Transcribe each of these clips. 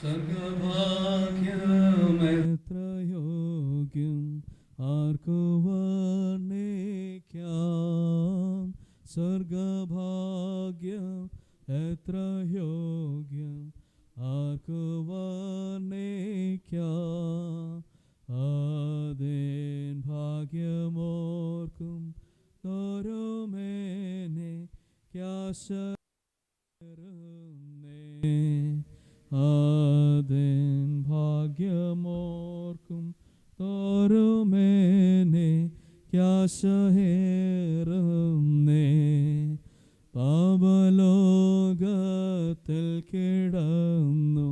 സ്വർഗഭാഗ്യമെത്ര യോഗ്യം ആർക്കു വർണ്ണിക്കാം. സ്വർഗഭാഗ്യം എത്ര യോഗ്യം ആർക്കു വർണ്ണിക്കാം. അതേൻ ഭാഗ്യമോർക്കും തോറുമേനെ ക്യാശരുന്നേ. അതേൻ ഭാഗ്യമോർക്കും തോറുമേനെ ക്യാശേറുന്നേ. പാപലോകത്തിൽ കിടന്നു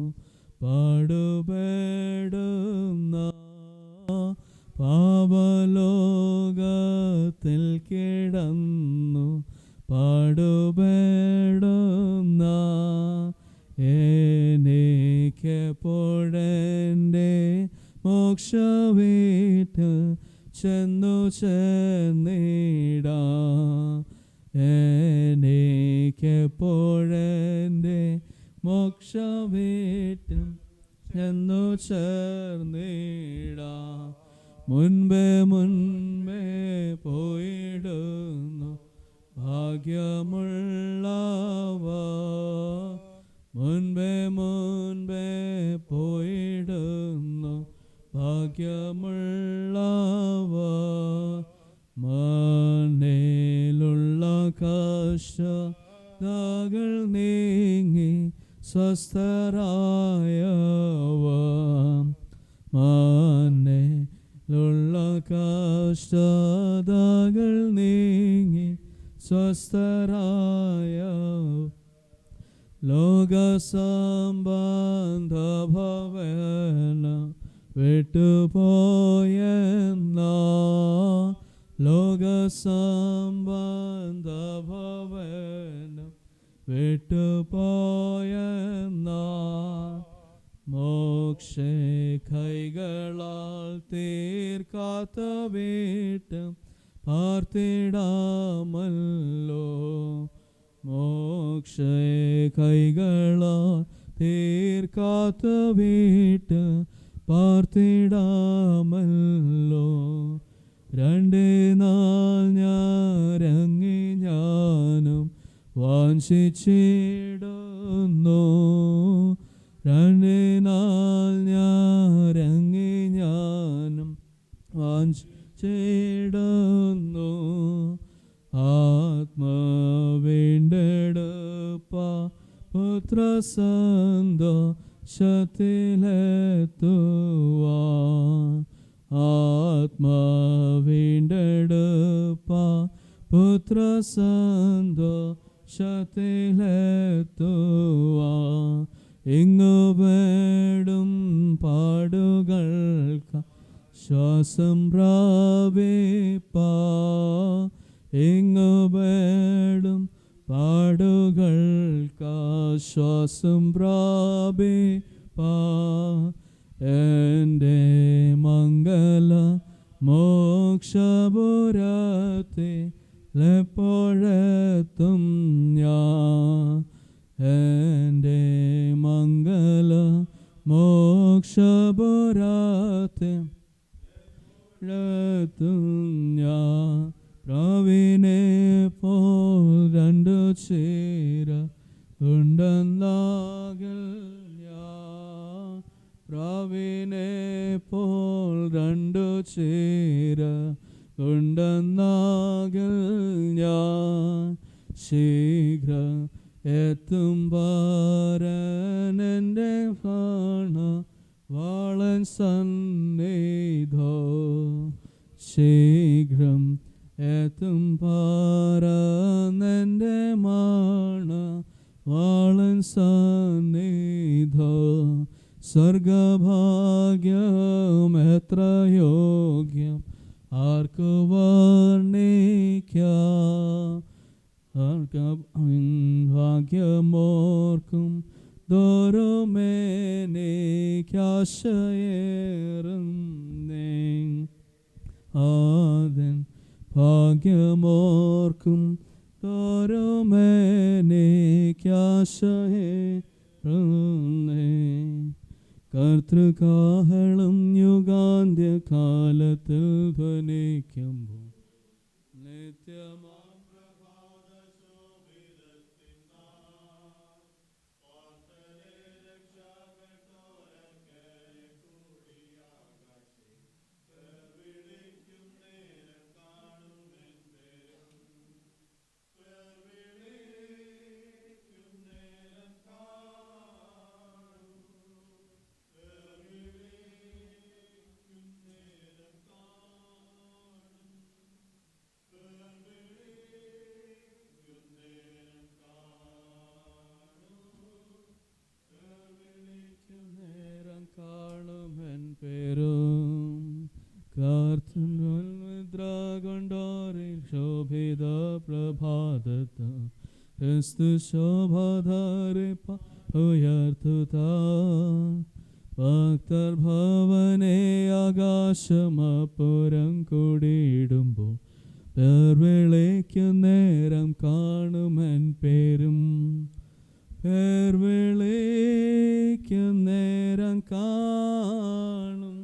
പാടുപെടുന്ന പാപലോകത്തിൽ കിടന്നു പാടുപെടുന്ന എനിക്കെപ്പോഴെൻ്റെ മോക്ഷവീട്ടിൽ ചെന്നു ചേർന്നിടാം. എനിക്കെപ്പോഴെൻ്റെ മോക്ഷവീട്ടിൽ ചെന്നു ചേർന്നിടാം. മുൻപേ പോയിടുന്നു ഭാഗ്യമുള്ളവ. മുൻപേ പോയിടുന്നു ഭാഗ്യമുള്ളവ. മണ്ണിലുള്ള കഷ്ടതകൾ നീങ്ങി സ്വസ്ഥരായവ. മണ്ണിലുള്ള കഷ്ടതകൾ നീങ്ങി സ്വസ്ഥരായ ലോകസംബന്ധ ഭവന വിട്ടുപോയെന്ന ലോകസംബന്ധ ഭവന വിട്ടുപോയെന്ന മോക്ഷേ കൈകളാൽ തീർക്കാത്ത വീട്ടും പാർത്തിടാമല്ലോ. മോക്ഷേ കൈകളാൽ തീർക്കാത്ത വീട്ട് പാർത്തിടാമല്ലോ. 2 നാൾ ഞാനിറങ്ങി ഞാനും വാഞ്ചിച്ചിടുന്നു. 2 നാൾ ഞാനിറങ്ങി ഞാനും വാഞ്ചിച്ചിടുന്നു. ആത്മാവീണ്ടെടുപ്പ പുത്രസന്തോഷത്തിലെത്തുവാൻ. ആത്മാവീണ്ടെടുപ്പ പുത്രസന്തോഷത്തിലെത്തുവാൻ. ഇങ്ങു വേടും പാടുകൾക്ക് ശ്വാസം പ്രാപിപ്പാൻ. ഇങ്ങു വേടും പാടുകൾക്ക് ശ്വാസം പ്രാപിപ്പാൻ. എൻ്റെ മംഗല മോക്ഷപുരത്തിലെപ്പോഴെത്തും ഞാൻ. എൻ്റെ മംഗല മോക്ഷപുരത്തിലെത്തും ഞാൻ. പ്രാവിനെ പോൽ 2 ചീര ഉണ്ടെന്നാകിൽ ഞാൻ. പ്രാവിനെ പോൽ 2 ചീര ഉണ്ടെന്നാകിൽ ഞാൻ. ശീഘ്രം എത്തും പാരനെൻ്റെ കാണ വാളൻ സന്നിധോ. ശീഘ്രം എത്തും പാരനെൻ്റെ മാണ വാളൻ സന്നിധോ. സ്വർഗഭാഗ്യം എത്ര യോഗ്യം ആർക്കു വർണ്ണിക്കാം. ഭാഗ്യമോർക്കും തോറുമേനിക്കാശയേറുന്നേ. ആദൻ ഭാഗ്യമോർക്കും തോറുമേനിക്കാശയേറുന്നേ. കർത്തൃകാഹളം യുഗാന്ത്യകാലത്തിൽ ധ്വനിക്കുമ്പോൾ നിത്യമാ കാണുമെൻ പേരും കാർത്തുകൊണ്ടോറിൽ ശോഭിത പ്രഭാതത്ത് ക്രിസ്തു ശോഭധാരെ ഉയർത്തുത ഭക്തർ ഭവനെ ആകാശമപ്പുറം കൂടിയിടുമ്പോൾ പേർ വിളിക്കും നേരം കാണുമെൻ പേരും പേർ വിളിക്കും നേരം കാണും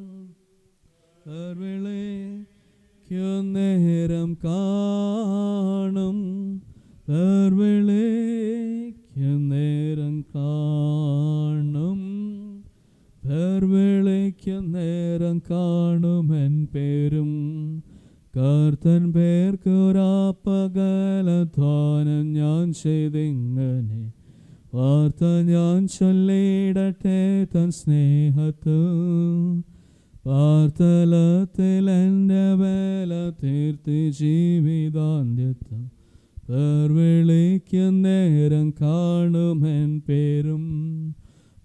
പേർ വിളിക്കും നേരം കാണും പേർ വിളിക്കും നേരം കാണും പേർ വിളിക്കും നേരം കാണുമെൻ പേരും കർത്തൻ പേർക്കൊരാപ്പകലധ്വാനം ഞാൻ ചെയ്തിങ്ങനെ വാർത്ത ഞാൻ ചൊല്ലിടട്ടെ തൻ സ്നേഹത്ത് പാർത്തലത്തിൽ എൻ്റെ വേല തീർത്തി ജീവിതാന്ത്യത്ത് പേർ വിളിക്കും നേരം കാണുമെൻ പേരും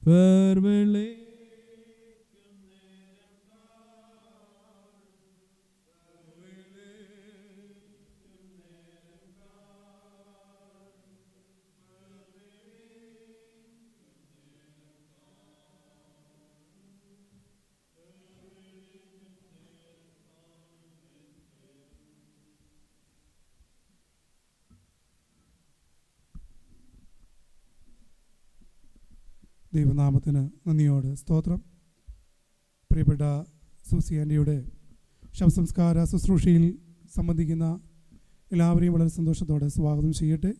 പേർ വിളിക്കും നേരം ദൈവനാമത്തിന് നന്ദിയോട് സ്തോത്രം. പ്രിയപ്പെട്ട സൂസി ആൻ്റിയുടെ ശവസംസ്കാര ശുശ്രൂഷയിൽ സംബന്ധിക്കുന്ന എല്ലാവരെയും വളരെ സന്തോഷത്തോടെ സ്വാഗതം ചെയ്യട്ടെ.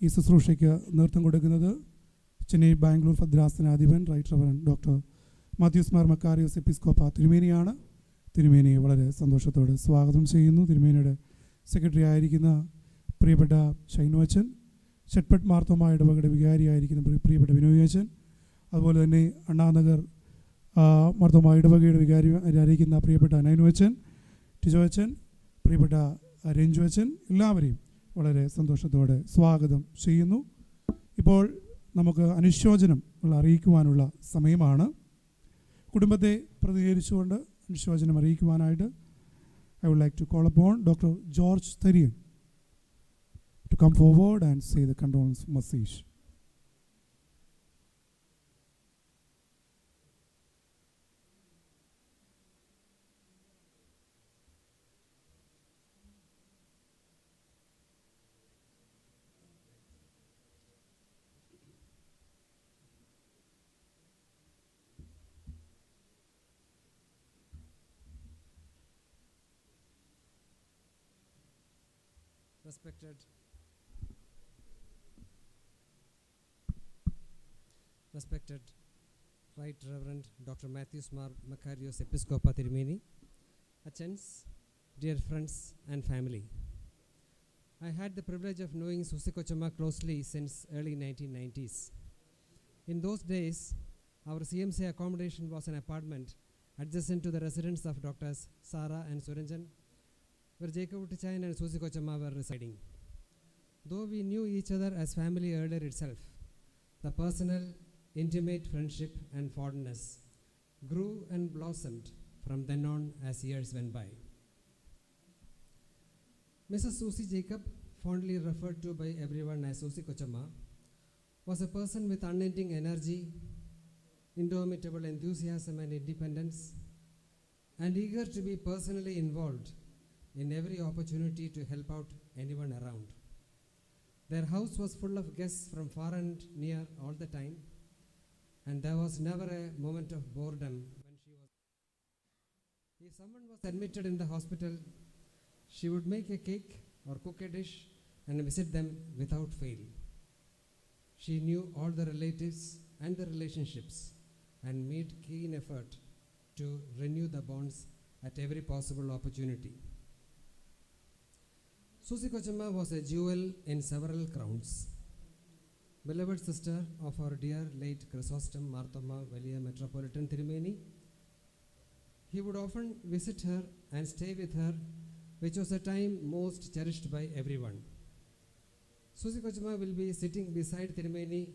ഈ ശുശ്രൂഷയ്ക്ക് നേതൃത്വം കൊടുക്കുന്നത് ചെന്നൈ ബാംഗ്ലൂർ ഭദ്രാസനാധിപൻ right reverend doctor Mathews Mar Makarios Episcopa തിരുമേനിയാണ്. തിരുമേനിയെ വളരെ സന്തോഷത്തോടെ സ്വാഗതം ചെയ്യുന്നു. തിരുമേനിയുടെ സെക്രട്ടറി ആയിരിക്കുന്ന പ്രിയപ്പെട്ട ഷൈനോച്ചൻ, ഷെട്ട്പട്ട് മാർത്തോമ ഇടവകയുടെ വികാരിയായിരിക്കുന്ന പ്രിയപ്പെട്ട ബിനോയച്ചൻ, അതുപോലെ തന്നെ അണ്ണാനഗർ മാർത്തോമ ഇടവകയുടെ വികാരിയായിരിക്കുന്ന പ്രിയപ്പെട്ട നൈനുവച്ചൻ, ടിജോച്ചൻ, പ്രിയപ്പെട്ട രഞ്ജുവച്ചൻ, എല്ലാവരെയും വളരെ സന്തോഷത്തോടെ സ്വാഗതം ചെയ്യുന്നു. ഇപ്പോൾ നമുക്ക് അനുശോചനം അറിയിക്കുവാനുള്ള സമയമാണ്. കുടുംബത്തെ പ്രതികരിച്ചുകൊണ്ട് അനുശോചനം അറിയിക്കുവാനായിട്ട് I would like to call upon Dr. George Therian to come forward and say the condolence message. Respected Right Reverend Dr. Matthews Mar Macarios Episcopa Tirumeni, Achens, dear friends and family. I had the privilege of knowing Susi Kochama closely since early 1990s. In those days, our CMC accommodation was an apartment adjacent to the residence of Drs. Sara and Suranjan, where Jacob Tichayan and Susi Kochama were residing. Though we knew each other as family earlier itself, the personal, intimate friendship and fondness grew and blossomed from then on as years went by. Mrs.SUSY Jacob, fondly referred to by everyone as Susi Kochama, was a person with unending energy, indomitable enthusiasm and independence, and eager to be personally involved in every opportunity to help out anyone around. Their house was full of guests from far and near all the time, and there was never a moment of boredom when she was. If someone was admitted in the hospital, she would make a cake or cook a dish and visit them without fail. She knew all the relatives and the relationships and made keen effort to renew the bonds at every possible opportunity. Susie Kochumma was a jewel in several crowns. Beloved sister of our dear late Chrysostom Marthoma Valiya Metropolitan Tirumeni, he would often visit her and stay with her, which was a time most cherished by everyone. Susie Kochumma will be sitting beside Tirumeni,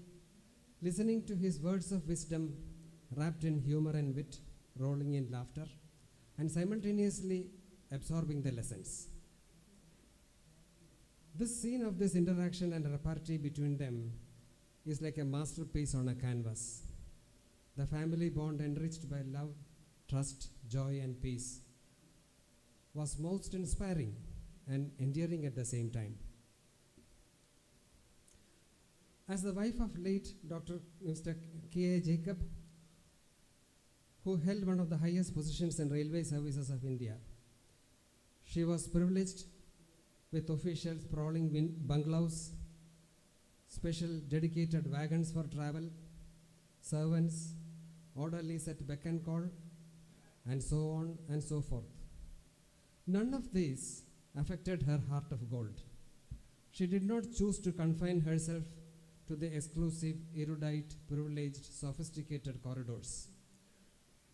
listening to his words of wisdom, wrapped in humor and wit, rolling in laughter, and simultaneously absorbing the lessons. This scene of this interaction and repartee between them is like a masterpiece on a canvas. The family bond enriched by love, trust, joy, and peace was most inspiring and endearing at the same time. As the wife of late Dr. Mr. K.A. Jacob, who held one of the highest positions in railway services of India, she was privileged with officials sprawling bungalows, special dedicated wagons for travel, servants, orderlies at beck and call, and so on and so forth. None of these affected her heart of gold. She did not choose to confine herself to the exclusive, erudite, privileged, sophisticated corridors.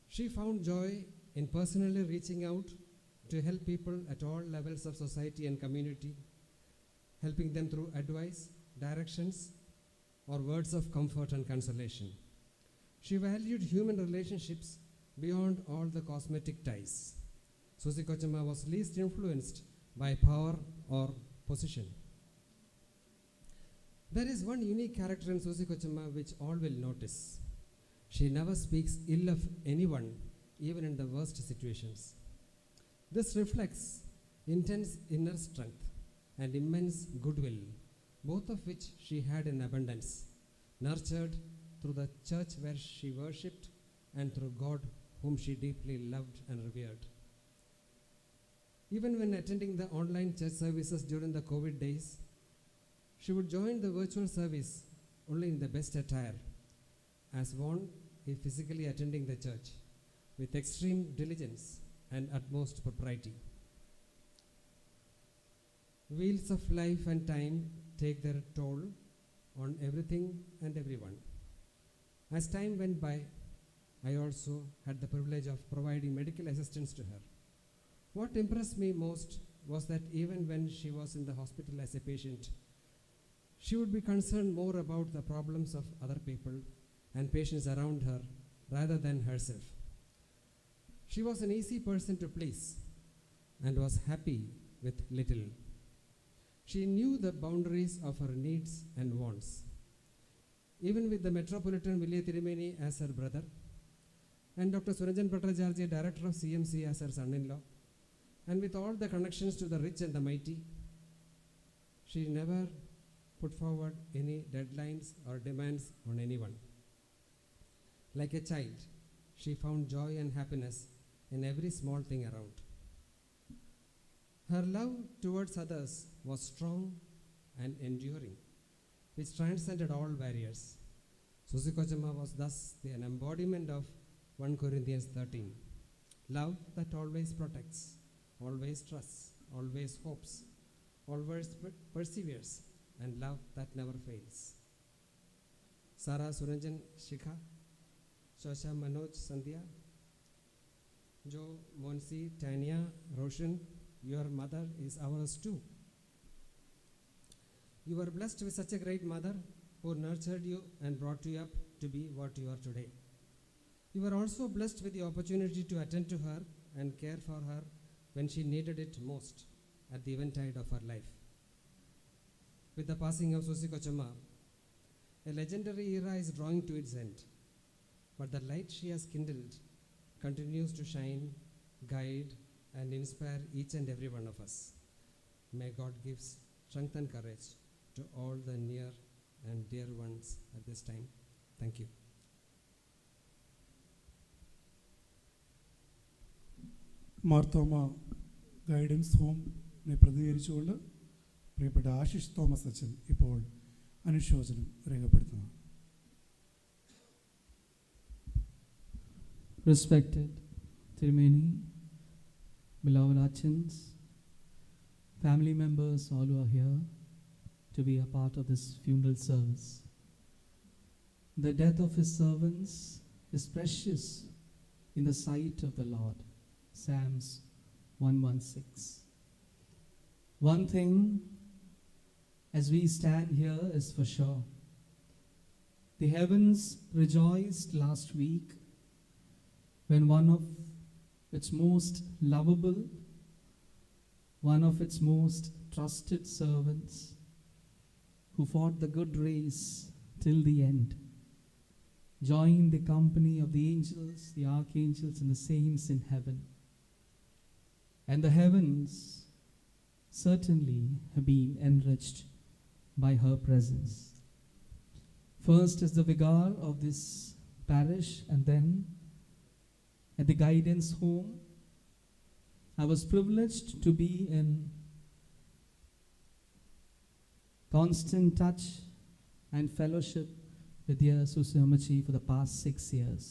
She found joy in personally reaching out to help people at all levels of society and community, helping them through advice, directions, or words of comfort and consolation. She valued human relationships beyond all the cosmetic ties. Susie Kochumma was least influenced by power or position. There is one unique character in Susie Kochumma which all will notice. She never speaks ill of anyone, even in the worst situations. This reflects intense inner strength and immense goodwill, both of which she had in abundance, nurtured through the church where she worshipped and through God whom she deeply loved and revered. Even when attending the online church services during the COVID days, she would join the virtual service only in the best attire, as one if physically attending the church, with extreme diligence and utmost propriety. Wheels of life and time take their toll on everything and everyone. As time went by, I also had the privilege of providing medical assistance to her. What impressed me most was that even when she was in the hospital as a patient, she would be concerned more about the problems of other people and patients around her rather than herself. She was an easy person to please and was happy with little. She knew the boundaries of her needs and wants. Even with the Metropolitan Valiya Tirumeni as her brother, and Dr. Suranjan Bhattacharya, director of CMC, as her son-in-law, and with all the connections to the rich and the mighty, she never put forward any deadlines or demands on anyone. Like a child, she found joy and happiness in every small thing around. Her love towards others was strong and enduring, which transcended all barriers. Susie Kochumma was thus an embodiment of 1 Corinthians 13. Love that always protects, always trusts, always hopes, always perseveres, and love that never fails. Sarah, Suranjan, Shikha, Shosha, Manoj, Sandhya, Jo, Monsi, Tanya, Roshan, your mother is ours too. You were blessed with such a great mother who nurtured you and brought you up to be what you are today. You were also blessed with the opportunity to attend to her and care for her when she needed it most at the eventide of her life. With the passing of Susie Kochumma, a legendary era is drawing to its end, but the light she has kindled continues to shine, guide, and inspire each and every one of us. May God give strength and courage to all the near and dear ones at this time. Thank you. Marthoma guidance ഹോമിനെ പ്രതിനിധീകരിച്ചുകൊണ്ട് പ്രിയപ്പെട്ട Ashish Thomas അച്ഛൻ ഇപ്പോൾ അനുശോചനം രേഖപ്പെടുത്തുന്നതാണ്. Respected Tirumeni, beloved Achans, family members, all who are here to be a part of this funeral service. The death of his servants is precious in the sight of the Lord. Psalms 116. One thing as we stand here is for sure. The heavens rejoiced last week when one of its most lovable, one of its most trusted servants who fought the good race till the end, joined the company of the angels, the archangels, and the saints in heaven. And the heavens certainly have been enriched by her presence. First as the vicar of this parish, and then at the guidance home, I was privileged to be in constant touch and fellowship with dear Mrs.SUSY for the past 6 years.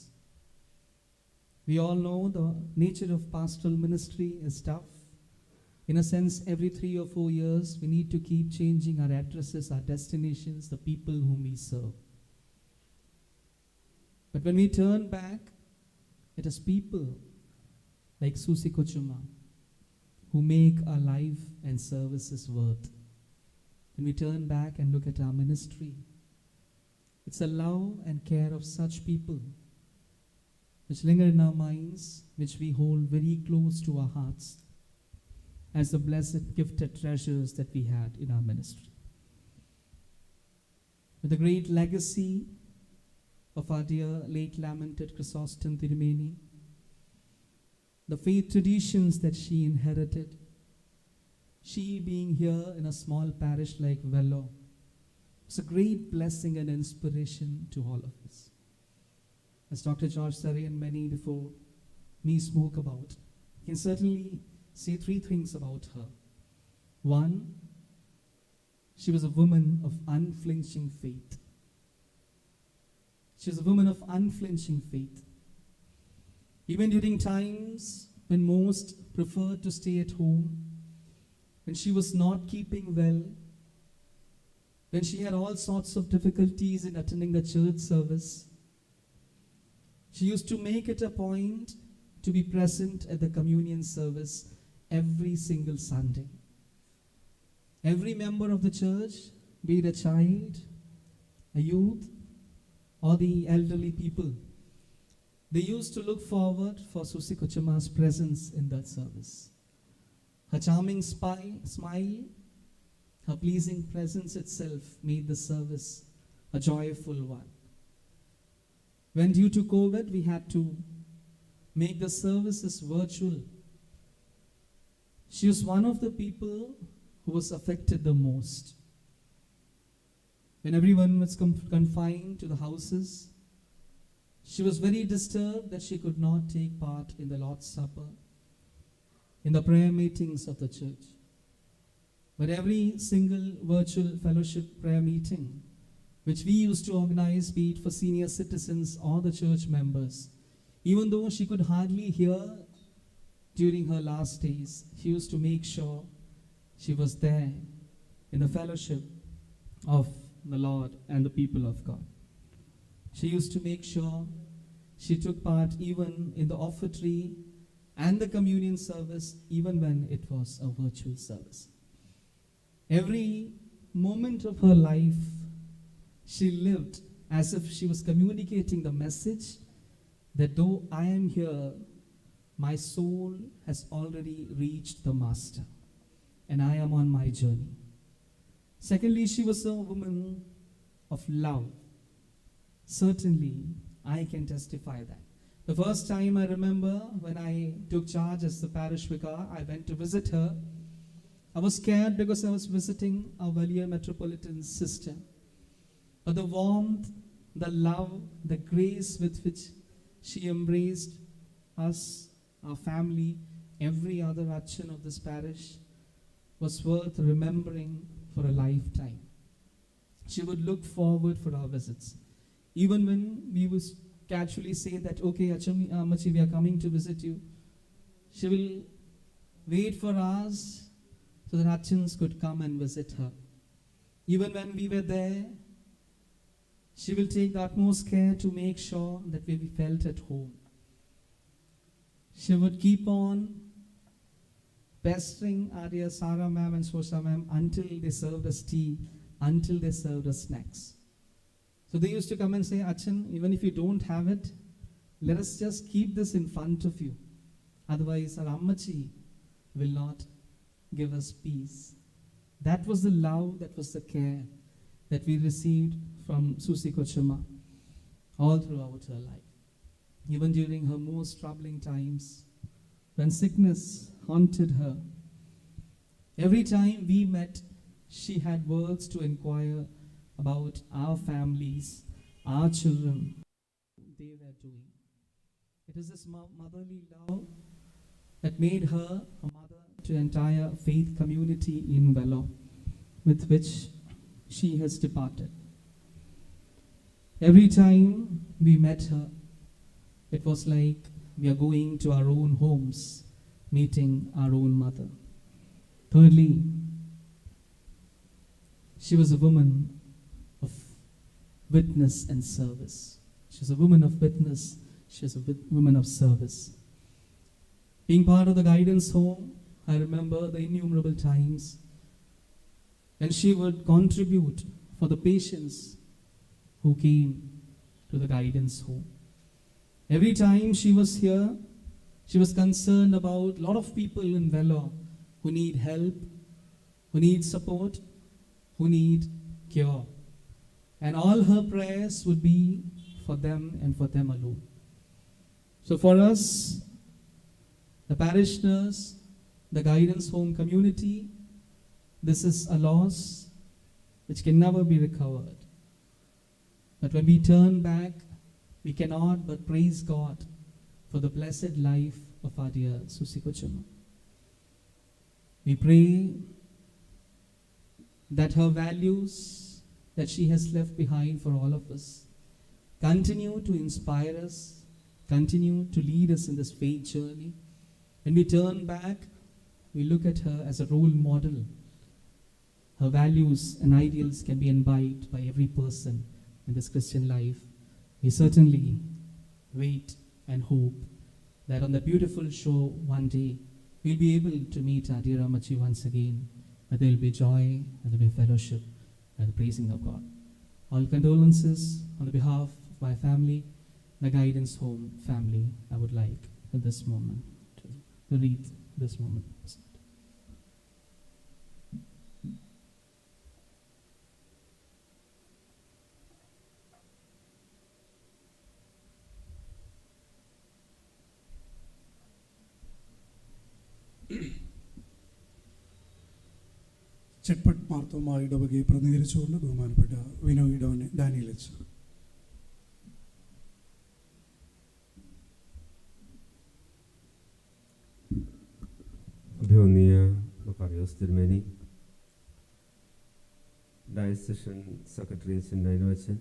We all know the nature of pastoral ministry is tough. In a sense, every 3 or 4 years, we need to keep changing our addresses, our destinations, the people whom we serve. But when we turn back, it is people like Susi Kochuma who make our life and services worth. When we turn back and look at our ministry, it's a love and care of such people which linger in our minds, which we hold very close to our hearts as the blessed gifted treasures that we had in our ministry. With the great legacy of our dear late lamented Chrysostom Tirumeni, the faith traditions that she inherited, she being here in a small parish like Vello, was a great blessing and inspiration to all of us. As Dr. George Surrey and many before me spoke about, I can certainly say 3 things about her. One, she was a woman of unflinching faith. She was a woman of unflinching faith. Even during times when most preferred to stay at home, when she was not keeping well, when she had all sorts of difficulties in attending the church service, she used to make it a point to be present at the communion service every single Sunday. Every member of the church, be it a child, a youth, or the elderly people, they used to look forward for Susi Kochuma's presence in that service. Her charming smile, her pleasing presence itself made the service a joyful one. When due to COVID, we had to make the services virtual, she was one of the people who was affected the most. When everyone was confined to the houses, she was very disturbed that she could not take part in the Lord's Supper, in the prayer meetings of the church. But every single virtual fellowship prayer meeting, which we used to organize, be it for senior citizens or the church members, even though she could hardly hear during her last days, she used to make sure she was there in the fellowship of the Lord and the people of God. She used to make sure she took part even in the offertory and the communion service, even when it was a virtual service. Every moment of her life, she lived as if she was communicating the message that though I am here, my soul has already reached the Master, and I am on my journey. Secondly, she was a woman of love. Certainly, I can testify that. The first time I remember when I took charge as the parish vicar, I went to visit her. I was scared because I was visiting our Valia metropolitan sister. But the warmth, the love, the grace with which she embraced us, our family, every other action of this parish was worth remembering for a lifetime. She would look forward for our visits. Even when we would casually say that, okay, Amachi, we are coming to visit you, she will wait for us so that Achans could come and visit her. Even when we were there, she will take the utmost care to make sure that we felt at home. She would keep on pestering Arya, Sarah ma'am and Sosha ma'am until they served us tea, until they served us snacks. So they used to come and say, Achan, even if you don't have it, let us just keep this in front of you. Otherwise, our Ammachi will not give us peace. That was the love, that was the care that we received from Susi Kochama all throughout her life. Even during her most troubling times, when sickness haunted her, every time we met, she had words to inquire about our families, our children, they were doing. It is this motherly love that made her a mother to the entire faith community in Vellore, with which she has departed. Every time we met her, it was like we are going to our own homes, meeting our own mother. Thirdly, she was a woman of witness and service. She was a woman of witness. She was a woman of service. Being part of the guidance home, I remember the innumerable times when she would contribute for the patients who came to the guidance home. Every time she was here, she was concerned about a lot of people in Vellore who need help, who need support, who need cure. And all her prayers would be for them and for them alone. So for us, the parishioners, the guidance home community, this is a loss which can never be recovered. But when we turn back, we cannot but praise God for the blessed life of our dear Susi Kochama. We pray that her values that she has left behind for all of us continue to inspire us, continue to lead us in this faith journey. When we turn back, we look at her as a role model. Her values and ideals can be imbibed by every person in this Christian life. We certainly wait and hope that on the beautiful shore one day, we'll be able to meet our dear Amachi once again, and there will be joy, and there will be fellowship, and the praising of God. All condolences on the behalf of my family, the guidance home family. I would like at this moment to read this moment. ചെപ്പട്ട് Marthoma ഇടവകയെ പ്രതിനിധീകരിച്ചുകൊണ്ട് ബഹുമാനപ്പെട്ട Vinoy Daniel അച്ഛൻ. അഭിവന്യ മക്കാരിയോസ് തിരുമേനി, diocesan secretary അച്ഛൻ dino അച്ഛൻ,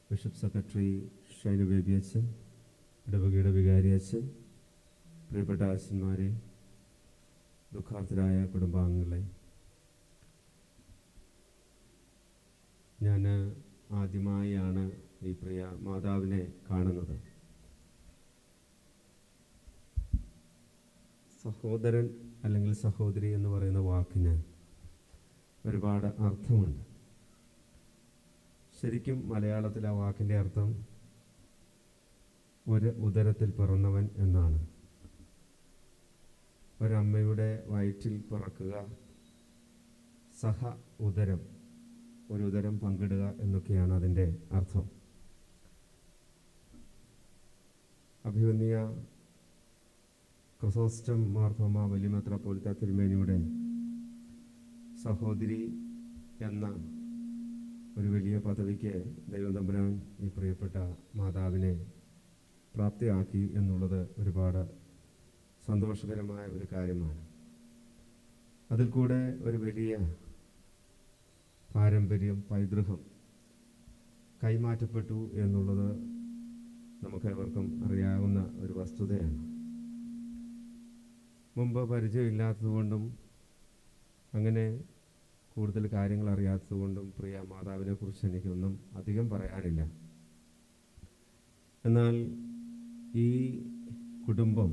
bishop secretary Shinu baby അച്ഛൻ, ഇടവകയുടെ വികാരി അച്ഛൻ, പ്രിയപ്പെട്ട അച്ഛന്മാരെ, ദുഃഖാർത്ഥരായ കുടുംബാംഗങ്ങളെ, ഞാൻ ആദ്യമായാണ് ഈ പ്രിയ മാതാവിനെ കാണുന്നത്. സഹോദരൻ അല്ലെങ്കിൽ സഹോദരി എന്ന് പറയുന്ന വാക്കിന് ഒരുപാട് അർത്ഥമുണ്ട്. ശരിക്കും മലയാളത്തിൽ ആ വാക്കിൻ്റെ അർത്ഥം ഒരു ഉദരത്തിൽ പിറന്നവൻ എന്നാണ്. ഒരമ്മയുടെ വയറ്റിൽ പിറക്കുക, സഹ ഉദരം, ഒരു ഉദരം പങ്കിടുക എന്നൊക്കെയാണ് അതിൻ്റെ അർത്ഥം. അഭിവന്യ ക്രിസോസ്റ്റം മാർത്തോമാ വലിയ മെത്രാപ്പോലീത്ത തിരുമേനിയുടെ സഹോദരി എന്ന ഒരു വലിയ പദവിക്ക് ദൈവം തമ്പുരാൻ ഈ പ്രിയപ്പെട്ട മാതാവിനെ പ്രാപ്തിയാക്കി എന്നുള്ളത് ഒരുപാട് സന്തോഷകരമായ ഒരു കാര്യമാണ്. അതിൽ കൂടെ ഒരു വലിയ പാരമ്പര്യം, പൈതൃകം കൈമാറ്റപ്പെട്ടു എന്നുള്ളത് നമുക്കേവർക്കും അറിയാവുന്ന ഒരു വസ്തുതയാണ്. മുമ്പ് പരിചയമില്ലാത്തതുകൊണ്ടും അങ്ങനെ കൂടുതൽ കാര്യങ്ങൾ അറിയാത്തതുകൊണ്ടും പ്രിയ മാതാവിനെ കുറിച്ച് എനിക്കൊന്നും അധികം പറയാനില്ല. എന്നാൽ ഈ കുടുംബം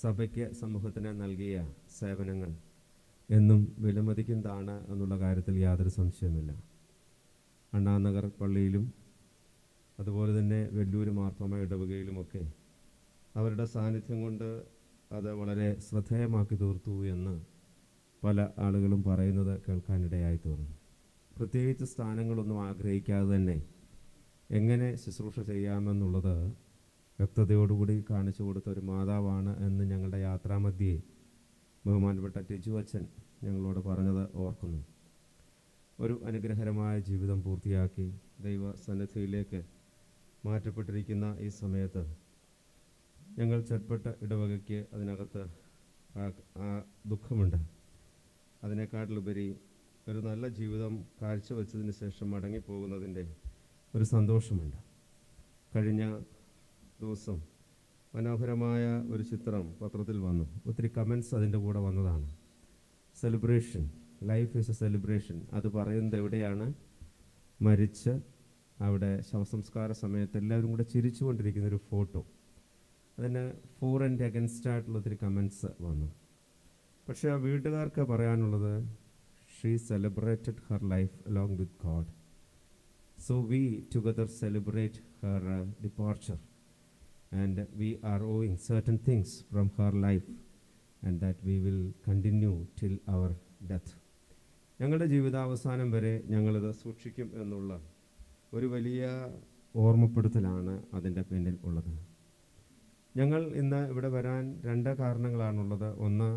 സഭയ്ക്ക്, സമൂഹത്തിന് നൽകിയ സേവനങ്ങൾ എന്നും വിലമതിക്കുന്നതാണ് എന്നുള്ള കാര്യത്തിൽ യാതൊരു സംശയമില്ല. അണ്ണാനഗർ പള്ളിയിലും അതുപോലെ തന്നെ വെല്ലൂർ മാർത്തോമ ഇടവകയിലുമൊക്കെ അവരുടെ സാന്നിധ്യം കൊണ്ട് അത് വളരെ ശ്രദ്ധേയമാക്കി തീർത്തു എന്ന് പല ആളുകളും പറയുന്നത് കേൾക്കാനിടയായി തീർന്നു. പ്രത്യേകിച്ച് സ്ഥാനങ്ങളൊന്നും ആഗ്രഹിക്കാതെ തന്നെ എങ്ങനെ ശുശ്രൂഷ ചെയ്യാമെന്നുള്ളത് വ്യക്തതയോടുകൂടി കാണിച്ചു കൊടുത്ത ഒരു മാതാവാണ് എന്ന് ഞങ്ങളുടെ യാത്രാമധ്യേ ബഹുമാനപ്പെട്ട ടിജു അച്ഛൻ ഞങ്ങളോട് പറഞ്ഞത് ഓർക്കുന്നു. ഒരു അനുഗ്രഹകരമായ ജീവിതം പൂർത്തിയാക്കി ദൈവ സന്നിധിയിലേക്ക് മാറ്റപ്പെട്ടിരിക്കുന്ന ഈ സമയത്ത് ഞങ്ങൾ ചട്പട്ട ഇടവകയ്ക്ക് അതിനകത്ത് ആ ദുഃഖമുണ്ട്. അതിനേക്കാട്ടിലുപരി ഒരു നല്ല ജീവിതം കാഴ്ചവെച്ചതിന് ശേഷം മടങ്ങിപ്പോകുന്നതിൻ്റെ ഒരു സന്തോഷമുണ്ട്. കഴിഞ്ഞ ദിവസം മനോഹരമായ ഒരു ചിത്രം പത്രത്തിൽ വന്നു. ഒത്തിരി കമൻസ് അതിൻ്റെ കൂടെ വന്നതാണ്. Celebration, life is A celebration. അത് പറയുന്നത് എവിടെയാണ്? മരിച്ച് അവിടെ ശവസംസ്കാര സമയത്ത് എല്ലാവരും കൂടെ ചിരിച്ചുകൊണ്ടിരിക്കുന്നൊരു ഫോട്ടോ. അതിന് ഫോർ ആൻഡ് അഗൻസ്റ്റ് ആയിട്ടുള്ള ഒത്തിരി കമൻസ് വന്നു. പക്ഷേ ആ വീട്ടുകാർക്ക് പറയാനുള്ളത്, she celebrated her life along with God. So we together celebrate Har departure and we are owing certain things from her life and that we will continue till our death. ഞങ്ങളുടെ ജീവിതാവസാനം വരെ ഞങ്ങളിത് സൂക്ഷിക്കും എന്നുള്ള ഒരു വലിയ ഓർമ്മപ്പെടുത്തലാണ് അതിൻ്റെ പിന്നിൽ ഉള്ളത്. ഞങ്ങൾ ഇന്ന് ഇവിടെ വരാൻ രണ്ട് കാരണങ്ങളാണുള്ളത്. ഒന്ന്,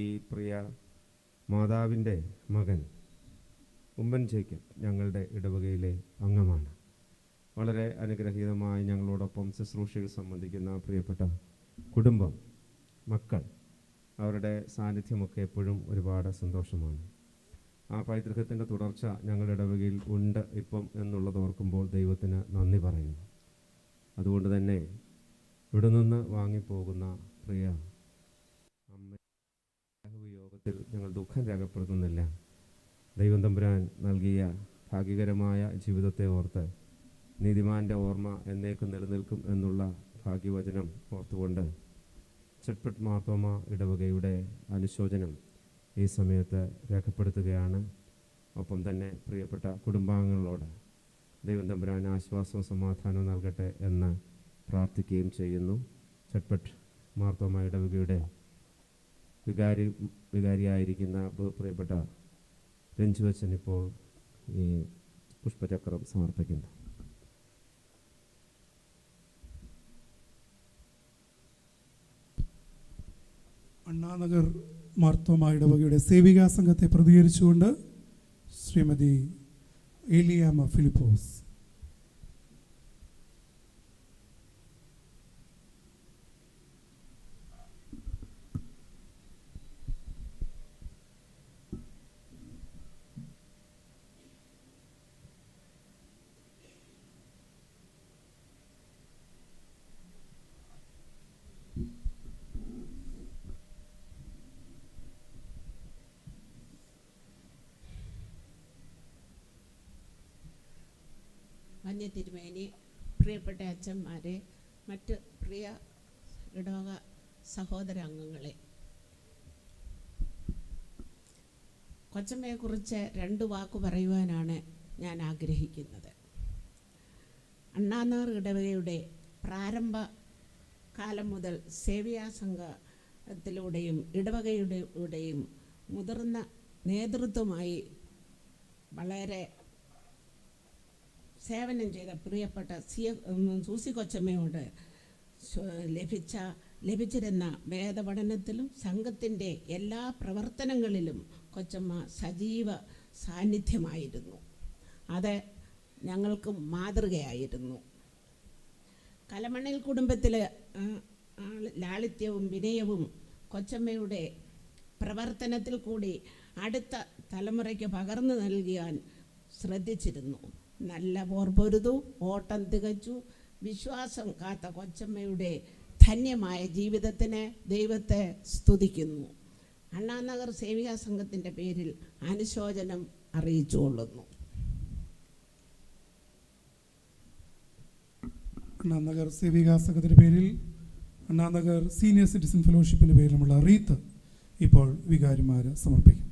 ഈ പ്രിയ മാതാവിൻ്റെ മകൻ ഉമ്മൻ ജേക്കബ് ഞങ്ങളുടെ ഇടവകയിലെ അംഗമാണ്. വളരെ അനുഗ്രഹീതമായി ഞങ്ങളോടൊപ്പം ശുശ്രൂഷയിൽ സംബന്ധിക്കുന്ന പ്രിയപ്പെട്ട കുടുംബം, മക്കൾ, അവരുടെ സാന്നിധ്യമൊക്കെ എപ്പോഴും ഒരുപാട് സന്തോഷമാണ്. ആ പൈതൃകത്തിൻ്റെ തുടർച്ച ഞങ്ങളുടെ ഇടവകയിൽ ഉണ്ട് ഇപ്പം എന്നുള്ളത് ഓർക്കുമ്പോൾ ദൈവത്തിന് നന്ദി പറയുന്നു. അതുകൊണ്ട് തന്നെ ഇവിടെ നിന്ന് വാങ്ങിപ്പോകുന്ന പ്രിയ അമ്മ യോഗത്തിൽ ഞങ്ങൾ ദുഃഖം രേഖപ്പെടുത്തുന്നില്ല. ദൈവം തമ്പുരാൻ നൽകിയ ഭാഗ്യകരമായ ജീവിതത്തെ ഓർത്ത് നീതിമാൻ്റെ ഓർമ്മ എന്നേക്കും നിലനിൽക്കും എന്നുള്ള ഭാഗ്യവചനം ഓർത്തുകൊണ്ട് ചട്പട്ട് മാർത്തോമ ഇടവകയുടെ അനുശോചനം ഈ സമയത്ത് രേഖപ്പെടുത്തുകയാണ്. ഒപ്പം തന്നെ പ്രിയപ്പെട്ട കുടുംബാംഗങ്ങളോട് ദൈവം തമ്പുരാൻ ആശ്വാസവും സമാധാനവും നൽകട്ടെ എന്ന് പ്രാർത്ഥിക്കുകയും ചെയ്യുന്നു. ചട്പട്ട് മാർത്തോമ ഇടവകയുടെ വികാരിയായിരിക്കുന്ന പ്രിയപ്പെട്ട രഞ്ജു അച്ഛൻ ഇപ്പോൾ ഈ പുഷ്പചക്രം സമർപ്പിക്കുന്നു. അണ്ണാനഗർ മാർത്തോമ ഇടവകയുടെ സേവികാ സംഘത്തെ പ്രതികരിച്ചുകൊണ്ട് ശ്രീമതി ഏലിയാമ്മ ഫിലിപ്പോസ്. വന്യ തിരുമേനി, പ്രിയപ്പെട്ട അച്ഛന്മാരെ, മറ്റ് പ്രിയ ഇടവക സഹോദര അംഗങ്ങളെ, കൊച്ചമ്മയെക്കുറിച്ച് 2 വാക്ക് പറയുവാനാണ് ഞാൻ ആഗ്രഹിക്കുന്നത്. അണ്ണാനഗർ ഇടവകയുടെ പ്രാരംഭ കാലം മുതൽ സേവിയാ സംഘത്തിലൂടെയും ഇടവകയുടെയും മുതിർന്ന നേതൃത്വമായി വളരെ സേവനം ചെയ്ത പ്രിയപ്പെട്ട സൂസി കൊച്ചമ്മയോട് ലഭിച്ചിരുന്ന വേദപഠനത്തിലും സംഘത്തിൻ്റെ എല്ലാ പ്രവർത്തനങ്ങളിലും കൊച്ചമ്മ സജീവ സാന്നിധ്യമായിരുന്നു. അത് ഞങ്ങൾക്ക് മാതൃകയായിരുന്നു. കലമണ്ണിൽ കുടുംബത്തിൽ ലാളിത്യവും വിനയവും കൊച്ചമ്മയുടെ പ്രവർത്തനത്തിൽ കൂടി അടുത്ത തലമുറയ്ക്ക് പകർന്നു നൽകാൻ ശ്രദ്ധിച്ചിരുന്നു. നല്ല പോർപൊരുതു, ഓട്ടം തികച്ചു, വിശ്വാസം കാത്ത കൊച്ചമ്മയുടെ ധന്യമായ ജീവിതത്തിന് ദൈവത്തെ സ്തുതിക്കുന്നു. അണ്ണാനഗർ സേവികാ സംഘത്തിൻ്റെ പേരിൽ അനുശോചനം അറിയിച്ചുകൊള്ളുന്നു. അണ്ണാനഗർ സേവികാ സംഘത്തിൻ്റെ പേരിൽ അണ്ണാനഗർ സീനിയർ സിറ്റിസൺ ഫെലോഷിപ്പിൻ്റെ പേരിലുമുള്ള റീത്ത് ഇപ്പോൾ വികാരിമാർ സമർപ്പിക്കും.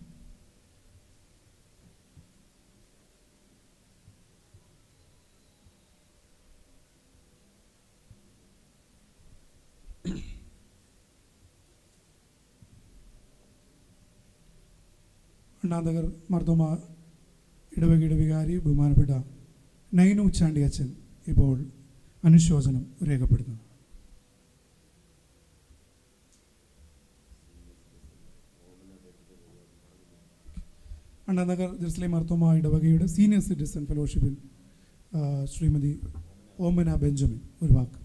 അണ്ണാനഗർ മർദ്ദമ ഇടവകയുടെ വികാരി ബഹുമാനപ്പെട്ട നൈനു ചാണ്ടി അച്ഛൻ ഇപ്പോൾ അനുശോചനം രേഖപ്പെടുത്തുന്നു. അണ്ണാനഗർ ജെറുസലേം മർത്തോമ ഇടവകയുടെ സീനിയർ സിറ്റിസൺ ഫെലോഷിപ്പിൽ ശ്രീമതി ഓമന ബെഞ്ചമിൻ ഒരു വാക്ക്.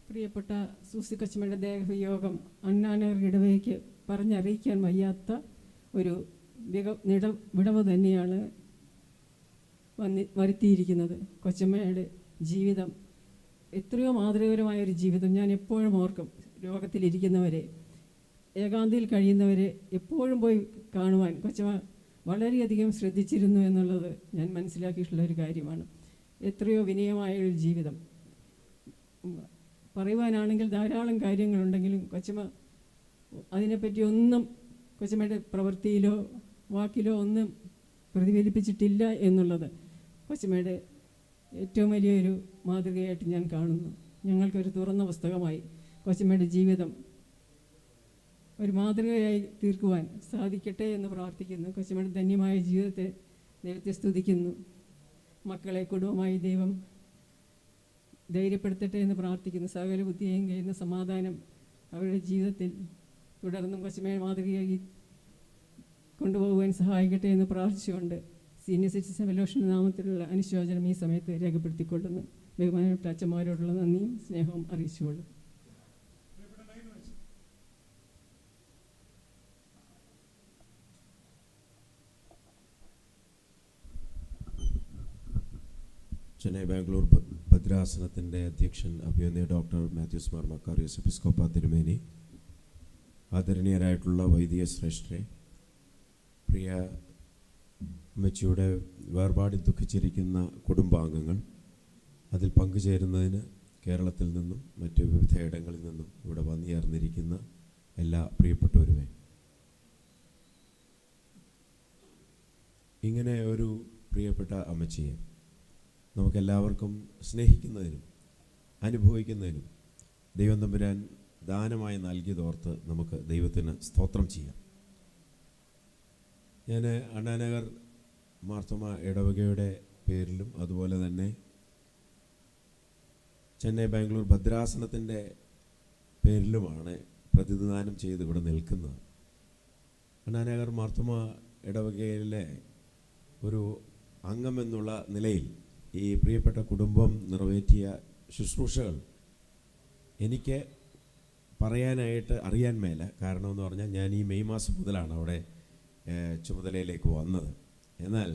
പ്രിയപ്പെട്ട സൂസി കൊച്ചമ്മയുടെ ദേഹവിയോഗം അണ്ണാനഗർ ഇടവകയ്ക്ക് പറഞ്ഞറിയിക്കാൻ വയ്യാത്ത ഒരു വിടവ് തന്നെയാണ് വരുത്തിയിരിക്കുന്നത്. കൊച്ചമ്മയുടെ ജീവിതം എത്രയോ മാതൃകപരമായൊരു ജീവിതം. ഞാൻ എപ്പോഴും ഓർക്കും, രോഗത്തിലിരിക്കുന്നവരെ, ഏകാന്തിയിൽ കഴിയുന്നവരെ എപ്പോഴും പോയി കാണുവാൻ കൊച്ചമ്മ വളരെയധികം ശ്രദ്ധിച്ചിരുന്നു എന്നുള്ളത് ഞാൻ മനസ്സിലാക്കിയിട്ടുള്ളൊരു കാര്യമാണ്. എത്രയോ വിനയമായൊരു ജീവിതം. പറയുവാനാണെങ്കിൽ ധാരാളം കാര്യങ്ങളുണ്ടെങ്കിലും കൊച്ചമ്മ അതിനെപ്പറ്റി ഒന്നും കൊച്ചമ്മയുടെ പ്രവൃത്തിയിലോ വാക്കിലോ ഒന്നും പ്രതിഫലിപ്പിച്ചിട്ടില്ല എന്നുള്ളത് കൊച്ചമ്മയുടെ ഏറ്റവും വലിയൊരു മാതൃകയായിട്ട് ഞാൻ കാണുന്നു. ഞങ്ങൾക്കൊരു തുറന്ന പുസ്തകമായി കൊച്ചമ്മയുടെ ജീവിതം ഒരു മാതൃകയായി തീർക്കുവാൻ സാധിക്കട്ടെ എന്ന് പ്രാർത്ഥിക്കുന്നു. കൊച്ചമ്മയുടെ ധന്യമായ ദൈവത്തെ സ്തുതിക്കുന്നു. മക്കളെ കുടുംബമായി ദൈവം ധൈര്യപ്പെടുത്തട്ടെ എന്ന് പ്രാർത്ഥിക്കുന്നു. സകല ബുദ്ധിയെയും കഴിയുന്ന സമാധാനം അവരുടെ ജീവിതത്തിൽ തുടർന്നും കൊച്ചമ്മയെ മാതൃകയായി കൊണ്ടുപോകുവാൻ സഹായിക്കട്ടെ എന്ന് പ്രാർത്ഥിച്ചുകൊണ്ട് സീനിയർ സിറ്റിസൺ ഫെലോഷിപ്പിൻ്റെ നാമത്തിലുള്ള അനുശോചനം ഈ സമയത്ത് രേഖപ്പെടുത്തിക്കൊള്ളുന്നു. ബഹുമാനപ്പെട്ട അച്ഛന്മാരോടുള്ള നന്ദിയും സ്നേഹവും അറിയിച്ചുകൊള്ളും. ചെന്നൈ ബാംഗ്ലൂർ ഭദ്രാസനത്തിൻ്റെ അധ്യക്ഷൻ അഭിനന്ദ ഡോക്ടർ മാത്യൂസ് മാർ മക്കാരിയോസ് എപ്പിസ്കോപ്പ തിരുമേനി, ആദരണീയരായിട്ടുള്ള വൈദിക ശ്രേഷ്ഠരെ, പ്രിയ അമ്മച്ചിയുടെ വേർപാടിൽ ദുഃഖിച്ചിരിക്കുന്ന കുടുംബാംഗങ്ങൾ, അതിൽ പങ്കുചേരുന്നതിന് കേരളത്തിൽ നിന്നും മറ്റ് വിവിധ ഇടങ്ങളിൽ നിന്നും ഇവിടെ വന്നുചേർന്നിരിക്കുന്ന എല്ലാ പ്രിയപ്പെട്ടവരുമേ, ഇങ്ങനെ ഒരു പ്രിയപ്പെട്ട അമ്മച്ചിയെ നമുക്കെല്ലാവർക്കും സ്നേഹിക്കുന്നതിനും അനുഭവിക്കുന്നതിനും ദൈവം തമ്പുരാൻ ദാനമായി നൽകിയതോർത്ത് നമുക്ക് ദൈവത്തിന് സ്തോത്രം ചെയ്യാം. ഞാൻ അണ്ണാനഗർ മാർത്തോമ ഇടവകയുടെ പേരിലും അതുപോലെ തന്നെ ചെന്നൈ ബാംഗ്ലൂർ ഭദ്രാസനത്തിൻ്റെ പേരിലുമാണ് പ്രതിനിധാനം ചെയ്ത് ഇവിടെ നിൽക്കുന്നത്. അണ്ണാനഗർ മാർത്തോമ ഇടവകയിലെ ഒരു അംഗമെന്നുള്ള നിലയിൽ ഈ പ്രിയപ്പെട്ട കുടുംബം നിറവേറ്റിയ ശുശ്രൂഷകൾ എനിക്ക് പറയാനായിട്ട് അറിയാൻ മേല. കാരണമെന്ന് പറഞ്ഞാൽ ഞാൻ ഈ മെയ് മാസം മുതലാണ് അവിടെ ചുമതലയിലേക്ക് വന്നത്. എന്നാൽ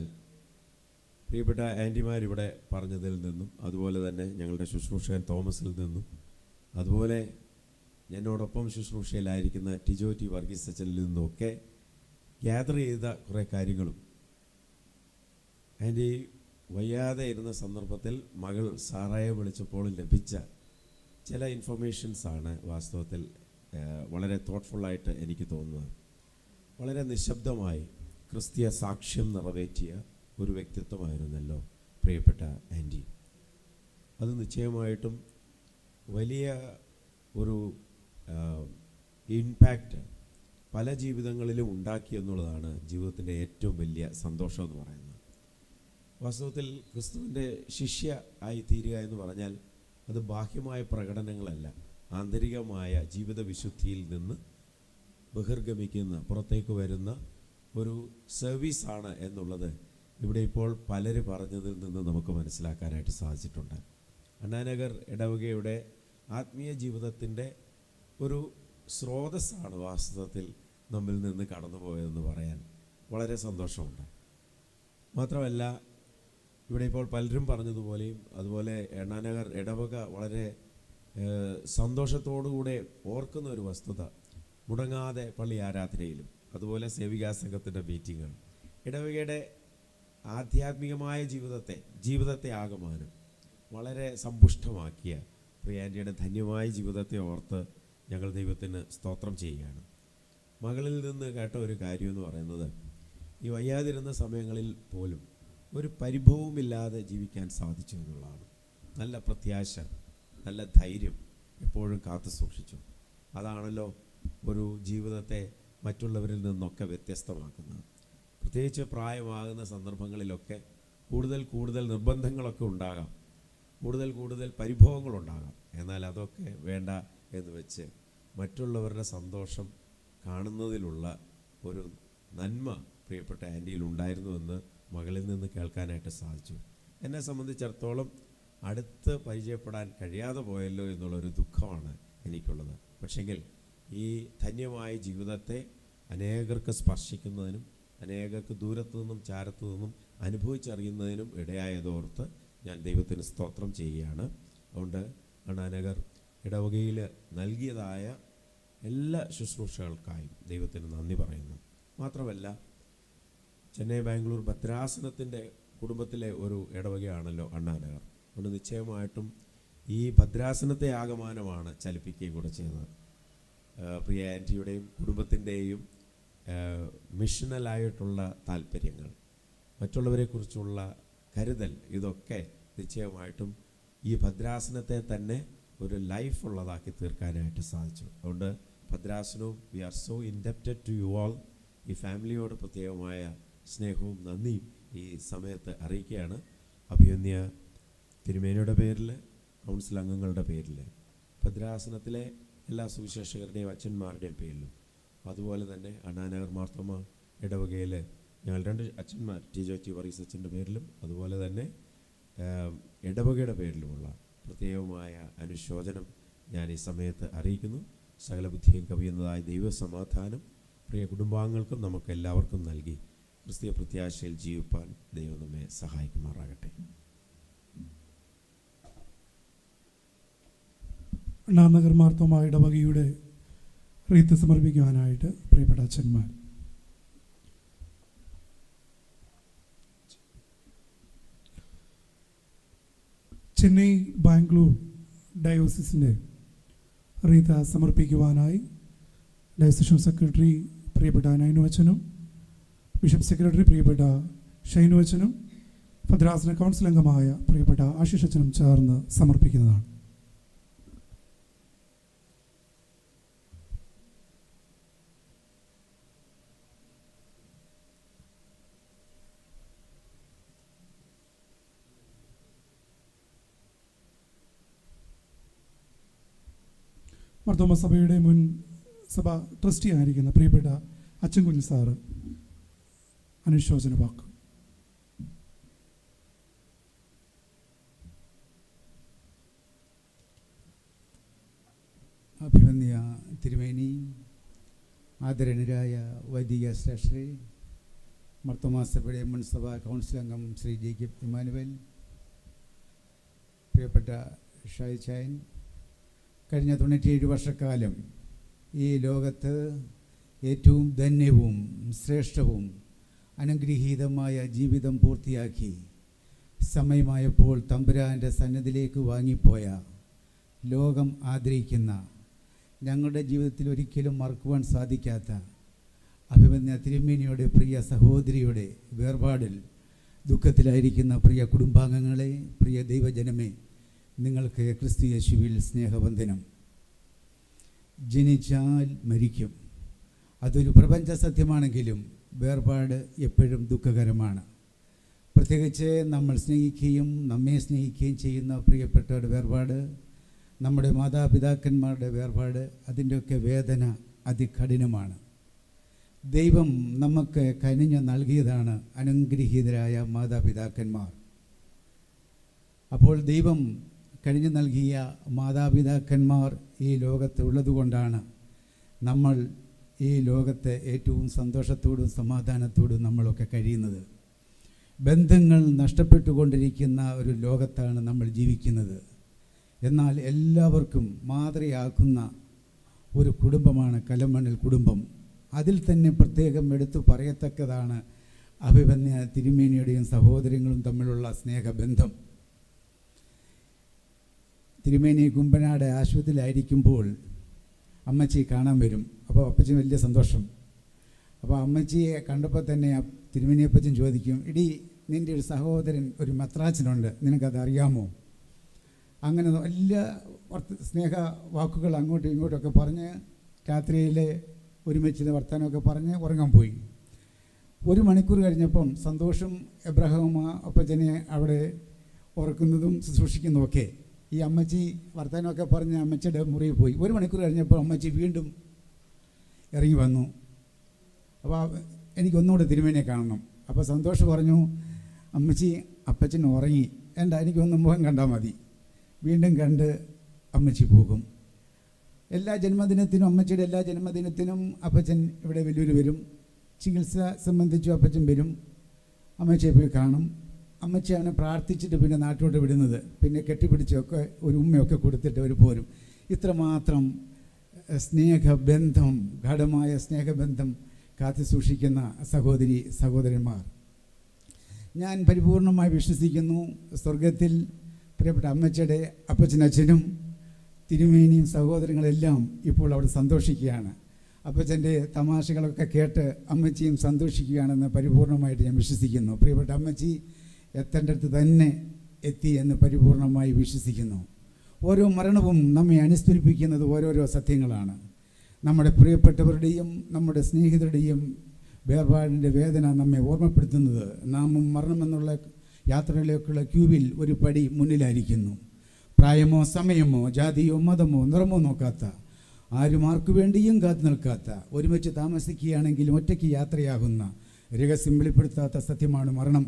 പ്രിയപ്പെട്ട ആൻറ്റിമാരിവിടെ പറഞ്ഞതിൽ നിന്നും അതുപോലെ തന്നെ ഞങ്ങളുടെ ശുശ്രൂഷകൻ തോമസിൽ നിന്നും അതുപോലെ എന്നോടൊപ്പം ശുശ്രൂഷയിലായിരിക്കുന്ന ടി വർഗീസ് അച്ഛനിൽ നിന്നുമൊക്കെ ഗ്യാദർ ചെയ്ത കുറേ കാര്യങ്ങളും ആൻറ്റി വയ്യാതെ ഇരുന്ന സന്ദർഭത്തിൽ മകൾ സാറായെ വിളിച്ചപ്പോൾ ലഭിച്ച ചില ഇൻഫർമേഷൻസാണ് വാസ്തവത്തിൽ വളരെ തോട്ട്ഫുള്ളായിട്ട് എനിക്ക് തോന്നുന്നത്. വളരെ നിശബ്ദമായി ക്രിസ്തീയ സാക്ഷ്യം നിറവേറ്റിയ ഒരു വ്യക്തിത്വമായിരുന്നല്ലോ പ്രിയപ്പെട്ട ആൻറ്റി. അത് നിശ്ചയമായിട്ടും വലിയ ഒരു ഇമ്പാക്റ്റ് പല ജീവിതങ്ങളിലും ഉണ്ടാക്കി എന്നുള്ളതാണ് ജീവിതത്തിൻ്റെ ഏറ്റവും വലിയ സന്തോഷം എന്ന് പറയുന്നത്. വാസ്തവത്തിൽ ക്രിസ്തുവിൻ്റെ ശിഷ്യ ആയി തീരുക എന്ന് പറഞ്ഞാൽ അത് ബാഹ്യമായ പ്രകടനങ്ങളല്ല, ആന്തരികമായ ജീവിത വിശുദ്ധിയിൽ നിന്ന് ബഹിർഗമിക്കുന്ന പുറത്തേക്ക് വരുന്ന ഒരു സർവീസാണ് എന്നുള്ളത് ഇവിടെ ഇപ്പോൾ പലര് പറഞ്ഞതിൽ നിന്ന് നമുക്ക് മനസ്സിലാക്കാനായിട്ട് സാധിച്ചിട്ടുണ്ട്. അണ്ണാനഗർ ഇടവകയുടെ ആത്മീയ ജീവിതത്തിൻ്റെ ഒരു സ്രോതസ്സാണ് വാസ്തവത്തിൽ നമ്മിൽ നിന്ന് കടന്നുപോയതെന്ന് പറയാൻ വളരെ സന്തോഷമുണ്ട്. മാത്രമല്ല, ഇവിടെ ഇപ്പോൾ പലരും പറഞ്ഞതുപോലെയും അതുപോലെ അണ്ണാനഗർ ഇടവക വളരെ സന്തോഷത്തോടുകൂടെ ഓർക്കുന്ന ഒരു വസ്തുത, മുടങ്ങാതെ പള്ളി ആരാധനയിലും അതുപോലെ സേവികാ സംഘത്തിൻ്റെ മീറ്റിങ്ങുകൾ ഇടവകയുടെ ആധ്യാത്മികമായ ജീവിതത്തെ ആകമാനം വളരെ സമ്പുഷ്ടമാക്കിയ പ്രിയാൻ്റിയുടെ ധന്യമായ ജീവിതത്തെ ഓർത്ത് ഞങ്ങൾ ദൈവത്തിന് സ്തോത്രം ചെയ്യുകയാണ്. മകളിൽ നിന്ന് കേട്ട ഒരു കാര്യം എന്ന് പറയുന്നത്, ഈ വയ്യാതിരുന്ന സമയങ്ങളിൽ പോലും ഒരു പരിഭവമില്ലാതെ ജീവിക്കാൻ സാധിച്ചു എന്നുള്ളതാണ്. നല്ല പ്രത്യാശ, നല്ല ധൈര്യം എപ്പോഴും കാത്തു സൂക്ഷിച്ചു. അതാണല്ലോ ഒരു ജീവിതത്തെ മറ്റുള്ളവരിൽ നിന്നൊക്കെ വ്യത്യസ്തമാക്കുന്നത്. പ്രത്യേകിച്ച് പ്രായമാകുന്ന സന്ദർഭങ്ങളിലൊക്കെ കൂടുതൽ നിർബന്ധങ്ങളൊക്കെ ഉണ്ടാകാം, കൂടുതൽ പരിഭവങ്ങളുണ്ടാകാം. എന്നാൽ അതൊക്കെ വേണ്ട എന്ന് വെച്ച് മറ്റുള്ളവരുടെ സന്തോഷം കാണുന്നതിലുള്ള ഒരു നന്മ പ്രിയപ്പെട്ട ആൻറ്റിയിൽ ഉണ്ടായിരുന്നുവെന്ന് മകളിൽ നിന്ന് കേൾക്കാനായിട്ട് സാധിച്ചു. എന്നെ സംബന്ധിച്ചിടത്തോളം അടുത്ത് പരിചയപ്പെടാൻ കഴിയാതെ പോയല്ലോ എന്നുള്ളൊരു ദുഃഖമാണ് എനിക്കുള്ളത്. പക്ഷെങ്കിൽ ഈ ധന്യമായ ജീവിതത്തെ അനേകർക്ക് സ്പർശിക്കുന്നതിനും അനേകർക്ക് ദൂരത്തു നിന്നും ചാരത്തു നിന്നും അനുഭവിച്ചറിയുന്നതിനും ഇടയായതോർത്ത് ഞാൻ ദൈവത്തിന് സ്തോത്രം ചെയ്യുകയാണ്. അതുകൊണ്ട് അണ്ണാനഗർ ഇടവകയിൽ നൽകിയതായ എല്ലാ ശുശ്രൂഷകൾക്കായും ദൈവത്തിന് നന്ദി പറയുന്നു. മാത്രമല്ല, ചെന്നൈ ബാംഗ്ലൂർ ഭദ്രാസനത്തിൻ്റെ കുടുംബത്തിലെ ഒരു ഇടവകയാണല്ലോ അണ്ണാനഗർ. അതുകൊണ്ട് നിശ്ചയമായിട്ടും ഈ ഭദ്രാസനത്തെ ആകമാനമാണ് ചലിപ്പിക്കുകയും കൂടെ ചെയ്തത്. പ്രിയ ആൻറ്റിയുടെയും കുടുംബത്തിൻ്റെയും മിഷണലായിട്ടുള്ള താല്പര്യങ്ങൾ, മറ്റുള്ളവരെക്കുറിച്ചുള്ള കരുതൽ, ഇതൊക്കെ നിശ്ചയമായിട്ടും ഈ ഭദ്രാസനത്തെ തന്നെ ഒരു ലൈഫുള്ളതാക്കി തീർക്കാനായിട്ട് സാധിച്ചു. അതുകൊണ്ട് ഭദ്രാസനവും we are so indebted to you all. ഈ ഫാമിലിയോട് പ്രത്യേകമായ സ്നേഹവും നന്ദിയും ഈ സമയത്ത് അറിയിക്കുകയാണ്. അഭിമന്യ തിരുമേനിയുടെ പേരിൽ, കൗൺസിൽ അംഗങ്ങളുടെ പേരിൽ, ഭദ്രാസനത്തിലെ എല്ലാ സുവിശേഷകരുടെയും അച്ഛന്മാരുടെയും പേരിലും, അതുപോലെ തന്നെ അണ്ണാനഗർ മാർത്തോമ ഇടവകയിൽ ഞങ്ങൾ 2 അച്ഛന്മാർ, ടി വർഗീസ് അച്ഛൻ്റെ പേരിലും അതുപോലെ തന്നെ ഇടവകയുടെ പേരിലുമുള്ള പ്രത്യേകമായ അനുശോചനം ഞാൻ ഈ സമയത്ത് അറിയിക്കുന്നു. സകല ബുദ്ധിയും കവിയുന്നതായ ദൈവസമാധാനം പ്രിയ കുടുംബാംഗങ്ങൾക്കും നമുക്ക് എല്ലാവർക്കും നൽകി ക്രിസ്തീയ പ്രത്യാശയിൽ ജീവിപ്പാൻ ദൈവം നമ്മെ സഹായിക്കുമാറാകട്ടെ. അണ്ണാനഗർ മാർത്തോമ ഇടവകയുടെ റീത്ത് സമർപ്പിക്കുവാനായിട്ട് പ്രിയപ്പെട്ട അച്ഛന്മാർ. ചെന്നൈ ബാംഗ്ലൂർ ഡയോസിസിൻ്റെ റീത്ത് സമർപ്പിക്കുവാനായി ഡയോസിഷൻ സെക്രട്ടറി പ്രിയപ്പെട്ട നൈനു അച്ഛനും ബിഷപ്പ് സെക്രട്ടറി പ്രിയപ്പെട്ട ഷൈനു അച്ഛനും ഭദ്രാസന കൗൺസിൽ അംഗമായ പ്രിയപ്പെട്ട ആശിഷ് അച്ഛനും ചേർന്ന് സമർപ്പിക്കുന്നതാണ്. മാർത്തോമ സഭയുടെ മുൻ സഭ ട്രസ്റ്റി ആയിരിക്കുന്ന പ്രിയപ്പെട്ട അച്ഛൻ കുഞ്ഞ് സാറ് അനുശോചന വാക്ക്. അഭിമന്യ തിരുമേനി, ആദരണീയരായ വൈദിക ശ്രേഷ്ഠരെ, മാർത്തോമ സഭയുടെ മുൻ സഭാ കൗൺസിൽ അംഗം ശ്രീ ജേക്കബ് ഇമ്മാനുവൽ, പ്രിയപ്പെട്ട ഷായി ചായൻ, കഴിഞ്ഞ 97 വർഷക്കാലം ഈ ലോകത്ത് ഏറ്റവും ധന്യവും ശ്രേഷ്ഠവും അനുഗ്രഹീതമായ ജീവിതം പൂർത്തിയാക്കി സമയമായപ്പോൾ തമ്പുരാൻ്റെ സന്നിധിയിലേക്ക് വാങ്ങിപ്പോയ, ലോകം ആദരിക്കുന്ന, ഞങ്ങളുടെ ജീവിതത്തിൽ ഒരിക്കലും മറക്കുവാൻ സാധിക്കാത്ത അഭിമന്യ തിരുമേനിയുടെ പ്രിയ സഹോദരിയുടെ വേർപാടിൽ ദുഃഖത്തിലായിരിക്കുന്ന പ്രിയ കുടുംബാംഗങ്ങളെ, പ്രിയ ദൈവജനമേ, നിങ്ങൾക്ക് ക്രിസ്തു യേശുവിൽ സ്നേഹവന്ദനം. ജനിച്ചാൽ മരിക്കും, അതൊരു പ്രപഞ്ച സത്യമാണെങ്കിലും വേർപാട് എപ്പോഴും ദുഃഖകരമാണ്. പ്രത്യേകിച്ച് നമ്മൾ സ്നേഹിക്കുകയും നമ്മെ സ്നേഹിക്കുകയും ചെയ്യുന്ന പ്രിയപ്പെട്ടവരുടെ വേർപാട്, നമ്മുടെ മാതാപിതാക്കന്മാരുടെ വേർപാട്, അതിൻ്റെയൊക്കെ വേദന അതികഠിനമാണ്. ദൈവം നമുക്ക് കനിഞ്ഞു നൽകിയതാണ് അനുഗ്രഹീതരായ മാതാപിതാക്കന്മാർ. അപ്പോൾ ദൈവം കനിഞ്ഞു നൽകിയ മാതാപിതാക്കന്മാർ ഈ ലോകത്ത് ഉള്ളതുകൊണ്ടാണ് നമ്മൾ ഈ ലോകത്തെ ഏറ്റവും സന്തോഷത്തോടും സമാധാനത്തോടും നമ്മളൊക്കെ കഴിയുന്നത്. ബന്ധങ്ങൾ നഷ്ടപ്പെട്ടുകൊണ്ടിരിക്കുന്ന ഒരു ലോകത്താണ് നമ്മൾ ജീവിക്കുന്നത്. എന്നാൽ എല്ലാവർക്കും മാതൃകയാക്കുന്ന ഒരു കുടുംബമാണ് കലമണ്ണിൽ കുടുംബം. അതിൽ തന്നെ പ്രത്യേകം എടുത്തു പറയത്തക്കതാണ് അഭിമന്യ തിരുമേനിയുടെയും സഹോദരങ്ങളും തമ്മിലുള്ള സ്നേഹബന്ധം. തിരുമേനി കുമ്പനാട് ആശുപത്രിയിലായിരിക്കുമ്പോൾ അമ്മച്ചി കാണാൻ വരും. അപ്പോൾ അപ്പച്ചൻ വലിയ സന്തോഷം. അപ്പോൾ അമ്മച്ചിയെ കണ്ടപ്പോൾ തന്നെ തിരുമേനിയപ്പച്ചൻ ചോദിക്കും, ഇടി നിൻ്റെ ഒരു സഹോദരൻ ഒരു മെത്രാച്ചനുണ്ട്, നിനക്കത് അറിയാമോ? അങ്ങനെ വലിയ സ്നേഹ വാക്കുകൾ അങ്ങോട്ടും ഇങ്ങോട്ടുമൊക്കെ പറഞ്ഞ് രാത്രിയിലെ ഒരുമിച്ച് വർത്തമാനമൊക്കെ പറഞ്ഞ് ഉറങ്ങാൻ പോയി. 1 മണിക്കൂർ കഴിഞ്ഞപ്പം സന്തോഷം എബ്രഹാം അപ്പച്ചനെ അവിടെ ഉറക്കുന്നതും ശുശ്രൂഷിക്കുന്നതുമൊക്കെ ഈ അമ്മച്ചി വർത്തമാനമൊക്കെ പറഞ്ഞ് അമ്മച്ചിയുടെ മുറിയിൽ പോയി. 1 മണിക്കൂർ കഴിഞ്ഞപ്പോൾ അമ്മച്ചി വീണ്ടും ഇറങ്ങി വന്നു. അപ്പോൾ എനിക്കൊന്നുകൂടെ തിരുമേനിയെ കാണണം. അപ്പോൾ സന്തോഷം പറഞ്ഞു, അമ്മച്ചി അപ്പച്ചൻ ഉറങ്ങി, എനിക്കൊന്ന് മുഖം കണ്ടാൽ മതി. വീണ്ടും കണ്ട് അമ്മച്ചി പോകും. എല്ലാ ജന്മദിനത്തിനും അമ്മച്ചിയുടെ എല്ലാ ജന്മദിനത്തിനും അപ്പച്ചൻ ഇവിടെ വലിയൊരു വരും. ചികിത്സ സംബന്ധിച്ചു അപ്പച്ചൻ വരും. അമ്മച്ചിയെ പോയി കാണും. അമ്മച്ചിയാണ് പ്രാർത്ഥിച്ചിട്ട് പിന്നെ നാട്ടിലോട്ട് വിടുന്നത്. പിന്നെ കെട്ടിപ്പിടിച്ചൊക്കെ ഒരു ഉമ്മയൊക്കെ കൊടുത്തിട്ട് അവർ പോരും. ഇത്രമാത്രം സ്നേഹബന്ധം, ഗാഢമായ സ്നേഹബന്ധം കാത്തു സൂക്ഷിക്കുന്ന സഹോദരന്മാർ. ഞാൻ പരിപൂർണമായി വിശ്വസിക്കുന്നു, സ്വർഗത്തിൽ പ്രിയപ്പെട്ട അമ്മച്ചിയുടെ അപ്പച്ചനച്ഛനും തിരുമേനിയും സഹോദരങ്ങളെല്ലാം ഇപ്പോൾ അവിടെ സന്തോഷിക്കുകയാണ്. അപ്പച്ചൻ്റെ തമാശകളൊക്കെ കേട്ട് അമ്മച്ചിയും സന്തോഷിക്കുകയാണെന്ന് പരിപൂർണമായിട്ട് ഞാൻ വിശ്വസിക്കുന്നു. പ്രിയപ്പെട്ട അമ്മച്ചി എത്തേണ്ടടുത്ത് തന്നെ എത്തി എന്ന് പരിപൂർണമായി വിശ്വസിക്കുന്നു. ഓരോ മരണവും നമ്മെ അനുസ്മരിപ്പിക്കുന്നത് ഓരോരോ സത്യങ്ങളാണ്. നമ്മുടെ പ്രിയപ്പെട്ടവരുടെയും നമ്മുടെ സ്നേഹിതരുടെയും വേർപാടിൻ്റെ വേദന നമ്മെ ഓർമ്മപ്പെടുത്തുന്നത് നാമും മരണമെന്നുള്ള യാത്രയിലേക്കുള്ള ക്യൂവിൽ ഒരു പടി മുന്നിലായിരിക്കുന്നു. പ്രായമോ സമയമോ ജാതിയോ മതമോ നിറമോ നോക്കാത്ത, ആരും ആർക്കു വേണ്ടിയും കാത്തു നിൽക്കാത്ത, ഒരുമിച്ച് താമസിക്കുകയാണെങ്കിലും ഒറ്റയ്ക്ക് യാത്രയാകുന്ന, രഹസ്യം വെളിപ്പെടുത്താത്ത സത്യമാണ് മരണം.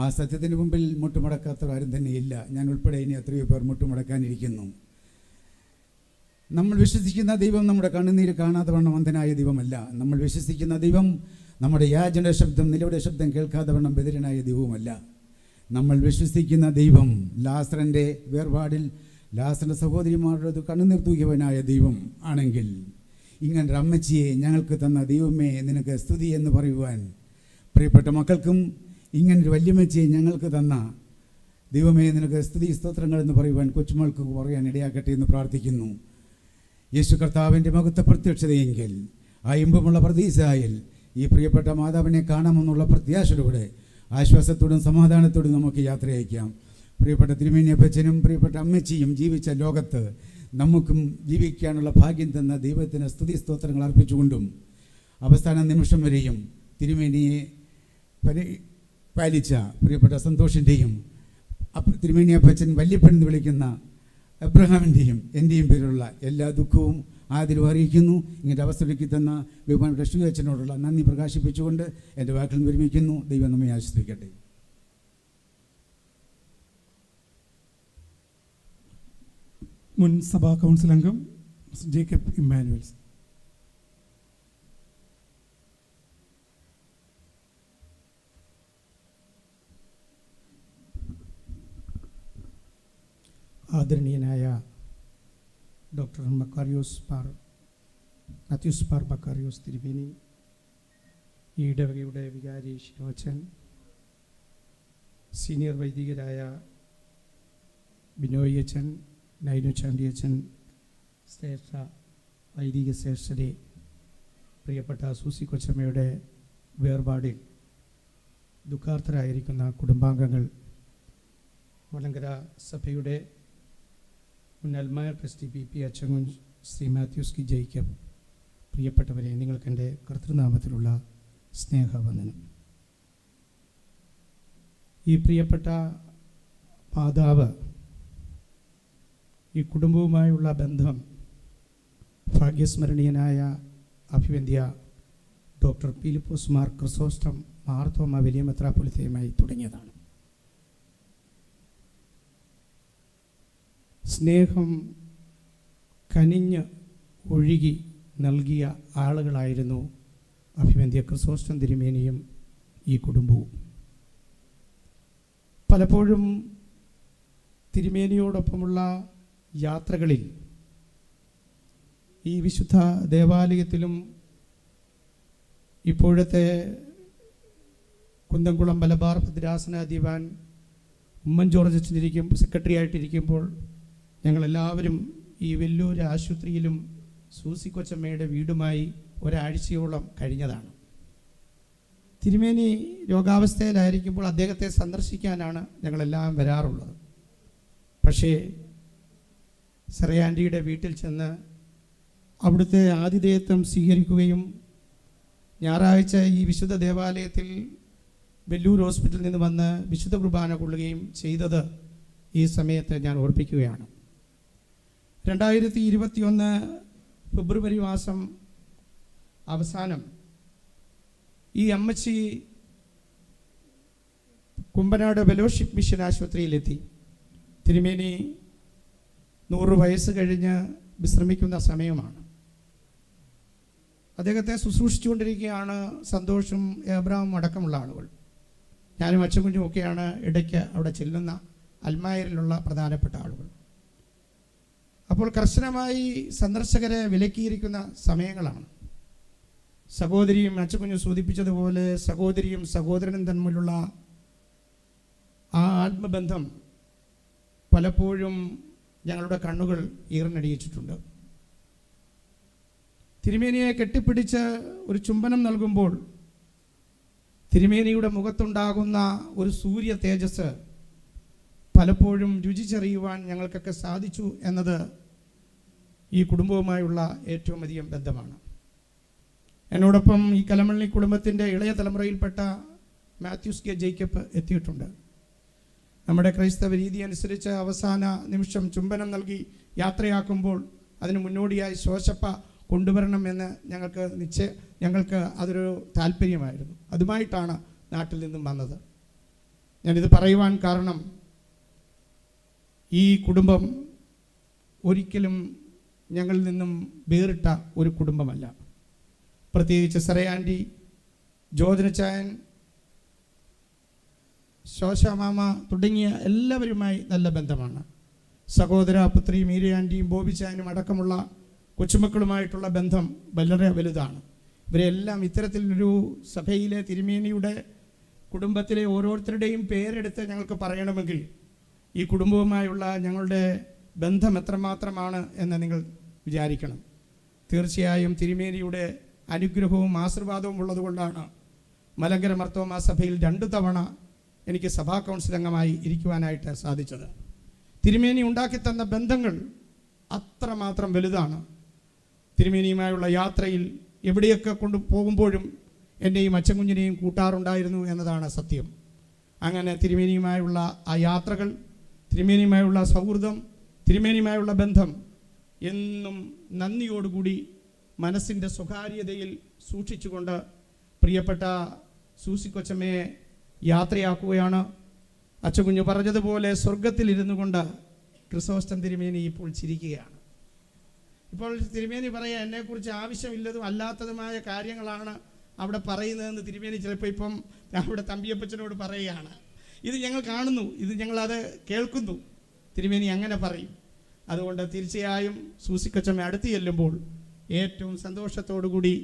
ആ സത്യത്തിന് മുമ്പിൽ മുട്ടുമടക്കാത്തവർ ആരും തന്നെയില്ല. ഞാൻ ഉൾപ്പെടെ ഇനി എത്രയോ പേർ മുട്ടുമടക്കാനിരിക്കുന്നു. നമ്മൾ വിശ്വസിക്കുന്ന ദൈവം നമ്മുടെ കണ്ണുനീര് കാണാതെ വണ്ണം അന്ധനായ ദൈവമല്ല. നമ്മൾ വിശ്വസിക്കുന്ന ദൈവം നമ്മുടെ യാചന ശബ്ദം, നിലവിലെ ശബ്ദം കേൾക്കാതെ വണ്ണം ബധിരനായ ദൈവവുമല്ല. നമ്മൾ വിശ്വസിക്കുന്ന ദൈവം ലാസറിൻ്റെ വേർപാടിൽ ലാസറിൻ്റെ സഹോദരിമാരുടെ കണ്ണുനീർ തൂകിയവനായ ദൈവം ആണെങ്കിൽ, ഇങ്ങനൊരു അമ്മച്ചിയെ ഞങ്ങൾക്ക് തന്ന ദൈവമേ നിനക്ക് സ്തുതി എന്ന് പറയുവാൻ പ്രിയപ്പെട്ട മക്കൾക്കും, ഇങ്ങനൊരു വല്യമ്മച്ചിയെ ഞങ്ങൾക്ക് തന്ന ദൈവമേ നിനക്ക് സ്തുതി സ്തോത്രങ്ങൾ എന്ന് പറയുവാൻ കൊച്ചുമക്കൾക്ക് പറയാൻ ഇടയാക്കട്ടെ എന്ന് പ്രാർത്ഥിക്കുന്നു. യേശു കർത്താവിൻ്റെ മഹത്വ പ്രത്യക്ഷതയെങ്കിൽ ആ ഇമ്പമുള്ള പ്രതീക്ഷയിൽ ഈ പ്രിയപ്പെട്ട മാതാവിനെ കാണാമെന്നുള്ള പ്രത്യാശയോടെ ആശ്വാസത്തോടും സമാധാനത്തോടും നമുക്ക് യാത്ര അയക്കാം. പ്രിയപ്പെട്ട തിരുമേനിയപ്പച്ചനും പ്രിയപ്പെട്ട അമ്മച്ചിയും ജീവിച്ച ലോകത്ത് നമുക്കും ജീവിക്കാനുള്ള ഭാഗ്യം തന്ന ദൈവത്തിന് സ്തുതി സ്തോത്രങ്ങൾ അർപ്പിച്ചുകൊണ്ടും അവസാന നിമിഷം വരെയും തിരുമേനിയെ പാലിച്ച പ്രിയപ്പെട്ട സന്തോഷിൻ്റെയും തിരുമേനിയപ്പച്ചൻ വല്യപ്പനെന്ന് വിളിക്കുന്ന എബ്രഹാമിൻ്റെയും എൻ്റെയും പേരിലുള്ള എല്ലാ ദുഃഖവും ആദരവും അറിയിക്കുന്നു. ഇങ്ങനത്തെ അവസ്ഥ ഒരുക്കി തന്ന ബഹുമാനപ്പെട്ട അച്ഛനോടുള്ള നന്ദി പ്രകാശിപ്പിച്ചുകൊണ്ട് എൻ്റെ വാക്കുകൾ വിരമിക്കുന്നു. ദൈവം നമ്മെ ആശ്രയിക്കട്ടെ. മുൻ സഭാ കൗൺസിൽ അംഗം ജേക്കബ് ഇമ്മാനുവൽസ്. ആദരണീയനായ ഡോക്ടർ മാത്യൂസ് പാർ ബക്കാരിയോസ് തിരുമേനി, ഈ ഇടവകയുടെ വികാരി ശിവച്ചൻ, സീനിയർ വൈദികരായ ബിനോയ് അച്ഛൻ, നൈനു ചാണ്ടിയച്ഛൻ, ശ്രേഷ്ഠ വൈദിക ശ്രേഷ്ഠരെ, പ്രിയപ്പെട്ട സൂസി കൊച്ചമ്മയുടെ വേർപാടിൽ ദുഃഖാർത്ഥരായിരിക്കുന്ന കുടുംബാംഗങ്ങൾ, മലങ്കര സഭയുടെ മുൻ അൽമായ ട്രസ്റ്റി PP അച്ചങ്ങൻ ശ്രീ മാത്യൂസ് കി ജേക്കബ്, പ്രിയപ്പെട്ടവരെ, നിങ്ങൾക്കെൻ്റെ കർത്തൃനാമത്തിലുള്ള സ്നേഹവന്ദനം. ഈ പ്രിയപ്പെട്ട മാതാവ്, ഈ കുടുംബവുമായുള്ള ബന്ധം ഭാഗ്യസ്മരണീയനായ അഭിവന്ദ്യ ഡോക്ടർ പീലിപ്പോസ് മാർ ക്രിസോസ്റ്റം മാർത്തോമ വലിയ മെത്രാപ്പൊലിത്തയുമായി തുടങ്ങിയതാണ്. സ്നേഹം കനിഞ്ഞ് ഒഴുകി നൽകിയ ആളുകളായിരുന്നു അഭിവന്ദ്യ ക്രിസോസ്റ്റം തിരുമേനിയും ഈ കുടുംബവും. പലപ്പോഴും തിരുമേനിയോടൊപ്പമുള്ള യാത്രകളിൽ ഈ വിശുദ്ധ ദേവാലയത്തിലും ഇപ്പോഴത്തെ കുന്തംകുളം മലബാർ ഭദ്രാസന ദിവാൻ ഉമ്മൻ ജോർജ് അച്ഛനിരിക്കും സെക്രട്ടറി ആയിട്ടിരിക്കുമ്പോൾ ഞങ്ങളെല്ലാവരും ഈ വെല്ലൂർ ആശുപത്രിയിലും സൂസി കൊച്ചമ്മയുടെ വീടുമായി ഒരാഴ്ചയോളം കഴിഞ്ഞതാണ്. തിരുമേനി രോഗാവസ്ഥയിലായിരിക്കുമ്പോൾ അദ്ദേഹത്തെ സന്ദർശിക്കാനാണ് ഞങ്ങളെല്ലാം വരാറുള്ളത്. പക്ഷേ സെറയാൻറ്റിയുടെ വീട്ടിൽ ചെന്ന് അവിടുത്തെ ആതിഥേയത്വം സ്വീകരിക്കുകയും ഞായറാഴ്ച ഈ വിശുദ്ധ ദേവാലയത്തിൽ വെല്ലൂർ ഹോസ്പിറ്റലിൽ നിന്ന് വന്ന് വിശുദ്ധ കുർബാന കൊള്ളുകയും ചെയ്തത് ഈ സമയത്ത് ഞാൻ ഓർപ്പിക്കുകയാണ്. 2021 ഫെബ്രുവരി മാസം അവസാനം ഈ അമ്മച്ചി കുമ്പനാട് ഫെലോഷിപ്പ് മിഷൻ ആശുപത്രിയിലെത്തി. തിരുമേനി 100 വയസ്സ് കഴിഞ്ഞ് വിശ്രമിക്കുന്ന സമയമാണ്. അദ്ദേഹത്തെ ശുശ്രൂഷിച്ചുകൊണ്ടിരിക്കുകയാണ് സന്തോഷും ഏബ്രഹാമും അടക്കമുള്ള ആളുകൾ. ഞാനും അച്ഛൻകുഞ്ഞും ഒക്കെയാണ് ഇടയ്ക്ക് അവിടെ ചെല്ലുന്ന അൽമായരിലുള്ള പ്രധാനപ്പെട്ട ആളുകൾ. അപ്പോൾ കർശനമായി സന്ദർശകരെ വിലക്കിയിരിക്കുന്ന സമയങ്ങളാണ്. സഹോദരിയും അച്ഛൻകുഞ്ഞു സൂചിപ്പിച്ചതുപോലെ സഹോദരിയും സഹോദരനും തമ്മിലുള്ള ആ ആത്മബന്ധം പലപ്പോഴും ഞങ്ങളുടെ കണ്ണുകൾ ഈർന്നടിയിച്ചിട്ടുണ്ട്. തിരുമേനിയെ കെട്ടിപ്പിടിച്ച് ഒരു ചുംബനം നൽകുമ്പോൾ തിരുമേനിയുടെ മുഖത്തുണ്ടാകുന്ന ഒരു സൂര്യ തേജസ് പലപ്പോഴും രുചിച്ചറിയുവാൻ ഞങ്ങൾക്കൊക്കെ സാധിച്ചു എന്നത് ഈ കുടുംബവുമായുള്ള ഏറ്റവും അധികം ബന്ധമാണ്. എന്നോടൊപ്പം ഈ കലമള്ളി കുടുംബത്തിൻ്റെ ഇളയ തലമുറയിൽപ്പെട്ട മാത്യൂസ് കെ ജേക്കബ് എത്തിയിട്ടുണ്ട്. നമ്മുടെ ക്രൈസ്തവ രീതി അനുസരിച്ച് അവസാന നിമിഷം ചുംബനം നൽകി യാത്രയാക്കുമ്പോൾ അതിന് മുന്നോടിയായി ശോശപ്പ കൊണ്ടുവരണമെന്ന് ഞങ്ങൾക്ക് അതൊരു താല്പര്യമായിരുന്നു. അതുമായിട്ടാണ് നാട്ടിൽ നിന്നും വന്നത്. ഞാനിത് പറയുവാൻ കാരണം ഈ കുടുംബം ഒരിക്കലും ഞങ്ങളിൽ നിന്നും വേറിട്ട ഒരു കുടുംബമല്ല. പ്രത്യേകിച്ച് സെറയാൻറ്റി, ജോജനച്ചായൻ, ശോശാമാമ തുടങ്ങിയ എല്ലാവരുമായി നല്ല ബന്ധമാണ്. സഹോദര പുത്രി മീരയാൻറ്റിയും ബോബിച്ചായനും അടക്കമുള്ള കൊച്ചുമക്കളുമായിട്ടുള്ള ബന്ധം വളരെ വലുതാണ്. ഇവരെല്ലാം ഇത്തരത്തിലൊരു സഭയിലെ തിരുമേനിയുടെ കുടുംബത്തിലെ ഓരോരുത്തരുടെയും പേരെടുത്ത് ഞങ്ങൾക്ക് പറയണമെങ്കിൽ ഈ കുടുംബവുമായുള്ള ഞങ്ങളുടെ ബന്ധം എത്രമാത്രമാണ് എന്ന് നിങ്ങൾ വിചാരിക്കണം. തീർച്ചയായും തിരുമേനിയുടെ അനുഗ്രഹവും ആശീർവാദവും ഉള്ളതുകൊണ്ടാണ് മലങ്കര മർത്തോമാ സഭയിൽ 2 തവണ എനിക്ക് സഭാ കൗൺസിൽ അംഗമായി ഇരിക്കുവാനായിട്ട് സാധിച്ചത്. തിരുമേനി ഉണ്ടാക്കി തന്ന ബന്ധങ്ങൾ അത്രമാത്രം വലുതാണ്. തിരുമേനിയുമായുള്ള യാത്രയിൽ എവിടെയൊക്കെ കൊണ്ടുപോകുമ്പോഴും എന്നെയും അച്ഛൻകുഞ്ഞിനെയും കൂട്ടാറുണ്ടായിരുന്നു എന്നതാണ് സത്യം. അങ്ങനെ തിരുമേനിയുമായുള്ള ആ യാത്രകൾ, തിരുമേനിയുമായുള്ള സൗഹൃദം, തിരുമേനിയുമായുള്ള ബന്ധം എന്നും നന്ദിയോടുകൂടി മനസ്സിൻ്റെ സ്വകാര്യതയിൽ സൂക്ഷിച്ചുകൊണ്ട് പ്രിയപ്പെട്ട സൂസി കൊച്ചമ്മയെ യാത്രയാക്കുകയാണ്. അച്ഛൻകുഞ്ഞു പറഞ്ഞതുപോലെ സ്വർഗത്തിലിരുന്നു കൊണ്ട് ക്രിസോസ്റ്റം തിരുമേനി ഇപ്പോൾ ചിരിക്കുകയാണ്. ഇപ്പോൾ തിരുമേനി പറയാ എന്നെക്കുറിച്ച് ആവശ്യമില്ലതും അല്ലാത്തതുമായ കാര്യങ്ങളാണ് അവിടെ പറയുന്നതെന്ന് തിരുമേനി ചിലപ്പോൾ ഇപ്പം അവിടെ തമ്പിയപ്പച്ചനോട് പറയുകയാണ്. ഇത് ഞങ്ങൾ കാണുന്നു, ഇത് ഞങ്ങളത് കേൾക്കുന്നു. തിരുമേനി അങ്ങനെ പറയും. അതുകൊണ്ട് തീർച്ചയായും സൂസിക്കൊച്ചമ്മ അടുത്ത് ചെല്ലുമ്പോൾ ഏറ്റവും സന്തോഷത്തോടുകൂടി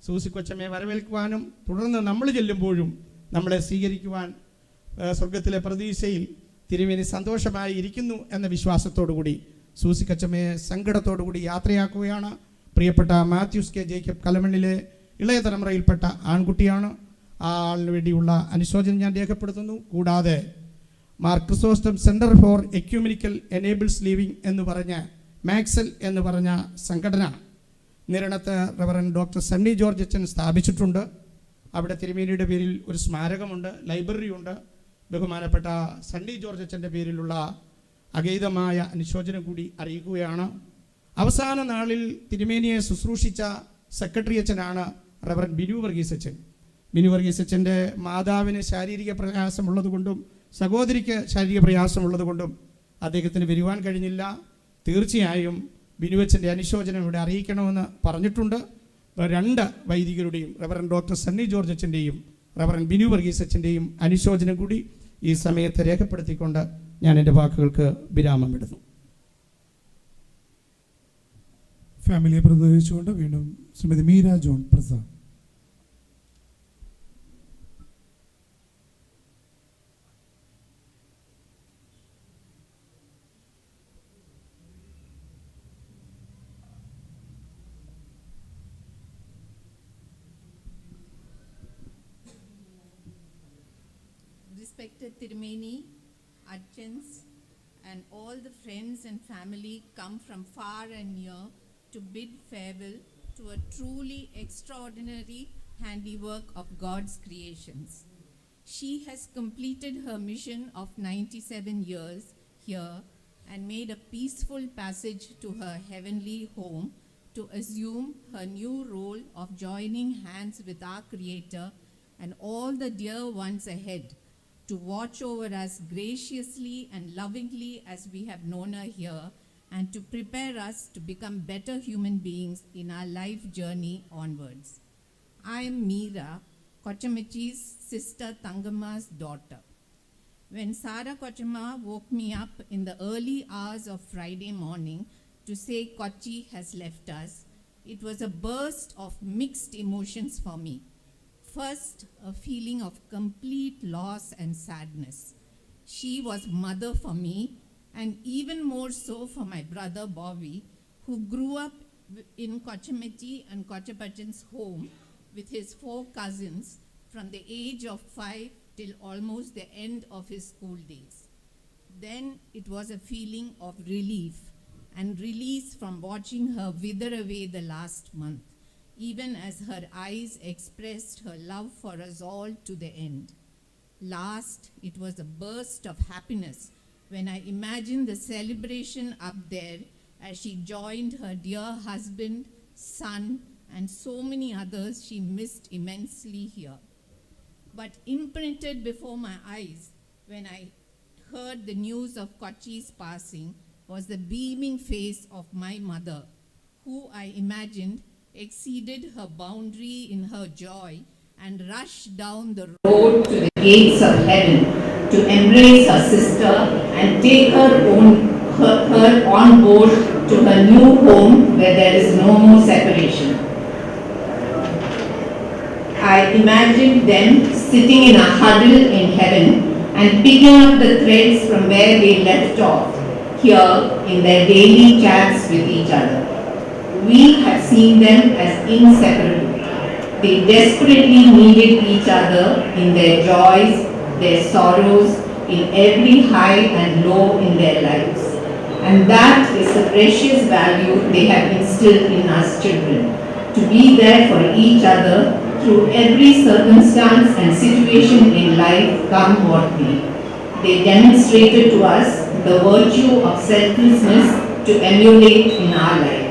സൂസിക്കൊച്ചമ്മയെ വരവേൽക്കുവാനും തുടർന്ന് നമ്മൾ ചെല്ലുമ്പോഴും നമ്മളെ സ്വീകരിക്കുവാൻ സ്വർഗത്തിലെ പ്രതീക്ഷയിൽ തിരുമേനി സന്തോഷമായി ഇരിക്കുന്നു എന്ന വിശ്വാസത്തോടുകൂടി സൂസിക്കൊച്ചമ്മയെ സങ്കടത്തോടുകൂടി യാത്രയാക്കുകയാണ്. പ്രിയപ്പെട്ട മാത്യൂസ് കെ ജേക്കബ് കലമണ്ണിലെ ഇളയ തലമുറയിൽപ്പെട്ട ആൺകുട്ടിയാണ്. ആ ആളിന് വേണ്ടിയുള്ള അനുശോചനം ഞാൻ രേഖപ്പെടുത്തുന്നു. കൂടാതെ Mar Chrysostom centre for ecumenical enables living എന്ന് പറഞ്ഞ മാക്സൽ എന്ന് പറഞ്ഞ സംഘടന നിരണത്ത് റവറൻഡ് ഡോക്ടർ സണ്ണി ജോർജ് അച്ഛൻ സ്ഥാപിച്ചിട്ടുണ്ട്. അവിടെ തിരുമേനിയുടെ പേരിൽ ഒരു സ്മാരകമുണ്ട്, ലൈബ്രറി ഉണ്ട്. ബഹുമാനപ്പെട്ട സണ്ണി ജോർജ് അച്ഛൻ്റെ പേരിലുള്ള അഗൈതമായ അനുശോചനം കൂടി അറിയിക്കുകയാണ്. അവസാന നാളിൽ തിരുമേനിയെ ശുശ്രൂഷിച്ച സെക്രട്ടറി അച്ഛനാണ് റവറൻ ബിനു വർഗീസ് അച്ഛൻ. ബിനു വർഗീസ് അച്ഛൻ്റെ മാതാവിന് ശാരീരിക പ്രയാസമുള്ളതുകൊണ്ടും സഹോദരിക്ക് ശാരീരിക പ്രയാസമുള്ളതുകൊണ്ടും അദ്ദേഹത്തിന് വരുവാൻ കഴിഞ്ഞില്ല. തീർച്ചയായും ബിനുവച്ചൻ്റെ അനുശോചനം ഇവിടെ അറിയിക്കണമെന്ന് പറഞ്ഞിട്ടുണ്ട്. രണ്ട് വൈദികരുടെയും റവറൻ ഡോക്ടർ സണ്ണി ജോർജ് അച്ഛൻ്റെയും റവറൻ ബിനു വർഗീസ് അച്ഛൻ്റെയും അനുശോചനം കൂടി ഈ സമയത്ത് രേഖപ്പെടുത്തിക്കൊണ്ട് ഞാൻ എൻ്റെ വാക്കുകൾക്ക് വിരാമം ഇടുന്നു. ഫാമിലിയെ പ്രതിനിധീകരിച്ചുകൊണ്ട് വീണ്ടും Shrimati Meera John Prasad. Respected Tirumeni, Archans, and all the friends and family come from far and near to bid farewell to a truly extraordinary handiwork of God's creations. She has completed her mission of 97 years here and made a peaceful passage to her heavenly home to assume her new role of joining hands with our Creator and all the dear ones ahead, to watch over us graciously and lovingly as we have known her here, and to prepare us to become better human beings in our life journey onwards. I am Meera, Kochamachi's sister Tangama's daughter. When Sarah Kochama woke me up in the early hours of Friday morning to say Kochi has left us, it was a burst of mixed emotions for me. First, a feeling of complete loss and sadness. She was mother for me, and even more so for my brother Bobby, who grew up in Kochamachi and Kochapachan's home with his 4 cousins from the age of 5 till almost the end of his school days. Then it was a feeling of relief and release from watching her wither away the last month, even as her eyes expressed her love for us all to the end. Last, it was a burst of happiness when I imagined the celebration up there as she joined her dear husband, son, and so many others she missed immensely here. But imprinted before my eyes when I heard the news of Kochi's passing was the beaming face of my mother, who I imagined exceeded her boundary in her joy and rushed down the road to the gates of heaven to embrace her sister and take her on board to her new home where there is no more separation. I imagined them sitting in a huddle in heaven and picking up the threads from where they left off here in their daily chats with each other. We have seen them as inseparable. They desperately needed each other in their joys, their sorrows, in every high and low in their lives. And that is the precious value they have instilled in us children, to be there for each other through every circumstance and situation in life, come what may. They demonstrated to us the virtue of selflessness to emulate in our lives.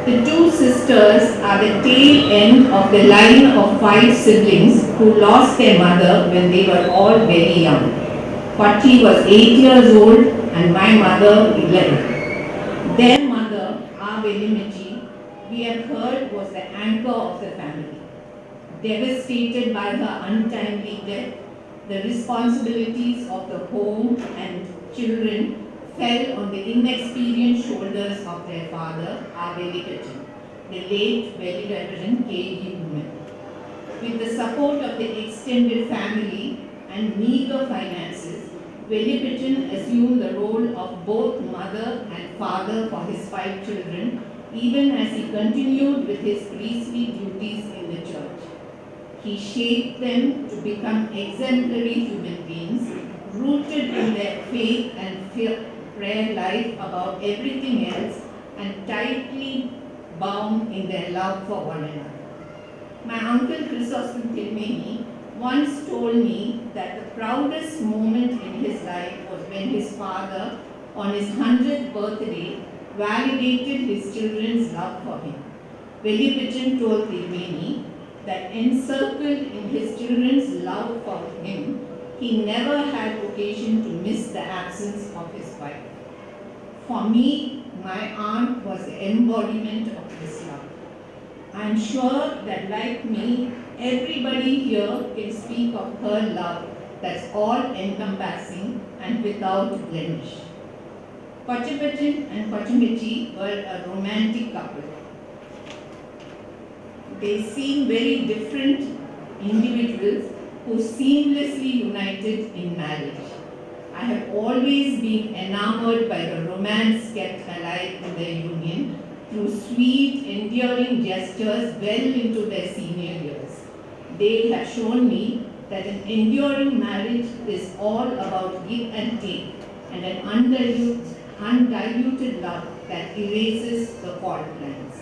The 2 sisters are the tail end of the line of 5 siblings who lost their mother when they were all very young. Kochi was 8 years old and my mother 11. Their mother, our Velimichi, we have heard was the anchor of the family. Devastated by her untimely death, the responsibilities of the home and children fell on the inexperienced shoulders of their father, our Velikachan, the late Very Reverend K.E. Woman. With the support of the extended family and meager finances, Velikachan assumed the role of both mother and father for his 5 children, even as he continued with his priestly duties in the church. He shaped them to become exemplary human beings, rooted in their faith and prayer life above everything else, and tightly bound in their love for one another. My uncle Chrysostom Tirumeni once told me that the proudest moment in his life was when his father, on his 100th birthday, validated his children's love for him. Veliapachan told Tirumeni that encircled in his children's love for him, he never had occasion to miss the absence of his wife. For me, my aunt was the embodiment of this love. I am sure that like me, everybody here can speak of her love that's all-encompassing and without blemish. Kochapachan and Kochamichi were a romantic couple. They seem very different individuals who seamlessly united in marriage. I have always been enamored by the romance kept alive in their union through sweet, endearing gestures well into their senior years. They have shown me that an enduring marriage is all about give and take and an undiluted love that erases the fault lines.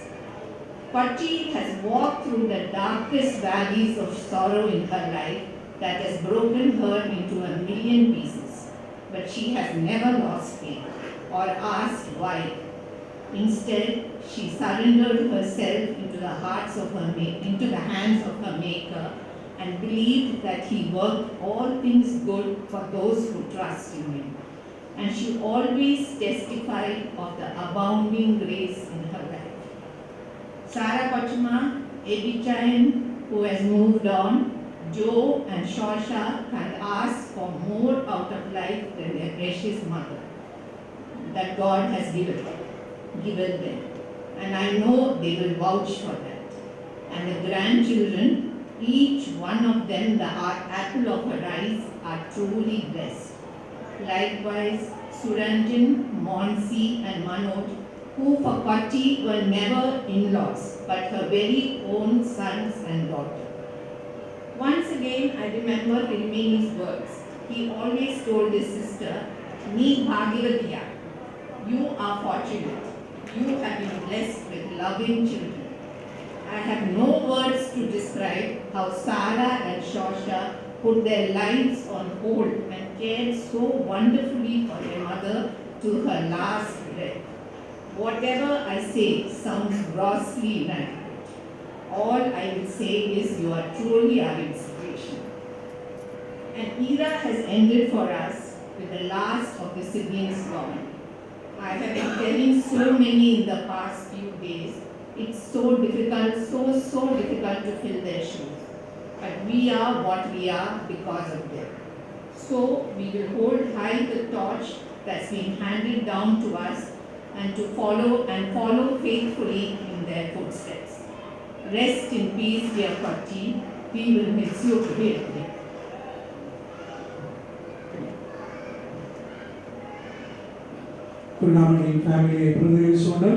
Kochi has walked through the darkest valleys of sorrow in her life that has broken her into a million pieces. But she has never lost faith or asked why. Instead, she surrendered herself into the hands of her Maker and believed that He worked all things good for those who trust in Him. And she always testified of the abounding grace in her life. Sarah Kochma, Ebi Chayan, who has moved on, Joe and Shosha can ask for more out of life than their precious mother that God has given them. And I know they will vouch for that. And the grandchildren, each one of them the apple of her eyes, are truly blessed. Likewise, Suranjan, Monsi and Manoj, who for Kochi were never in-laws, but her very own sons and daughter. Once again, I remember Tirumeni's words. He always told his sister, "Nee Bhagivatiya, you are fortunate. You have been blessed with loving children." I have no words to describe how Sarah and Shosha put their lives on hold and cared so wonderfully for their mother to her last breath. Whatever I say sounds grossly inadequate. All I will say is you are truly our inspiration. An era has ended for us with the last of the siblings gone. I have been telling so many in the past few days, it's so difficult, so difficult to fill their shoes. But we are what we are because of them. So we will hold high the torch that's been handed down to us and to follow faithfully in their footsteps. Rest in peace, dear Kochi. We will miss you greatly. കുരുണാമണി ഫാമിലിയെ പ്രതിനിധീകരിച്ചുകൊണ്ട്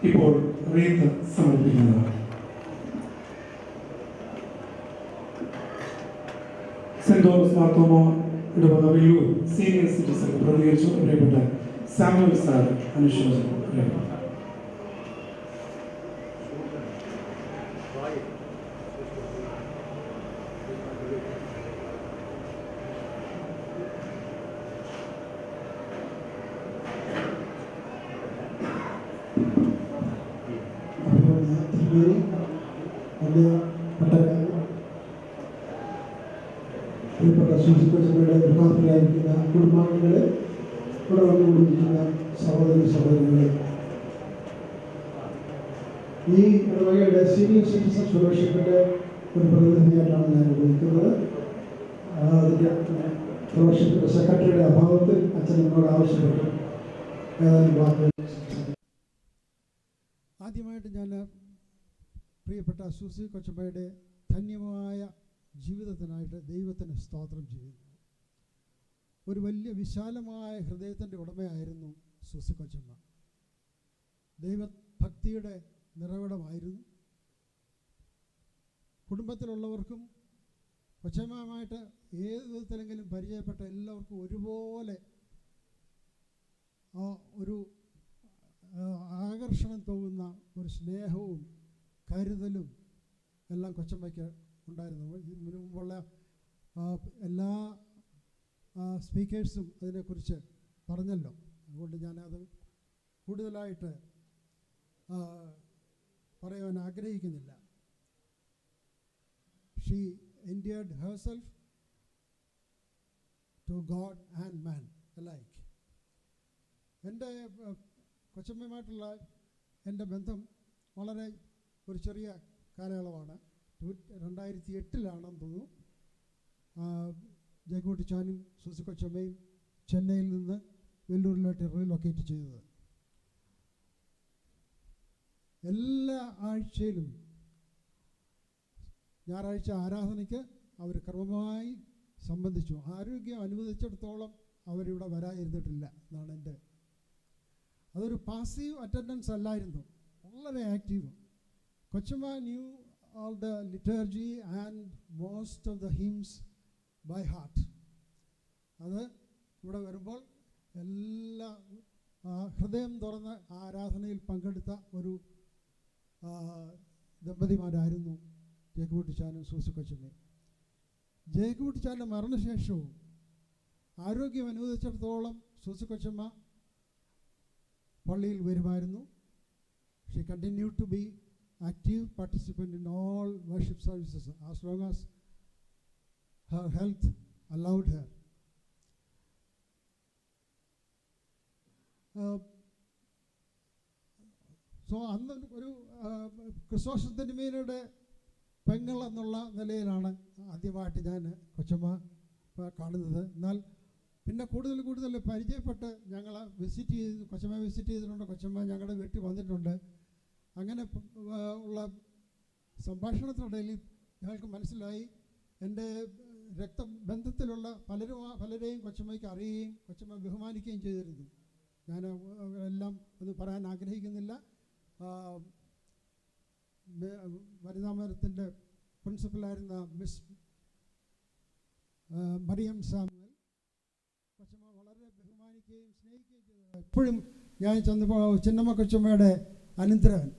ഇപ്പോൾ wreath സമർപ്പിക്കുന്നതാണ്. Saint Thomas Marthoma ഇടവക Vellore senior citizen പ്രതിനിധീകരിച്ചുകൊണ്ട് പ്രിയപ്പെട്ട Samuel sir അനുശോചനം രേഖപ്പെടുത്തി. ദുഃഖാർത്ഥരായിരിക്കുന്ന കുടുംബാംഗങ്ങളെ, ഇവിടെ വന്നുകൊണ്ടിരിക്കുന്ന സഹോദരി സഹോദരങ്ങളെ, ഈ ഇടവകയുടെ സീനിയർ സിറ്റിസൺ ഫെലോഷിപ്പിൻ്റെ ഒരു പ്രതിനിധിയായിട്ടാണ് ഞാൻ ഉപയോഗിക്കുന്നത്. അതിൻ്റെ ഫെലോഷിപ്പിൻ്റെ സെക്രട്ടറിയുടെ അഭാവത്തിൽ അച്ഛൻ എന്നോട് ആവശ്യപ്പെട്ടു ഏതാനും വാക്കുകൾ. ആദ്യമായിട്ട് ഞാൻ പ്രിയപ്പെട്ട സൂസി കൊച്ചമ്മയുടെ ധന്യമായ ജീവിതത്തിനായിട്ട് ദൈവത്തിന് സ്തോത്രം ചെയ്യുന്നു. ഒരു വലിയ വിശാലമായ ഹൃദയത്തിൻ്റെ ഉടമയായിരുന്നു സൂസി കൊച്ചമ്മ. ദൈവഭക്തിയുടെ നിറവിടമായിരുന്നു. കുടുംബത്തിലുള്ളവർക്കും കൊച്ചമ്മയുമായിട്ട് ഏത് വിധത്തിലെങ്കിലും പരിചയപ്പെട്ട എല്ലാവർക്കും ഒരുപോലെ ഒരു ആകർഷണം തോന്നുന്ന ഒരു സ്നേഹവും കരുതലും എല്ലാം കൊച്ചമ്മയ്ക്ക് ഉണ്ടായിരുന്നു. ഇതിനു മുമ്പുള്ള എല്ലാ സ്പീക്കേഴ്സും അതിനെക്കുറിച്ച് പറഞ്ഞല്ലോ. അതുകൊണ്ട് ഞാനത് കൂടുതലായിട്ട് പറയാൻ ആഗ്രഹിക്കുന്നില്ല. She endeared herself to God and man alike. എൻ്റെ കൊച്ചമ്മയുമായിട്ടുള്ള എൻ്റെ ബന്ധം വളരെ ഒരു ചെറിയ കാലയളവാണ്. 2008 തോന്നുന്നു ജയകുട്ടിച്ചാനും സൂസി കൊച്ചമ്മയും ചെന്നൈയിൽ നിന്ന് വെല്ലൂരിലോട്ട് റീലൊക്കേറ്റ് ചെയ്തത്. എല്ലാ ആഴ്ചയിലും ഞായറാഴ്ച ആരാധനയ്ക്ക് അവർ ക്രമമായി സംബന്ധിച്ചു. ആരോഗ്യം അനുവദിച്ചിടത്തോളം അവരിവിടെ വരാതിരുന്നിട്ടില്ല എന്നാണ് എൻ്റെ. അതൊരു പാസീവ് അറ്റൻഡൻസ് അല്ലായിരുന്നു, വളരെ ആക്റ്റീവ്. കൊച്ചമ്മ new all the liturgy and most of the hymns by heart. അത് ഇവിടെ വരുമ്പോൾ എല്ലാ ഹൃദയം തുറന്ന് ആരാധനയിൽ പങ്കെടുത്ത ഒരു ദമ്പതിമാരായിരുന്നു ജയകുട്ടിച്ചാനും സൂസി കൊച്ചമ്മയും. ജയകുട്ടിച്ചാൻ്റെ മരണശേഷവും ആരോഗ്യം അനുവദിച്ചിടത്തോളം സൂസി കൊച്ചമ്മ പള്ളിയിൽ വരുമായിരുന്നു. She continued to be active participant in all worship services as long as her health allowed her. So അന്ന് ഒരു ക്രിസ്തോസ്റ്റത്തിന്മേനയുടെ പെങ്ങൾ എന്നുള്ള നിലയിലാണ് ആദ്യമായിട്ട് ഞാൻ കൊച്ചമ്മ കാണുന്നത്. എന്നാൽ പിന്നെ കൂടുതൽ പരിചയപ്പെട്ട് ഞങ്ങൾ വിസിറ്റ് ചെയ്ത് കൊച്ചമ്മ വിസിറ്റ് ചെയ്തിട്ടുണ്ട്. കൊച്ചമ്മ ഞങ്ങളുടെ വീട്ടിൽ വന്നിട്ടുണ്ട്. അങ്ങനെ ഉള്ള സംഭാഷണത്തിനിടയിൽ ഞങ്ങൾക്ക് മനസ്സിലായി എൻ്റെ രക്തബന്ധത്തിലുള്ള പലരെയും കൊച്ചമ്മയ്ക്ക് അറിയുകയും കൊച്ചമ്മ ബഹുമാനിക്കുകയും ചെയ്തിരുന്നു. ഞാൻ എല്ലാം ഒന്ന് പറയാൻ ആഗ്രഹിക്കുന്നില്ല. വനിതാമരത്തിൻ്റെ പ്രിൻസിപ്പലായിരുന്ന മിസ് മറിയം സാമുവൽ കൊച്ചമ്മ വളരെ ബഹുമാനിക്കുകയും സ്നേഹിക്കുകയും ചെയ്തത്. എപ്പോഴും ഞാൻ ചെന്നപ്പോൾ ചിന്നമ്മ കൊച്ചമ്മയുടെ അനന്തരവൻ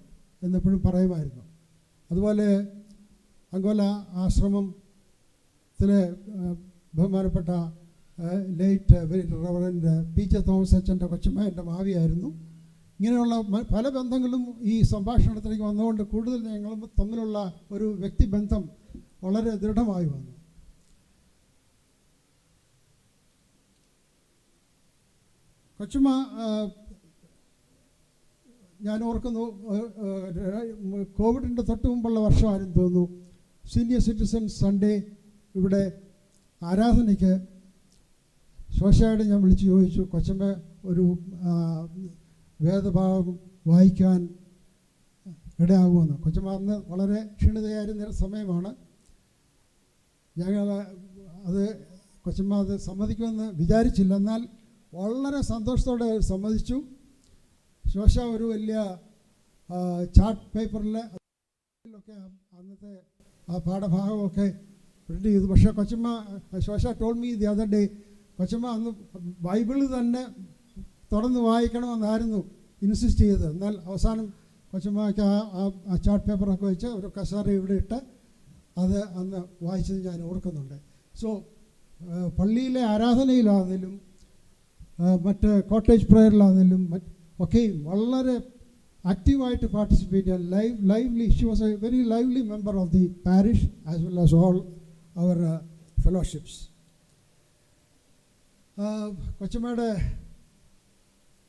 എന്നെപ്പോഴും പറയുമായിരുന്നു. അതുപോലെ അങ്കോല ആശ്രമത്തിലെ ബഹുമാനപ്പെട്ട ലേറ്റ് റവറൻഡ് PJ തോമസ് അച്ഛൻ്റെ കൊച്ചമ്മ എൻ്റെ ഭാവിയായിരുന്നു. ഇങ്ങനെയുള്ള പല ബന്ധങ്ങളും ഈ സംഭാഷണത്തിലേക്ക് വന്നുകൊണ്ട് കൂടുതൽ ഞങ്ങൾ തമ്മിലുള്ള ഒരു വ്യക്തിബന്ധം വളരെ ദൃഢമായി വന്നു. കൊച്ചമ്മ ഞാൻ ഓർക്കുന്നു, കോവിഡിൻ്റെ തൊട്ട് മുമ്പുള്ള വർഷമായിരുന്നു തോന്നുന്നു, സീനിയർ സിറ്റിസൺ സൺഡേ ഇവിടെ ആരാധനയ്ക്ക് ശോശയോട് ഞാൻ വിളിച്ച് ചോദിച്ചു, കൊച്ചമ്മ ഒരു വേദഭാഗം വായിക്കാൻ ഇടയാകുമെന്ന്. കൊച്ചമ്മ അന്ന് വളരെ ക്ഷീണിതയായിരുന്ന സമയമാണ്. ഞങ്ങൾ കൊച്ചമ്മ അത് സമ്മതിക്കുമെന്ന് വിചാരിച്ചില്ല. എന്നാൽ വളരെ സന്തോഷത്തോടെ സമ്മതിച്ചു. ശോശ ഒരു വലിയ ചാർട്ട് പേപ്പറിൽ അന്നത്തെ ആ പാഠഭാഗമൊക്കെ പ്രിൻ്റ് ചെയ്തു. പക്ഷേ കൊച്ചമ്മ Shosha told me the other day, കൊച്ചമ്മ അന്ന് ബൈബിള് തന്നെ തുറന്ന് വായിക്കണമെന്നായിരുന്നു ഇൻസിസ്റ്റ് ചെയ്തത്. എന്നാൽ അവസാനം കൊച്ചമ്മയ്ക്ക് ആ ചാർട്ട് പേപ്പറൊക്കെ വെച്ച് ഒരു കസേര ഇവിടെ ഇട്ട് അത് അന്ന് വായിച്ചത് ഞാൻ ഓർക്കുന്നുണ്ട്. സോ പള്ളിയിലെ ആരാധനയിലാണെങ്കിലും മറ്റ് കോട്ടേജ് പ്രയറിലാണെങ്കിലും ഒക്കെയും വളരെ ആക്റ്റീവായിട്ട് പാർട്ടിസിപ്പേറ്റ് ചെയ്യാൻ lively she was a very lively member of the parish as well as all our fellowships. കൊച്ചമ്മയുടെ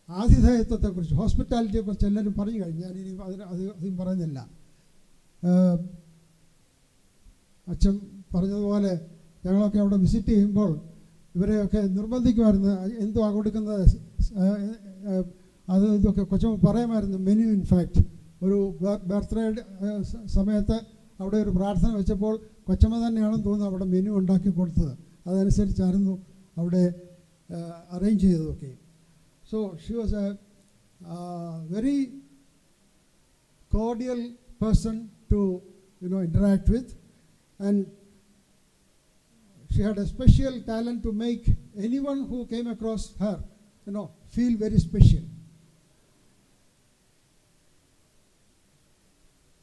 ആതിഥേയത്വത്തെക്കുറിച്ച്, ഹോസ്പിറ്റാലിറ്റിയെക്കുറിച്ച് എല്ലാവരും പറഞ്ഞു കഴിഞ്ഞു. ഞാനിനി അധികം പറയുന്നില്ല. അച്ഛൻ പറഞ്ഞതുപോലെ ഞങ്ങളൊക്കെ അവിടെ വിസിറ്റ് ചെയ്യുമ്പോൾ ഇവരെയൊക്കെ നിർബന്ധിക്കുമായിരുന്നു, എന്തുവാ കൊടുക്കുന്നത്, അത് ഇതൊക്കെ കൊച്ചമ്മ പറയുമായിരുന്നു. മെനു ഇൻഫാക്റ്റ് ഒരു ബർത്ത്ഡേ സമയത്ത് അവിടെ ഒരു പ്രാർത്ഥന വെച്ചപ്പോൾ കൊച്ചമ്മ തന്നെയാണെന്ന് തോന്നുന്നു അവിടെ മെനു ഉണ്ടാക്കി കൊടുത്തത്. അതനുസരിച്ചായിരുന്നു അവിടെ അറേഞ്ച് ചെയ്തതൊക്കെ. So she was a very cordial person to interact with, and she had a special talent to make anyone who came across her feel very special.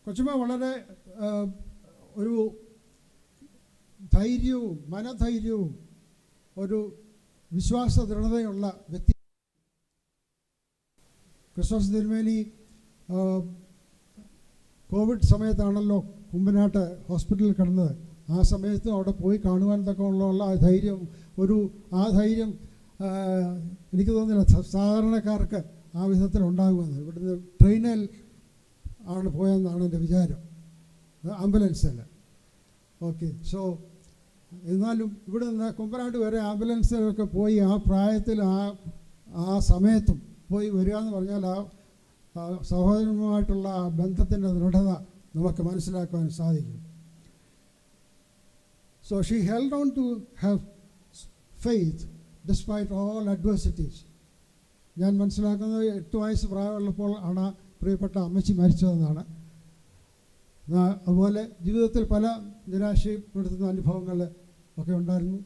കൊച്ചമ്മ വളരെ ഒരു ധൈര്യവും മനധൈര്യവും ഒരു വിശ്വാസ ദൃഢതയുള്ള വ്യക്തി. ക്രിസ്തോസ് തിരുമേനി കോവിഡ് സമയത്താണല്ലോ കുമ്പനാട്ട് ഹോസ്പിറ്റലിൽ കിടന്നത്. ആ സമയത്ത് അവിടെ പോയി കാണുവാൻ തക്കമുള്ള ആ ധൈര്യം എനിക്ക് തോന്നുന്നില്ല സാധാരണക്കാർക്ക് ആ വിധത്തിൽ ഉണ്ടാകുമെന്ന്. ഇവിടുന്ന് ട്രെയിനിൽ ആണ് പോയെന്നാണ് എൻ്റെ വിചാരം, ആംബുലൻസിൽ. ഓക്കെ, സോ എന്നാലും ഇവിടെ നിന്ന് കുമ്പനാട്ട് വരെ ആംബുലൻസിലൊക്കെ പോയി ആ പ്രായത്തിൽ ആ സമയത്തും പോയി വരിക എന്ന് പറഞ്ഞാൽ ആ സഹോദരനുമായിട്ടുള്ള ആ ബന്ധത്തിൻ്റെ ദൃഢത നമുക്ക് മനസ്സിലാക്കുവാൻ സാധിക്കും. So she held on to her faith despite all adversities. ഞാൻ മനസ്സിലാക്കുന്നത് 8 വയസ്സ് പ്രായമുള്ളപ്പോൾ ആണ് പ്രിയപ്പെട്ട അമ്മച്ചി മരിച്ചതെന്നാണ്. അതുപോലെ ജീവിതത്തിൽ പല നിരാശപ്പെടുത്തുന്ന അനുഭവങ്ങൾ ഒക്കെ ഉണ്ടായിരുന്നു.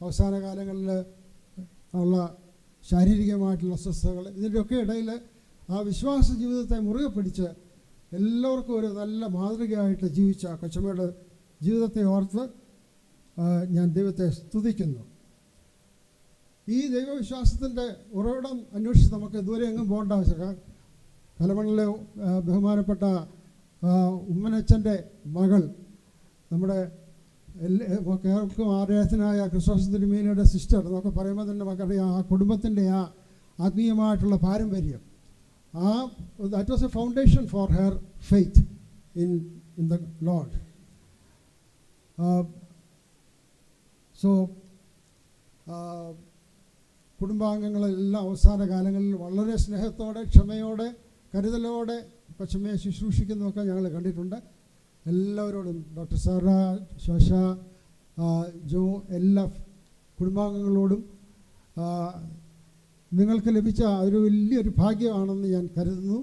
അവസാന കാലങ്ങളിൽ ഉള്ള ശാരീരികമായിട്ടുള്ള അസ്വസ്ഥതകൾ, ഇതിൻ്റെയൊക്കെ ഇടയിൽ ആ വിശ്വാസ ജീവിതത്തെ മുറുകെ പിടിച്ച് എല്ലാവർക്കും ഒരു നല്ല മാതൃകയായിട്ട് ജീവിച്ച കൊച്ചമ്മയുടെ ജീവിതത്തെ ഓർത്ത് ഞാൻ ദൈവത്തെ സ്തുതിക്കുന്നു. ഈ ദൈവവിശ്വാസത്തിൻ്റെ ഉറവിടം അന്വേഷിച്ച് നമുക്ക് ദൂരെ എങ്ങും പോകേണ്ട ആവശ്യമില്ല. കലമണ്ണിലെ ബഹുമാനപ്പെട്ട ഉമ്മനച്ചൻ്റെ മകൾ, നമ്മുടെ കേൾക്കും ആരാധനായ ക്രിസ്തോസ് തിരുമേനിയുടെ സിസ്റ്റർ എന്നൊക്കെ പറയുമ്പോൾ തന്നെ നമുക്കറിയാം ആ കുടുംബത്തിൻ്റെ ആ ആത്മീയമായിട്ടുള്ള പാരമ്പര്യം. that was a foundation for her faith in the Lord. So കുടുംബാംഗങ്ങളെല്ലാം അവസാന കാലങ്ങളിൽ വളരെ സ്നേഹത്തോടെ, ക്ഷമയോടെ, കരുതലോടെ കൊച്ചമ്മയെ ശുശ്രൂഷിക്കുന്നതൊക്കെ ഞങ്ങൾ കണ്ടിട്ടുണ്ട്. എല്ലാവരോടും, ഡോക്ടർ സാറ, ശോശ, ജോ, എല്ലാ കുടുംബാംഗങ്ങളോടും നിങ്ങൾക്ക് ലഭിച്ച ഒരു വലിയൊരു ഭാഗ്യമാണെന്ന് ഞാൻ കരുതുന്നു.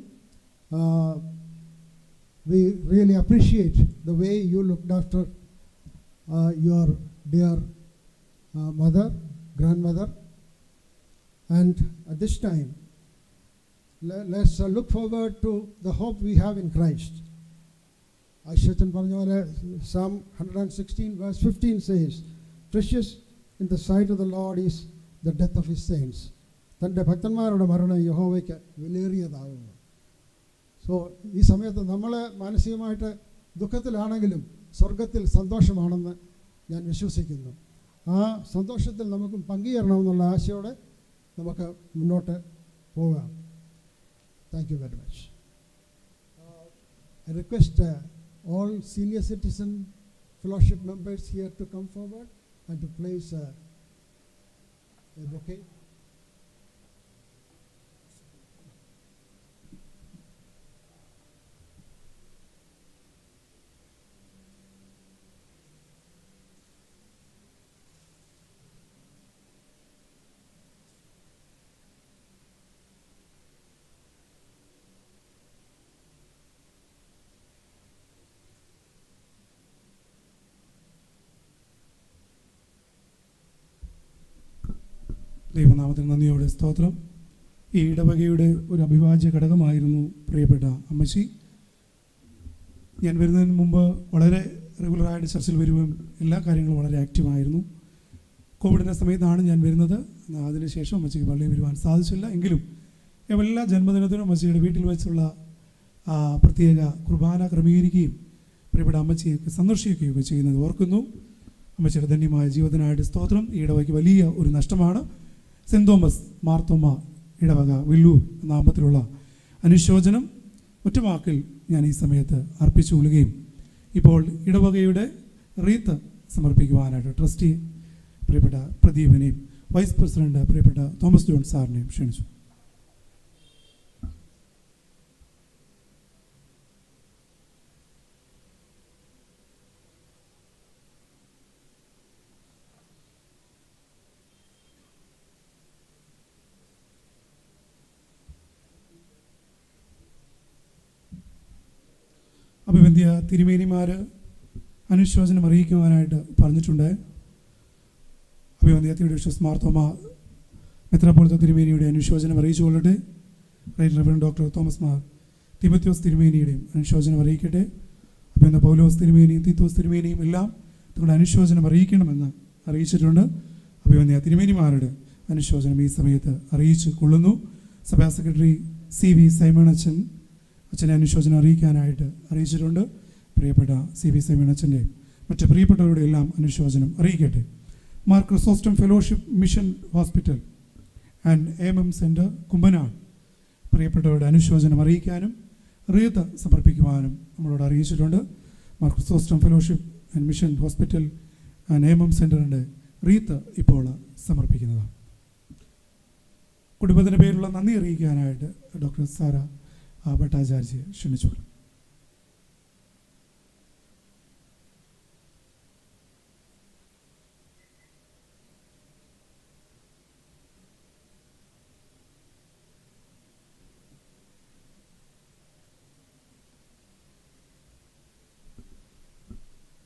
We really appreciate the way you looked after your dear mother, grandmother, and at this time let's look forward to the hope we have in Christ. Aishachan പറഞ്ഞ പോലെ Psalm 116 verse 15 says, precious in the sight of the Lord is the death of his saints. തൻ്റെ ഭക്തന്മാരുടെ മരണം യഹോവയ്ക്ക് വിലയേറിയതാകുന്നു. So ഈ സമയത്ത് നമ്മൾ മാനസികമായിട്ട് ദുഃഖത്തിലാണെങ്കിലും സ്വർഗത്തിൽ സന്തോഷമാണെന്ന് ഞാൻ വിശ്വസിക്കുന്നു. ആ സന്തോഷത്തിൽ നമുക്കും പങ്കുചേരണമെന്നുള്ള ആശയോടെ നമുക്ക് മുന്നോട്ട് പോകാം. Thank you very much. I request all senior citizen fellowship members here to come forward and to place a bouquet. ദൈവനാമത്തിന് നന്ദിയോടെ സ്തോത്രം. ഈ ഇടവകയുടെ ഒരു അവിഭാജ്യ ഘടകമായിരുന്നു പ്രിയപ്പെട്ട അമ്മച്ചി. ഞാൻ വരുന്നതിന് മുമ്പ് വളരെ റെഗുലറായിട്ട് ചർച്ചിൽ വരുകയും എല്ലാ കാര്യങ്ങളും വളരെ ആക്റ്റീവായിരുന്നു. കോവിഡിൻ്റെ സമയത്താണ് ഞാൻ വരുന്നത്. അതിനുശേഷം അമ്മച്ചിക്ക് പള്ളിയിൽ വരുവാൻ സാധിച്ചില്ല. എങ്കിലും എല്ലാ ജന്മദിനത്തിനും അമ്മച്ചിയുടെ വീട്ടിൽ വെച്ചുള്ള പ്രത്യേക കുർബാന ക്രമീകരിക്കുകയും പ്രിയപ്പെട്ട അമ്മച്ചിയെ സന്ദർശിക്കുകയൊക്കെ ചെയ്യുന്നത് ഓർക്കുന്നു. അമ്മച്ചിയുടെ ധന്യമായ ജീവിതത്തിനായിട്ട് സ്തോത്രം. ഈ ഇടവകയ്ക്ക് വലിയ ഒരു നഷ്ടമാണ്. സെൻറ് തോമസ് മാർത്തോമ ഇടവക വില്ലൂർ നാമത്തിലുള്ള അനുശോചനം ഒറ്റവാക്കിൽ ഞാൻ ഈ സമയത്ത് അർപ്പിച്ചുകൊള്ളുകയും ഇപ്പോൾ ഇടവകയുടെ റീത്ത് സമർപ്പിക്കുവാനായിട്ട് ട്രസ്റ്റി പ്രിയപ്പെട്ട പ്രദീപിനെയും വൈസ് പ്രസിഡന്റ് പ്രിയപ്പെട്ട തോമസ് ജോൺ സാറിനെയും ക്ഷണിച്ചു. അഭിവന്ധ്യ തിരുമേനിമാർ അനുശോചനം അറിയിക്കുവാനായിട്ട് പറഞ്ഞിട്ടുണ്ട്. അഭിവന്ധ്യ തിരുവിശ്വസ് മാർത്തോമ മെത്രാപ്പോളിത്ത തിരുമേനിയുടെ അനുശോചനം അറിയിച്ചു കൊള്ളട്ടെ. Right reverend doctor Thomas Mar Timotheos തിരുമേനിയുടെയും അനുശോചനം അറിയിക്കട്ടെ. അഭിവന്ധ്യ പൗലോസ് തിരുമേനിയും തീത്തോസ് തിരുമേനിയും എല്ലാം തങ്ങളുടെ അനുശോചനം അറിയിക്കണമെന്ന് അറിയിച്ചിട്ടുണ്ട്. അഭിവന്ധ്യ തിരുമേനിമാരുടെ അനുശോചനം ഈ സമയത്ത് അറിയിച്ചു കൊള്ളുന്നു. സഭാ സെക്രട്ടറി CV സൈമൺ അച്ഛൻ അച്ഛനെ അനുശോചനം അറിയിക്കാനായിട്ട് അറിയിച്ചിട്ടുണ്ട്. പ്രിയപ്പെട്ട CB സമീൻ അച്ഛൻ്റെ മറ്റ് പ്രിയപ്പെട്ടവരുടെ എല്ലാം അനുശോചനം അറിയിക്കട്ടെ. Mar Chrysostom fellowship mission hospital and AMM centre Kumbanad പ്രിയപ്പെട്ടവരുടെ അനുശോചനം അറിയിക്കാനും റീത്ത് സമർപ്പിക്കുവാനും നമ്മളോട് അറിയിച്ചിട്ടുണ്ട്. Mar Chrysostom fellowship and mission hospital and AMM സെൻറ്ററിൻ്റെ റീത്ത് ഇപ്പോൾ സമർപ്പിക്കുന്നതാണ്. കുടുംബത്തിൻ്റെ പേരിലുള്ള നന്ദി അറിയിക്കാനായിട്ട് ഡോക്ടർ സാര ഭട്ടാചാര്യയെ ക്ഷണിച്ചു.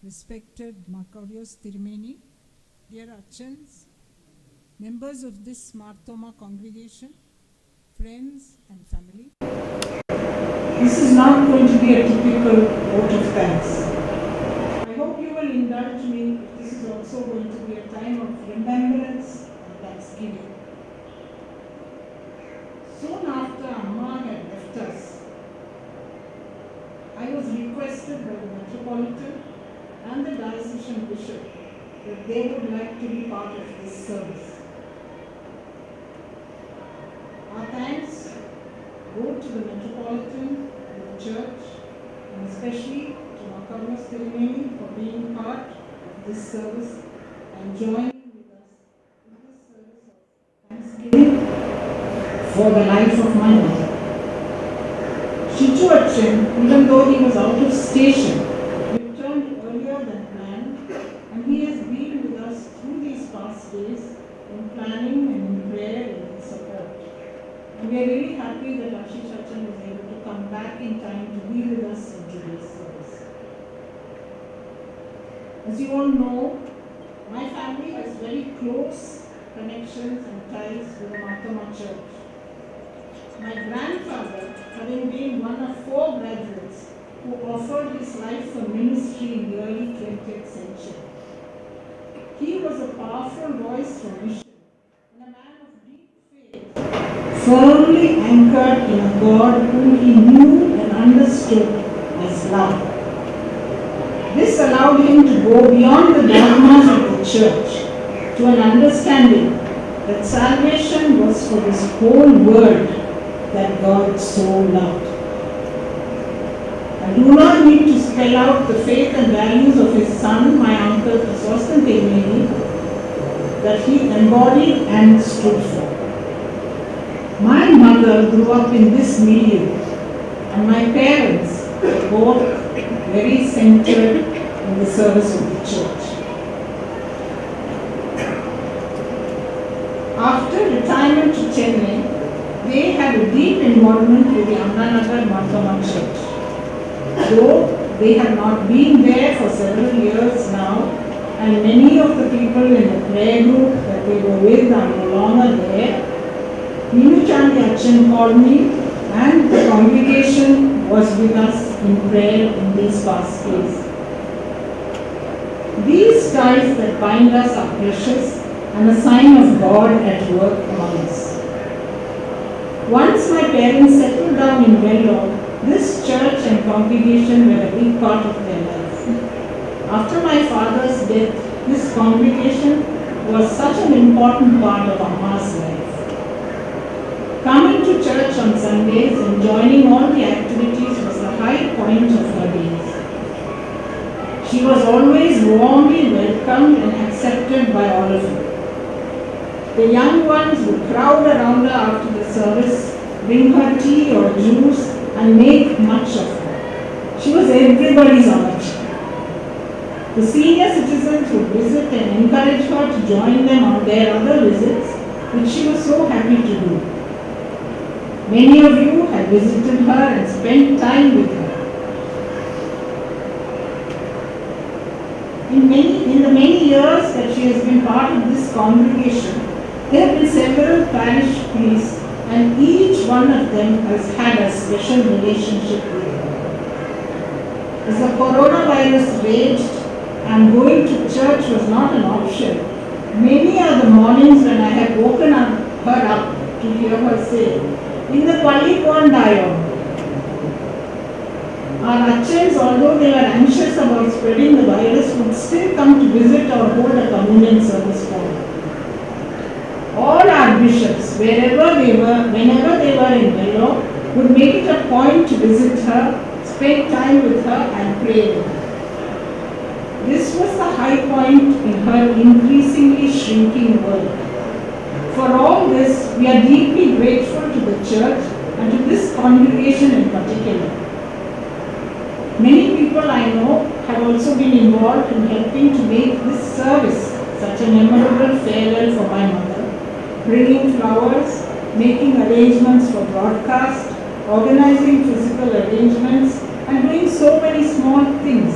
Respected Makarios Tirumeni, dear Achans, members of this Marthoma congregation, friends and family. This is not going to be a typical vote of thanks. I hope you will indulge me if this is also going to be a time of remembrance and thanksgiving. Soon after Amma had left us, I was requested by the Metropolitan and the diocesan bishop that they would like to be part of this service. Our thanks go to the Metropolitan and the church, and especially to Makarios Tirumeni for being part of this service and joining with us in this service of thanksgiving for the life of my mother. Shichu Achan, even though he was out of station, he has been with us through these past days in planning and in prayer and in support. And we are really happy that Ashish Achan was able to come back in time to be with us in today's service. As you all know, my family has very close connections and ties with the Marthoma Church. My grandfather, having been one of 4 graduates who offered his life for ministry in the early 20th century, he was a powerful voice for mission and a man of deep faith, firmly anchored in a God whom he knew and understood as love. This allowed him to go beyond the dogmas of the church to an understanding that salvation was for this whole world that God so loved. I do not need to spell out the faith and values of his son, my uncle Chrysostom Tirumeni, that he embodied and stood for. My mother grew up in this milieu, and my parents were both very centered in the service of the church. After retirement to Chennai, they had a deep involvement with the Annanagar Marthoma Church. Though they have not been there for several years now, and many of the people in the prayer group that they were with are no longer there, Ninu Chandi Achan called me, and the congregation was with us in prayer in these past days. These ties that bind us are precious and a sign of God at work among us. Once my parents settled down in Vellore, this church and congregation were a big part of their life. After my father's death, this congregation was such an important part of Amma's life. Coming to church on Sundays and joining all the activities was the high point of her days. She was always warmly welcomed and accepted by all of you. The young ones would crowd around her after the service, bring her tea or juice, and make much of her. She was everybody's amateur. The senior citizens would visit and encourage her to join them on their other visits, which she was so happy to do. Many of you had visited her and spent time with her. In the many years that she has been part of this congregation, there have been several parish priests, and each one of them has had a special relationship with her. As the coronavirus raged and going to church was not an option, many are the mornings when I have woken her up to hear her say, "In the Palli Pondayo." Our Achans, although they were anxious about spreading the virus, would still come to visit or hold a communion service for her. All our bishops, wherever they were, whenever they were in Vellore, would make it a point to visit her, spend time with her and pray with her. This was the high point in her increasingly shrinking world. For all this, we are deeply grateful to the church and to this congregation in particular. Many people I know have also been involved in helping to make this service such a memorable farewell for my mother, bringing flowers, making arrangements for broadcast, organizing physical arrangements, and doing so many small things,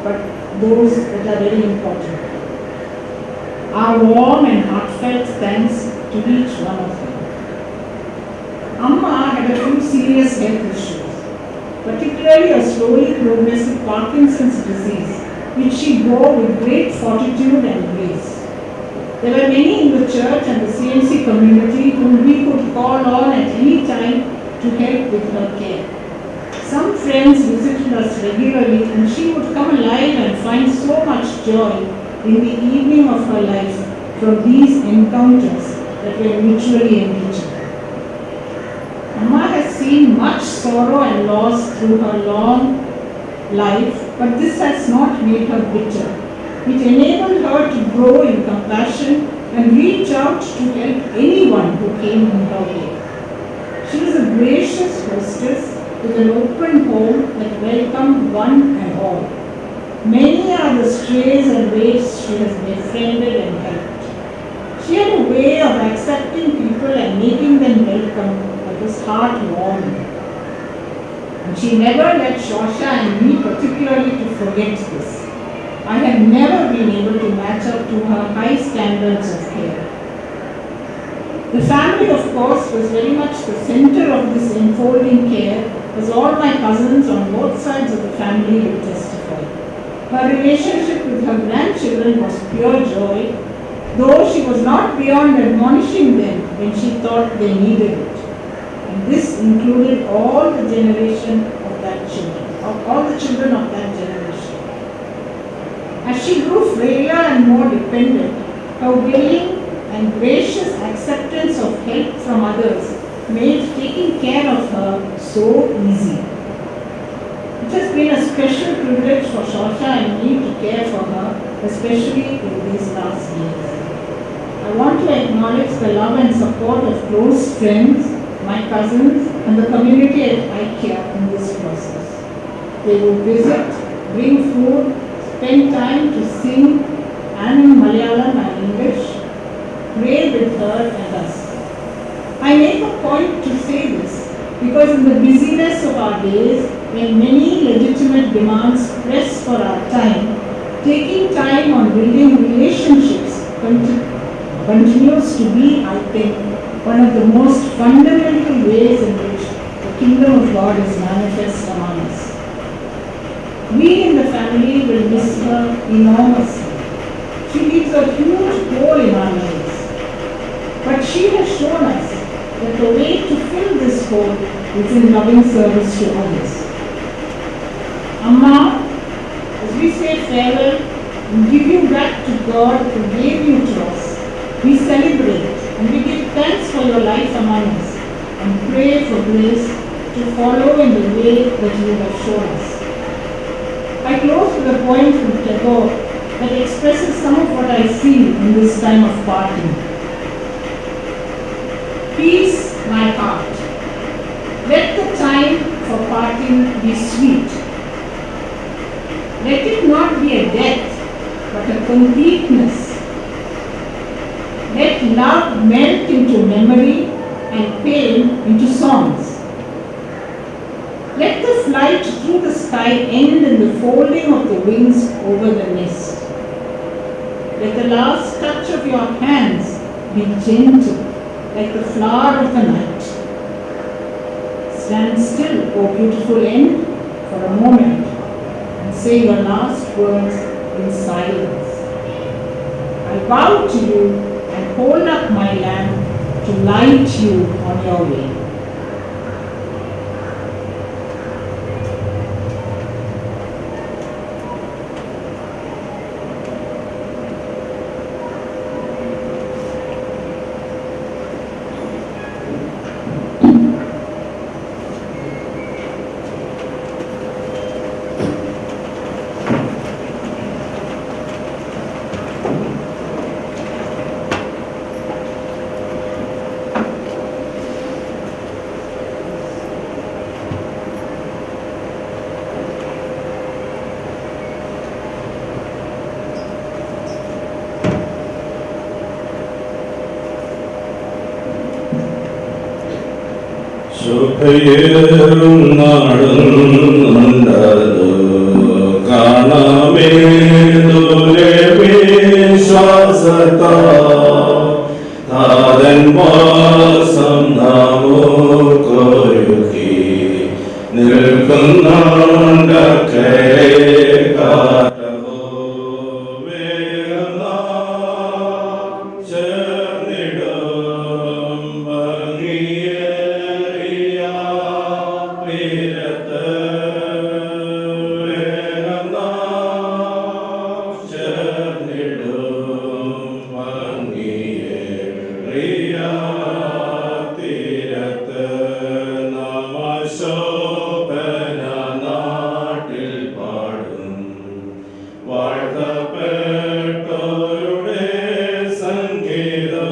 but those that are very important. Our warm and heartfelt thanks to each one of them. Amma had a few serious health issues, particularly a slowly progressive Parkinson's disease, which she bore with great fortitude and grace. There were many in the church and the CMC community whom we could call on at any time to help with her care. Some friends visited us regularly and she would come alive and find so much joy in the evening of her life from these encounters that were mutually enriching. Amma has seen much sorrow and loss through her long life, but this has not made her bitter. It enabled her to grow in compassion and reach out to help anyone who came in her way. She was a gracious hostess with an open home that welcomed one and all. Many are the strays and waifs she has befriended and helped. She had a way of accepting people and making them welcome that was heartwarming. And she never let Shosha and me particularly to forget this. I have never been able to match up to her high standards of care. The family, of course, was very much the center of this enfolding care, as all my cousins on both sides of the family will testify. Her relationship with her grandchildren was pure joy, though she was not beyond admonishing them when she thought they needed it. And this included all the generation of that children, all the children of that generation. As she grew frailer and more dependent, her willing and gracious acceptance of help from others made taking care of her so easy. It has been a special privilege for Shosha and me to care for her, especially in these last years. I want to acknowledge the love and support of close friends, my cousins, and the community at IKEA in this process. They would visit, bring food, spend time to sing, and in Malayalam and English, pray with her and us. I make a point to say this because in the busyness of our days, when many legitimate demands press for our time, taking time on building relationships continues to be, I think, one of the most fundamental ways in which the kingdom of God is manifest among us. We in the family will miss her enormously. She leaves a huge hole in our lives. But she has shown us that the way to fill this hole is in loving service to others. Amma, as we say farewell and give you back to God who gave you to us, we celebrate and we give thanks for your life among us and pray for grace to follow in the way that you have shown us. I close with a poem from Tagore that expresses some of what I feel in this time of parting. Peace, my heart. Let the time for parting be sweet. Let it not be a death, but a completeness. Let love melt into memory and pain into songs. Let the flight through the sky end in the folding of the wings over the nest. Let the last touch of your hands be gentle, like the flower of the night. Stand still, O beautiful end, for a moment, and say your last words in silence. I bow to you and hold up my lamp to light you on your way. ശുഭയേറും നാടുന്നുണ്ടത് കാണാമേ ദൂരെ വിശ്വാസത്താ താതൻ വാസം നാമൊരുക്കി നിൽക്കുന്നുണ്ടൊക്കെ കാട്ടവോ വേഗം ചേർന്നിടും ഭംഗിയേറിയ തീരത്ത് വേഗം ചേർന്നിടും ഭംഗിയേറിയ തീരത്ത് നാമശോഭന നാട്ടിൽ പാടും വാഴ്ത്തപ്പെട്ടോരുടെ സംഗീതം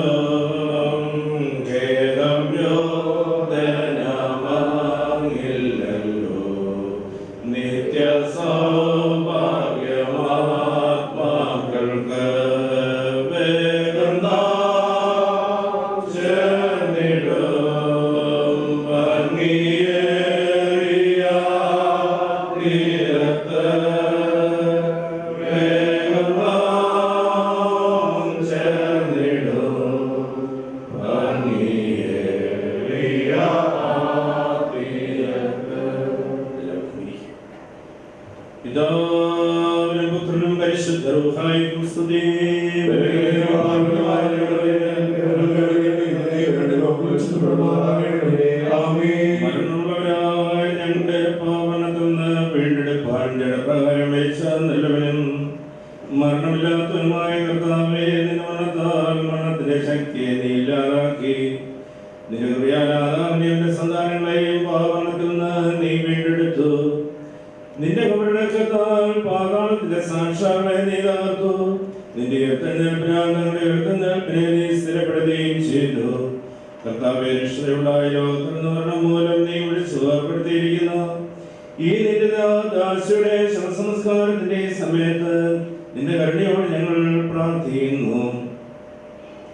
ഖേദം യോധനമാങ്ങില്ലല്ലോ നിത്യ സൗഭാഗ്യമാത്മാക്കൾക്ക് വേഗം ചേർന്നിടും ഭംഗിയേറിയ തീരത്ത് വേഗം ചേർന്നിടും ഭംഗിയേറിയ തീരത്ത്. പിതാവിനും പുത്രനും പരിശുദ്ധ റൂഹായിക്കും സ്തുതി. മരണമുള്ളവരായ ഞങ്ങളുടെ പാവനത്തിൽ നിന്ന് വീണ്ടെടുപ്പാൻ ജഡപ്രകാരം മരിച്ച നല്ലവനും മരണമില്ലാത്തവനുമായ കർത്താവേ, നിന്റെ മരണത്താൽ മരണത്തിന്റെ ശക്തിയെ നീ ഇല്ലാതാക്കി നിന്റെ സന്താനങ്ങളെയും പാവനത്തിൽ നിന്ന് നീ വീണ്ടെടുത്തു. നിന്റെ കബറിടക്കത്താൽ പാതാളത്തിന്റെ സാക്ഷാങ്ങളെ നീ തകർത്തു. നിന്റെ ഉയർത്തെഴുന്നേൽപ്പിനെ നീ സ്ഥിരപ്പെടുത്തുകയും ചെയ്തു. കർത്താവേ, രക്ഷയുണ്ടായ ലോകത്തിൽ നിന്ന് മരണം മൂലം നീ വിളിച്ചു ഏർപ്പെടുത്തിയിരിക്കുന്നു. ഈ നിന്റെ ദാസിയുടെ ശവസംസ്കാരത്തിന്റെ സമയത്ത് നിന്റെ കരുണയോട് ഞങ്ങൾ പ്രാർത്ഥിക്കുന്നു.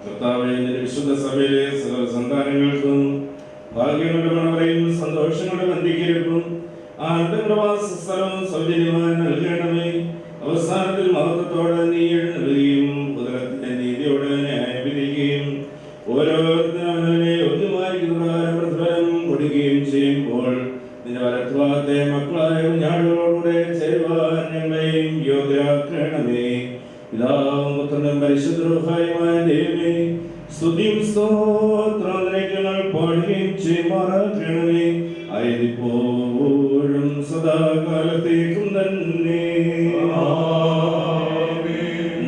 കർത്താവേ, നിന്റെ വിശുദ്ധ സഭയിലെ സകല സന്താനങ്ങൾക്കും ഭാഗ്യങ്ങളുടെ മണവറയും സന്തോഷങ്ങളുടെ ബന്ധിക്കലും ആനന്ദങ്ങളുടെ വാസസ്ഥലവും സൗജന്യമായി നൽകണമേ. അവസാനത്തിൽ മഹത്വത്തോടെ നീ എഴുന്നള്ളുകയും ഉദരത്തിന്റെ നീതിയോടെ ന്യായം വിധിക്കുകയും ഓരോരുത്തരും അവനെ ഒന്നുമായിരിക്കുന്ന പ്രതിഫലം കൊടുക്കുകയും ചെയ്യുമ്പോൾ നിന്റെ വലത്തുഭാഗത്തെ മക്കളായ കുഞ്ഞാടുകളോടുകൂടെ ചേരുവാൻ ഞങ്ങളെയും യോഗ്യരാക്കണമേ. പിതാവും പുത്രനും പരിശുദ്ധ റൂഹായുമായ ദൈവമേ, സ്തുതിയും സ്തോത്രവും നിനക്ക് ഞങ്ങൾ പാടുകയും ചെയ്യുമാറാക്കണമേ. ആയതിപ്പോഴും സദാകാലത്തേക്കും തന്നെ.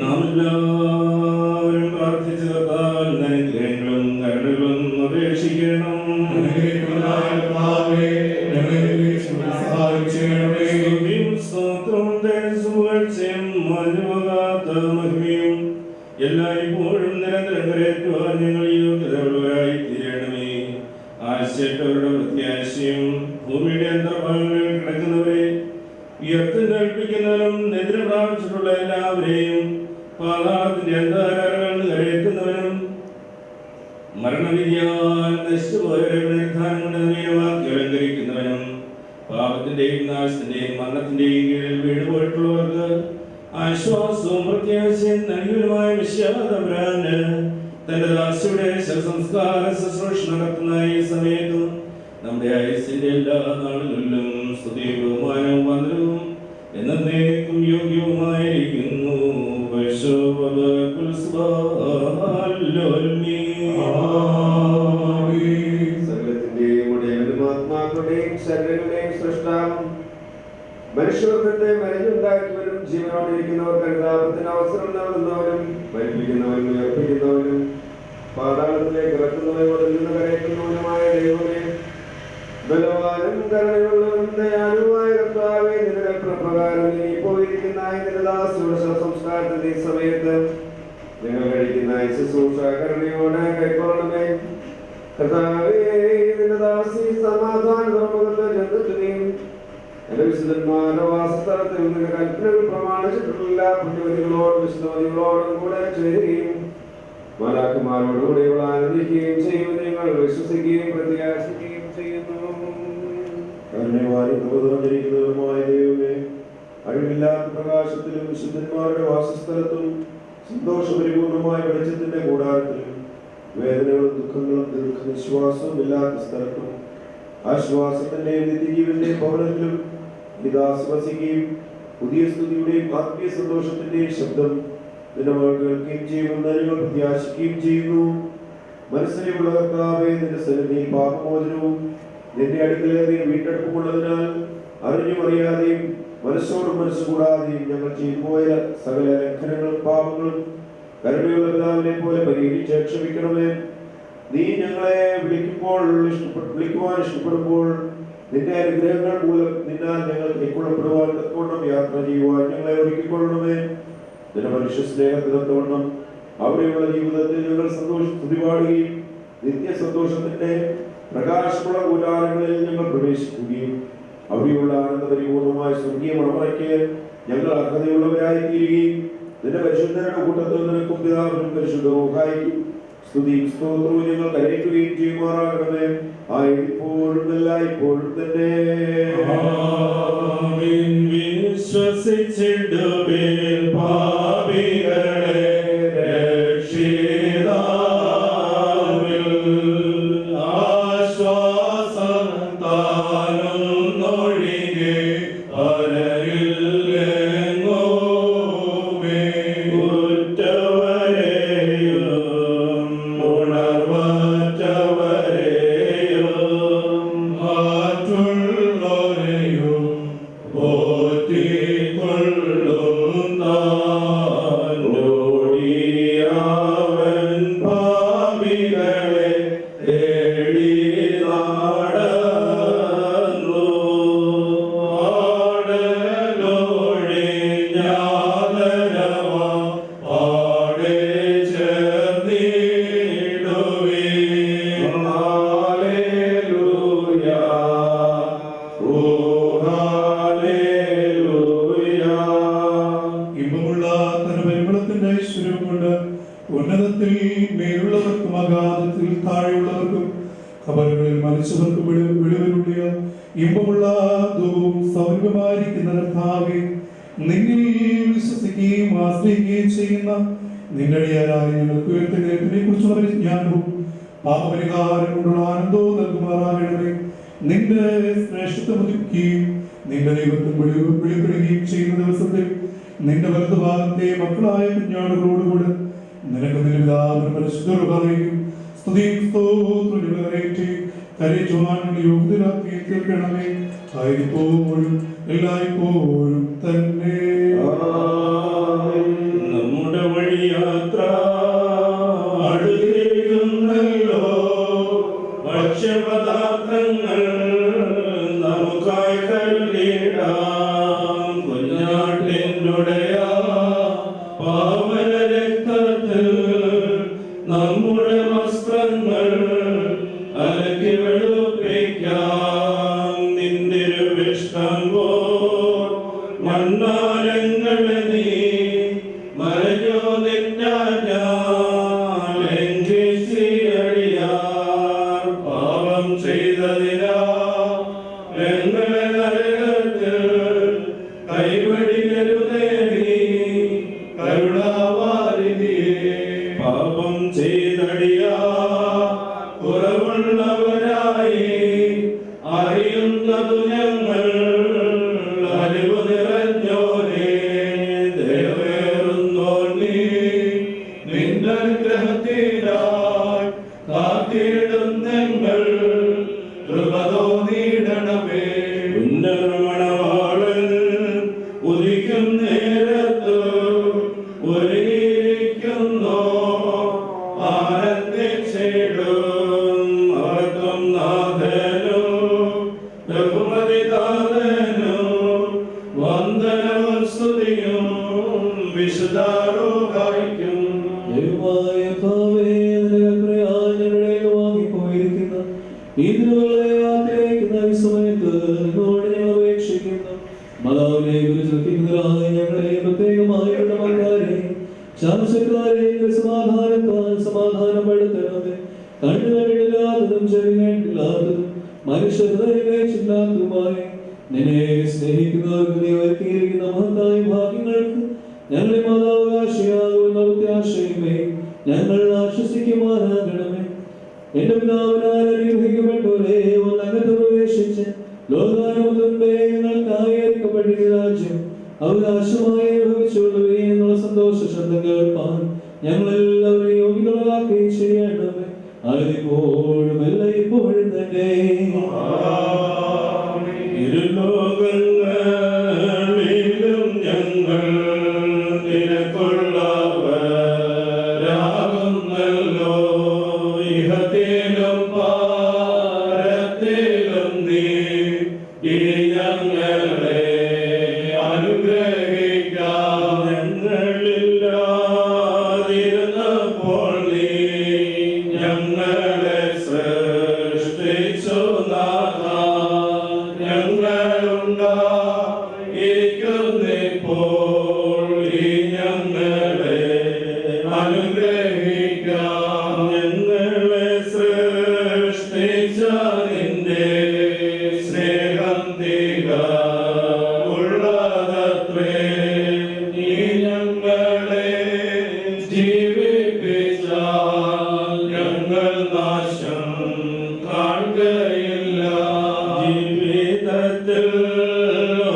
നാം എല്ലാവരും പ്രാർത്ഥിച്ചു കർത്താൽ അനുഗ്രഹങ്ങളും കരുണകളും അപേക്ഷിക്കണം. സ്തുതിയും സ്തോത്രവും തേജസ്സും മനുവകാത്ത മഹിമയും എല്ലായ്പ്പോഴും നിരന്തരം കരേറ്റുവാൻ ഞങ്ങൾ യോഗ്യതയുള്ളവരായി തീരണമേ. ആശയട്ടവരുടെ പ്രത്യാശയും ഭൂമിയുടെ അന്തർഭാഗങ്ങളിൽ കിടക്കുന്നവരെ ഉയർത്തെഴുന്നേൽപ്പിക്കുന്നവരും നിദ്ര പ്രാപിച്ചിട്ടുള്ള എല്ലാവരെയും പാതാളത്തിന്റെ അന്ധകാരങ്ങളിൽ കരയേറ്റുന്നവനും മരണവിധിയാൽ നശിച്ചുപോയവരെ പുനരുദ്ധാനം കൊണ്ട് നവീനമാക്കി അലങ്കരിക്കുന്നവനും പാപത്തിന്റെയും നാശത്തിന്റെയും മരണത്തിന്റെയും കീഴിൽ വീണുപോയിട്ടുള്ളവർക്ക് ആശ്വാസവും പ്രത്യാശയും നൽകിയവനുമായ വിശ്വാസതമ്പുരാന് തന്റെ ദാസിയുടെ ശവസംസ്കാര ശുശ്രൂഷ നടത്തുന്ന ഈ സമയത്ത് നമ്മുടെ ആയുസ്സിന്റെ എല്ലാ നാളുകളിലും സ്തുതിയും ബഹുമാനവും വന്ദനവും എന്നേക്കും യോഗ്യവുമായിരിക്കുന്നു. സകലത്തിന്റെയും ഉടയവനും ആത്മാക്കളുടെയും ശരീരങ്ങളുടെയും സൃഷ്ടാവും മനുഷ്യവർഗത്തെ മരുന്നുണ്ടാക്കിയവരും ജീവനോടിരിക്കുന്നവർക്ക് അനുതാപത്തിന് അവസരം നൽകുന്നവരും മരിപ്പിക്കുന്നവരും ഉയർപ്പിക്കുന്നവരും പാതാളത്തിലേക്ക് ഇറക്കുന്നവരും ഒതുങ്ങുന്ന കരയറ്റുന്നവനുമായ ദൈവമേ, ബലവാനും കരുണയുള്ളവനും ദയാലുവായ കർത്താവേ, നിന്റെ കൽപ്പനപ്രകാരം നീ പോയിരിക്കുന്ന നിന്റെ ദാസിയുടെ ശവസംസ്കാരത്തിന്റെ സമയത്ത് ഞങ്ങൾ കഴിക്കുന്ന ശുശ്രൂഷ കരുണയോടെ കൈക്കൊള്ളണമേ. കർത്താവേ, നിന്റെ ദാസി സമാധാന തുറമുഖത്ത് ചെന്നെത്തുകയും എന്റെ വിശുദ്ധന്മാരുടെ വാസസ്ഥലത്തിൽ നിന്റെ കൽപ്പനകൾ പ്രമാണിച്ചിട്ടുള്ള പുണ്യവതികളോടും വിശുദ്ധവതികളോടും കൂടെ ചേരുകയും മാലാഖമാരോടുകൂടി ആനന്ദിക്കുകയും ചെയ്യുമെന്ന് ഞങ്ങൾ വിശ്വസിക്കുകയും പ്രത്യാശിക്കുകയും ചെയ്യുന്നു. ബലവാനും കൃപ നിറഞ്ഞിരിക്കുന്നവരുമായ ദൈവമേ, അഴിവില്ലാത്ത പ്രകാശത്തിലും വിശുദ്ധന്മാരുടെ വാസസ്ഥലത്തും സന്തോഷപരിപൂർണമായ വെളിച്ചത്തിന്റെ കൂടാരത്തിലും വേദനകളും ദുഃഖങ്ങളും ദീർഘനിശ്വാസവും ഇല്ലാത്ത സ്ഥലത്തും ആശ്വാസത്തിന്റെയും നിത്യജീവന്റെയും ഭവനത്തിലും ദാസി വസിക്കുകയും പുതിയ സ്തുതിയുടെയും ആത്മീയ സന്തോഷത്തിന്റെയും ശബ്ദം നിന്റെ മകൾ കേൾക്കുകയും ചെയ്യുമെന്ന് ഞങ്ങൾ പ്രത്യാശിക്കുകയും ചെയ്യുന്നു. മനസ്സിലുള്ള കർത്താവേ, നിന്റെ സന്നിധിയിൽ പാപമോചനവും നിന്റെ അടുക്കലേറിയ വീണ്ടെടുപ്പുമുള്ളതിനാൽ അറിഞ്ഞും അറിയാതെയും മനസ്സോടും മനസ്സുകൂടാതെയും ഞങ്ങൾ ചെയ്തു പോയ സകല ലംഘനങ്ങളും പാപങ്ങളും കരുണയുള്ള പിതാവിനെ പോലെ പരിഹരിച്ച് ക്ഷമിക്കണമേ. നീ ഞങ്ങളെ വിളിക്കുവാൻ ഇഷ്ടപ്പെടുമ്പോൾ നിന്റെ അനുഗ്രഹങ്ങൾ മൂലം നിന്നാൽ ഞങ്ങൾ കൈക്കൊള്ളപ്പെടുവാൻ തക്കവണ്ണം യാത്ര ചെയ്യുവാൻ ഞങ്ങളെ ഒരുക്കിക്കൊള്ളണമേ. നിന്റെ മനുഷ്യ സ്നേഹത്തിനൊത്തവണ്ണം അവിടെയുള്ള ജീവിതത്തിൽ ഞങ്ങൾ സ്തുതിപാടുകയും നിത്യ സന്തോഷത്തിന്റെ പ്രകാശമുള്ള കൂടാരങ്ങളിൽ ഞങ്ങൾ പ്രവേശിക്കുകയും അവിടെയുള്ള ആനന്ദപരിപൂർണമായ സ്വർഗീയ മണമറയ്ക്ക് ഞങ്ങൾ അർഹതയുള്ളവരായി തീരുകയും നിന്റെ പരിശുദ്ധരുടെ കൂട്ടത്തിൽ നിനക്കും പിതാവിനും പരിശുദ്ധ റൂഹായിക്കും സ്തുതിയും സ്തോത്രവും ഞങ്ങൾ കരയറ്റുകയും ചെയ്യുമാറാകണമേ. ആയിപ്പോഴും എല്ലായ്പ്പോഴും തന്നെ. വിശ്വസിച്ചിടുവേൻ പാപികളെ രക്ഷിതാവിൽ ആശ്വാസം താനൊന്നൊഴികെ പരരില്ലെങ്ങുമേ. ഉറ്റവരെയും ഉണർവറ്റവരെയും മറ്റുള്ളവരെയും പോറ്റിക്കൊള്ളുന്ന ഓടിയവൻ പാപികളെ തേടി നടന്നു. ആടലൊഴിഞ്ഞാതരവ പാടെ ചേർന്നിടുവീൻ. ഹല്ലേലൂയ, ഓ ഹല്ലേലൂയ. ഇമ്പമുള്ള തന്റെ പരിമളത്തിന്റെ ഐശ്വര്യം കൊണ്ട് ഉന്നതത്തിൽ മേലുള്ളവർക്കും അഗാധത്തിൽ താഴെയുള്ളവർക്കും ഖബറുകളിൽ മരിച്ചവർക്കും വെളിവിലുള്ളിയ ഇമ്പമുള്ള ധൂപവും സൗരഭ്യമായിരിക്കുന്ന കർത്താവേ, നിന്നിൽ വിശ്വസിക്കുകയും ആശ്രയിക്കുകയും ചെയ്യുന്ന നിന്റെ അടിയാരായ ഞങ്ങൾക്ക് ഉയർത്തിനെ കുറിച്ചുള്ള പരിജ്ഞാനവും പാപപരിഹാരം കൊണ്ടുള്ള ആനന്ദവും നൽകുമാറാകണമേ. നിന്റെ ശ്രേഷ്ഠത്വം ഉദിക്കുകയും നിന്റെ ദൈവത്വം വെളിപ്പെടുകയും ചെയ്യുന്ന ദിവസത്തിൽ നിന്റെ വലതുഭാഗത്തെ മക്കളായ കുഞ്ഞാടുകളോടുകൂടെ നിനക്ക് നിന്റെ പിതാവിനും പരിശുദ്ധ റൂഹായിക്കും സ്തുതിയും സ്തോത്രവും നിറവേറ്റി കരയിച്ചുവാൻ യോഗ്യരാക്കി തീർക്കണമേ. ആയിരിപ്പോഴും എല്ലായ്പ്പോഴും തന്നെ. നമ്മുടെ വഴിയാത്ര അടുത്തിരിക്കുന്നല്ലോ. ഭക്ഷ്യപദാർത്ഥങ്ങൾ നമുക്കായി കരുതിയിടാം. കുഞ്ഞാട്ടിനുടയ പാവന രക്തത്തിൽ നമ്മുടെ വസ്ത്രങ്ങൾ അലക്കി വെളുപ്പിക്കാം. നിന്റെ വിഷ്ടം പോൽ മണ്ണാരങ്ങളെ നീ മരഞ്ഞോ ലംഘിച്ചിയടിയാർ പാപം ചെയ്തതിനാ ഞങ്ങളെ നരകത്തിൽ കൈവടിയരുതേ നീ കരുണാവാരിധിയേ. പാപം ചെയ്തടിയാ കുറവുള്ളവരായി അറിയുന്നതു ഞങ്ങൾ അറിവ് നിറഞ്ഞോരേ. ദയവേറുന്നോ നീ നിന്റെ അനുഗ്രഹത്തിനായി കാത്തിടും ഞങ്ങൾ കൃപ തോന്നിയിടണമേ. ഉന്നതമണവാളൻ ഉദിക്കും നേരത്ത് ഒരുങ്ങിയിരിക്കുന്നു ആനന്ദിച്ചിടും. അവർക്കും നാഥനും ബഹുമതിദാതനും വന്ദനവും സ്തുതിയും വിശുദ്ധാരൂഹായിക്കും. ദൈവമായ കർത്താവേ, നിന്റെ കൽപ്പനയാൽ ഞങ്ങളുടെ വാങ്ങിപ്പോയിരിക്കുന്ന ഈ ദിനങ്ങളെ ആഗ്രഹിക്കുന്ന ഈ സമയത്ത് നിന്നോട് ഞങ്ങൾ അപേക്ഷിക്കുന്നു. മാതാവിനെ ശ്രദ്ധിക്കുന്നതിനായി ഞങ്ങളെ പ്രത്യേകമായുള്ള മക്കാരെയും ശാംസക്കാരെയും സമാധാനപ്പെടുത്തണമേ. കണ്ണു കണ്ടില്ലാത്തതും ചെവി കേട്ടില്ലാത്തതും മനുഷ്യഹൃദയങ്ങളില്ലാത്തതുമായ നിന്നെ സ്നേഹിക്കുന്നവർക്ക് നീ ഒരുക്കിയിരിക്കുന്ന മഹത്തായ ഭാഗ്യങ്ങൾക്ക് ഞങ്ങളെ മാതാവകാശിയാകുന്ന പ്രത്യാശയമേ ഞങ്ങൾ ആശ്വസിക്കുമാറാകണമേ. എന്റെ പിതാവിനാൽ അനുഗ്രഹിക്കപ്പെട്ടവരെ ഒന്നകത്ത് പ്രവേശിച്ച് ലോകാനുമതേ ഞങ്ങൾക്കായി ഒരുക്കപ്പെട്ടിരുന്ന രാജ്യം അവകാശമായി അനുഭവിച്ചുകൊള്ളുകേ എന്നുള്ള സന്തോഷ ശബ്ദം കേൾപ്പാൻ ഞങ്ങളെല്ലാവരെയും യോഗ്യകളാക്കുകയും ചെയ്യണമേ. അതിപ്പോഴും എല്ലായ്പ്പോഴും തന്നെ. ഇരുലോകങ്ങളിലും ഞങ്ങൾ നിനക്കുള്ളവരാകുന്നല്ലോ. ഇഹത്തിലും പാരത്തിലും നീ ഈ ഞങ്ങളെ അനുഗ്രഹിക്കാം. ഞങ്ങളില്ലാതിരുന്നപ്പോൾ നീ ഞങ്ങളെ സൃഷ്ടിച്ചു നാഥാ. ഞങ്ങളുണ്ടായിരിക്കുന്നിപ്പോൾ ഈ ഞങ്ങളെ അനുഗ്രഹിക്കാം. ഞങ്ങളെ സൃഷ്ടിച്ച നിന്റെ സ്നേഹം ഉള്ളതത്രേ. നീ ഞങ്ങളെ ജീവിപ്പിച്ചാൽ ഞങ്ങൾ നാശം കാണുകയില്ല. ജീവിതത്തിൽ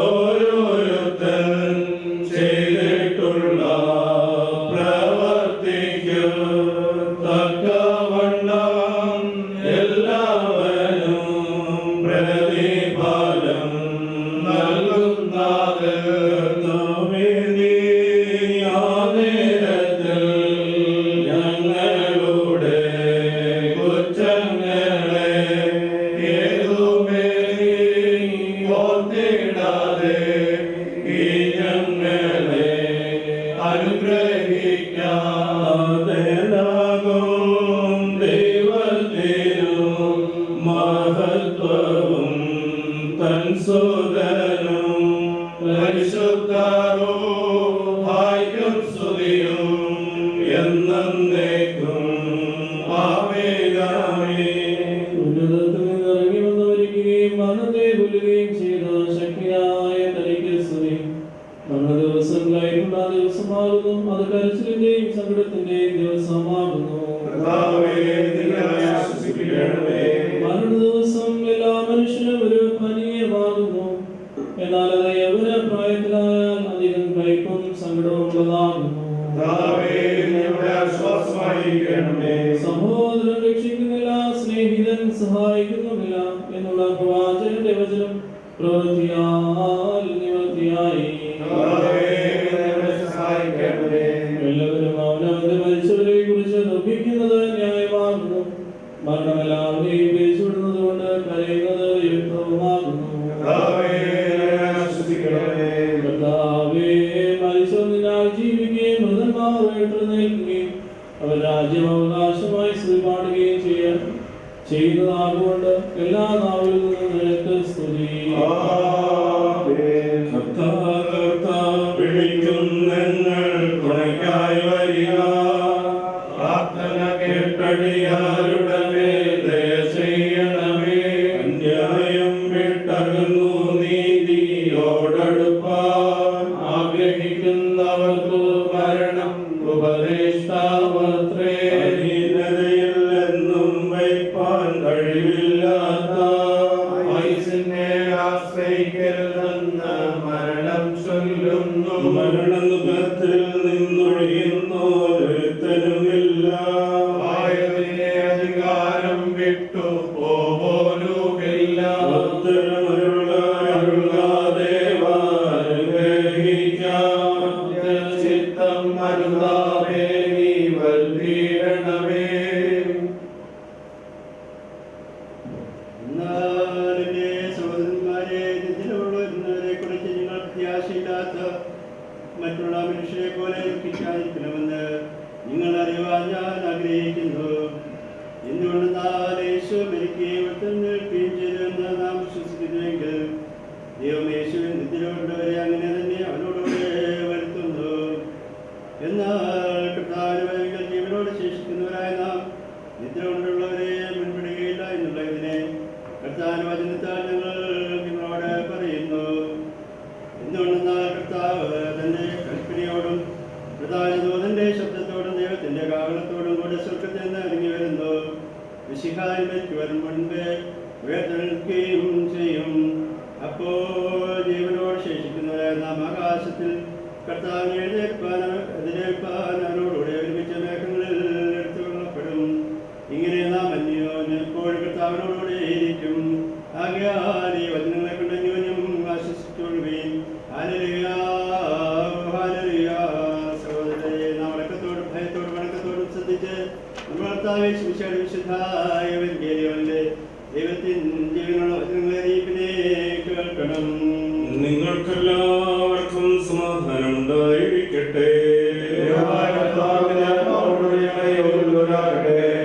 ഓരോരുത്തൻ ചെയ്തിട്ടുള്ള പ്രവർത്തിക്ക് തക്കവണ്ണം എല്ലാവരും പ്രതിഫലം നൽകുന്നത്. നേരത്തിൽ ഞങ്ങളുടെ കുറ്റങ്ങളെ ഓർത്തിടാതെ ഈ ഞങ്ങളെ അനുഗ്രഹിക്കാതെയാകും. ദൈവത്തിനും മഹത്വവും തൻ സുതനും പരിശുദ്ധരൂഹായ്ക്കും സ്തുതിയും എന്നേക്കും. ആമേൻ. ഉന്നതത്തിൽ നിന്നിറങ്ങി വന്നവരിക്കുകയും മരണത്തെ കൊല്ലുകയും ചെയ്ത ശക്തിയായ തനിക്ക് സ്തുതി. മരണദിവസം കൈകൊണ്ട ദിവസമാകുന്നു. അത് കരച്ചിലിന്റെയും സങ്കടത്തിന്റെയും ദിവസമാകുന്നു. മരണദിവസം എല്ലാ മനുഷ്യനും ഒരു പാനീയമാകുന്നു. എന്നാൽ അത് യൗവന പ്രായത്തിലായാൽ അധികം കയ്പും സങ്കടവും ഉള്ളതാകുന്നു. സഹോദരൻ രക്ഷിക്കുന്നില്ല, സ്നേഹിതൻ സഹായിക്കുന്നുമില്ല എന്നുള്ള പ്രവാചകന്റെ വചനം പ്രവൃത്തിയാൽ നിവൃത്തിയായി. എല്ലാവരും അവനവന്റെ മരിച്ചവരെ കുറിച്ച് ദുഃഖിക്കുന്നത് ന്യായമാകുന്നു. മരണം എല്ലാവരെയും പിരിച്ചുവിടുന്നത് കൊണ്ട് കരയുന്നത് യുക്തവുമാകുന്നു. കർത്താവേ, മരിച്ചവനാൽ ജീവിക്കുകയും മൃതന്മാർ ഉയർത്തെഴുന്നേൽക്കുകയും അവർ രാജ്യം അവകാശമായി സ്തുതി പാടുകയും ചെയ്യുന്നതാകൊണ്ട് എല്ലാ നാവിൽ നിന്നും നിനക്ക് സ്തുതി. വിളിക്കുന്നങ്ങൾ തുണയ്ക്കായി വരിക. പ്രാർത്ഥന കേട്ടടിയാരുടെ മേൽ ദയ ചെയ്യണമേ. അന്യായം വിട്ടകന്നു നീതിയോടടുപ്പാൻ ആഗ്രഹിക്കുന്നവർക്ക് മരണം ഉപദേഷ്ടാവത്രേ. അധീനതയിൽ എന്നും വയ്പാൻ കഴിവില്ലാത്ത വയസ്സിനെ ആശ്രയിക്കരുതെന്ന് മരണം ചൊല്ലുന്നു. മരണമുഖത്തിൽ നിന്നൊഴിയുന്നോരുത്തനുമില്ല. ആയതിനെ അധികാരം വിട്ടു പോലുമില്ല. ചിത്തം മരുതാവേ നീ വൽപ്പീരണമേ. എന്നാലെന്റെ സഹോദരന്മാരെ, നിദ്രകൊള്ളുന്നവരെ കുറിച്ച് നിങ്ങൾ പ്രത്യാശയില്ലാത്ത മറ്റുള്ള മനുഷ്യരെ പോലെ ദുഃഖിക്കാതിരിക്കണമെന്ന് നിങ്ങൾ അറിയുവാൻ ഞാൻ ആഗ്രഹിക്കുന്നു. എന്തുകൊണ്ടെന്നാൽ യേശു മരിക്കുകയും ഉയർത്തെഴുന്നേൽക്കുകയും ചെയ്തുവെന്ന് നാം വിശ്വസിക്കുന്നുവെങ്കിൽ ദൈവം യേശുവിൻ നിദ്രകൊണ്ടവരെ അങ്ങനെ തന്നെ അവനോടുകൂടെ വരുത്തുന്നു. എന്നാൽ കർത്താവിന്റെ ജീവനോട് ശേഷിക്കുന്നവരായ നാം നിദ്ര കൊണ്ടുള്ളവരെ മുൻപിടുകയില്ല എന്നുള്ള ഇതിനെ കർത്താവിന്റെ വചനത്താൽ ഞങ്ങൾ നിങ്ങളോട് പറയുന്നു. വരും മുൻപേ ഉയർത്തെഴുന്നേൽക്കുകയും ചെയ്യും. അപ്പോൾ ജീവനോട് ശേഷിക്കുന്നവരെ നാം ആകാശത്തിൽ കർത്താവിനെ എതിരേൽപ്പാൻ അവരോടുകൂടെ ഒരുമിച്ച മേഘങ്ങളിൽ എടുത്തുകൊള്ളപ്പെടും. ഇങ്ങനെ നാം അന്യോന്യം എപ്പോഴും കർത്താവിനോടുകൂടെ ഇരിക്കും. ആകയാൽ ഈ വചനങ്ങളെ കൊണ്ട് അന്യോന്യം ആശ്വസിച്ചുകൊള്ളുകയും ഹല്ലേലൂയ ഹല്ലേലൂയ. സഹോദരരെ, നാം അടക്കത്തോടും ഭയത്തോടും വണക്കത്തോടും ശ്രദ്ധിച്ച് നമ്മുടെ കർത്താവേ ശിശുവിന്റെ വിശുദ്ധായ എവങ്കേലിയോനിലെ ദൈവത്തിൻ ജീവനുള്ള വചനങ്ങളെ അറിയിപ്പിനെ കേൾക്കണം. നിങ്ങൾക്കെല്ലാവർക്കും സമാധാനം ഉണ്ടായിരിക്കട്ടെ.